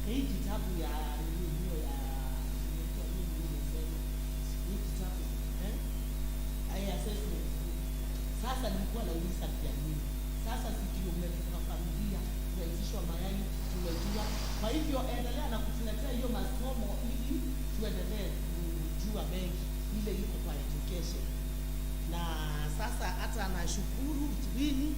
[SPEAKER 3] hii kitabu ya nini, hiyo ya inaitwa nini, nimesema hii kitabu hii assessment. Sasa nilikuwa nauliza kwa nini sasa sikio mmetoka familia tunaitishwa mayai tumejua. Kwa hivyo endelea na kutuletea hiyo masomo ili tuendelee kujua mengi ile iko kwa education. Na sasa hata anashukuru Twini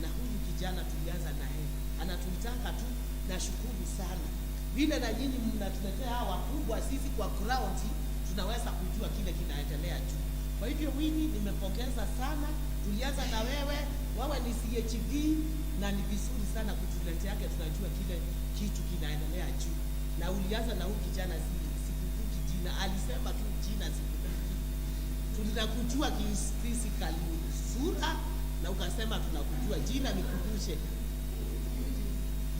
[SPEAKER 3] na huyu kijana tulianza naye anatuitanga tu, nashukuru sana vile na nyinyi mnatuletea hawa wakubwa, sisi kwa ground tunaweza kujua kile kinaendelea juu. Kwa hivyo Winnie, nimepongeza sana, tulianza na wewe ni CHV na ni vizuri sana kutuleteake, tunajua kile kitu kinaendelea juu. Na ulianza na huyu kijana, sikumbuki jina, alisema tu jina sikumbuki. Tunakujua physically sura na ukasema tunakujua jina, nikukumbushe.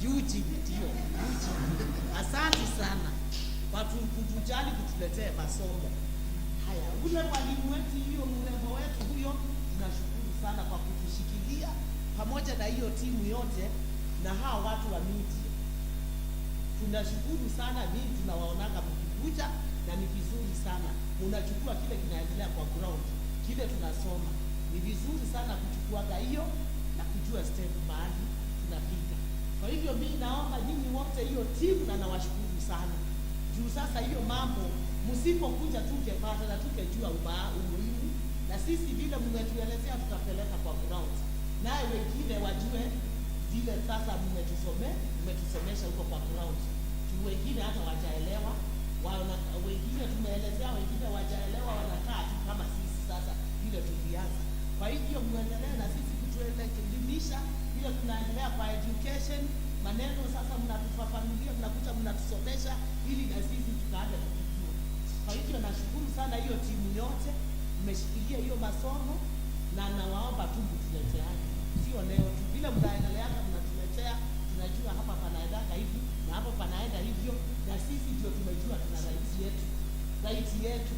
[SPEAKER 3] Eugene, ndio Eugene. Asante sana kwa kutujali kutuletea masomo haya. Ule mwalimu wetu, hiyo mrembo wetu huyo, tunashukuru sana kwa kutushikilia pamoja na hiyo timu yote na hao watu wa media. Tunashukuru sana, mimi tunawaonaga mkikuja na ni vizuri sana. Unachukua kile kinaendelea kwa ground, kile tunasoma. Ni vizuri sana kuchukuaga hiyo na kujua step mahali tunapita. Kwa hivyo mimi naomba nyinyi wote hiyo timu, na nawashukuru sana. Juu sasa hiyo mambo msipokuja tungepata na tungejua umuhimu, na sisi vile mmetuelezea tutapeleka kwa ground. Naye wengine wajue vile sasa mmetusomesha huko kwa ground. Tu wengine hata wajaelewa, wengine tumeelezea, wengine wajaelewa, wanakaa tu kama sisi sasa vile tulianza. Kwa hivyo muendelee na sisi kutuelimisha vile tunaendelea kwa education maneno. Sasa mnatufafanulia, mnakuja mnatusomesha ili na sisi tukaanza kujua. Kwa hivyo nashukuru sana hiyo timu yote mmeshikilia hiyo masomo, na nawaomba tu mtuleteane, sio leo tu, vile mnaendelea mnatuletea, tunajua hapa panaenda hivi na hapo panaenda hivyo, na sisi ndio tumejua tuna right yetu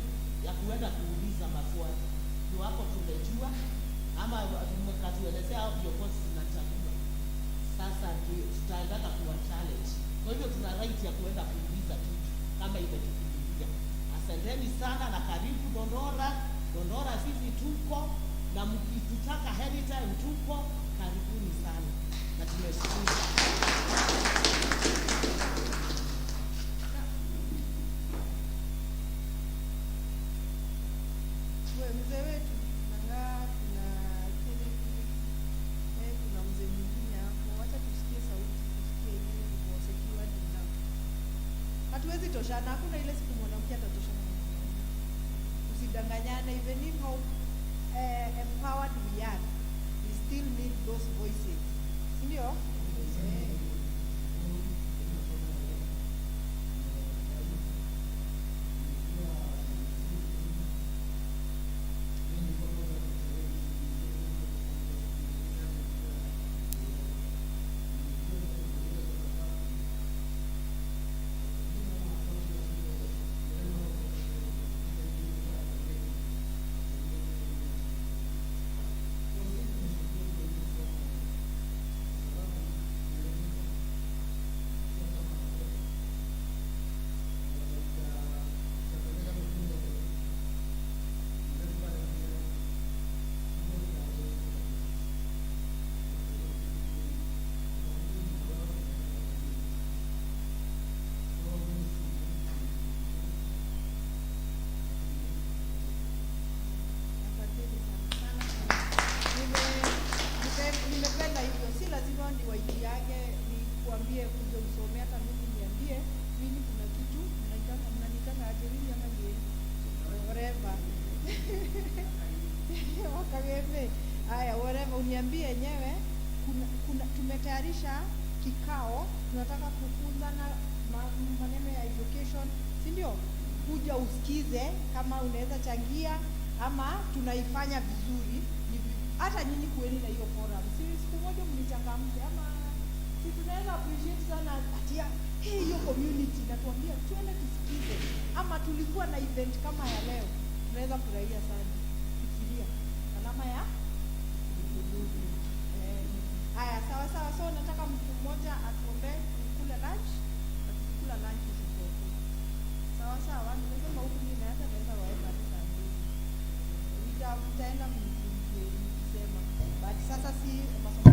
[SPEAKER 3] ya kuenda kuuliza maswali. Ndio hapo tumejua, ama mkatuelezea au viongozi tunachagua. Sasa ndio tutaenda kuwa challenge. Kwa hivyo tuna right ya kuenda kuuliza kitu kama imetufikia. Asanteni sana na karibu Dondora sisi tuko, na mkitutaka anytime tuko, karibuni sana na tumeshukuru.
[SPEAKER 9] Mzee wetu nangaa, kuna mzee mwingine hapo, wacha tusikie sauti, tusikie ile kwa security na hatuwezi toshana. Hakuna ile siku mwanamke atatoshana na mwanaume. Usidanganyane, even if how empowered we are, we still need those voices, si ndio? Nimependa hivyo, si lazima ni waiti yake ni kuambie kuja usome. Hata mimi niambie mimi kuna kitu mnanitaka aje mimi ama ndio whatever wakageme haya whatever, uniambie yenyewe. Kuna tumetayarisha kikao, tunataka kufunzana maneno ya education, si ndio? Kuja usikize kama unaweza changia ama tunaifanya vizuri. Hata nyinyi kueni na hiyo forum. Siku moja mnichangamke, ama si tunaweza appreciate sana atia hiyo community na tuambia tuende tusikize, ama tulikuwa na event kama ya leo, tunaweza furahia sana. Fikiria alama ya haya sawa. So nataka mtu
[SPEAKER 10] mmoja atuombee tukule lunch, na tukikula lunch tutoke. Sawa sawa, nimesema huku mimi naweza waenda hata saa 2. Mtaenda mkisema. But sasa si masomo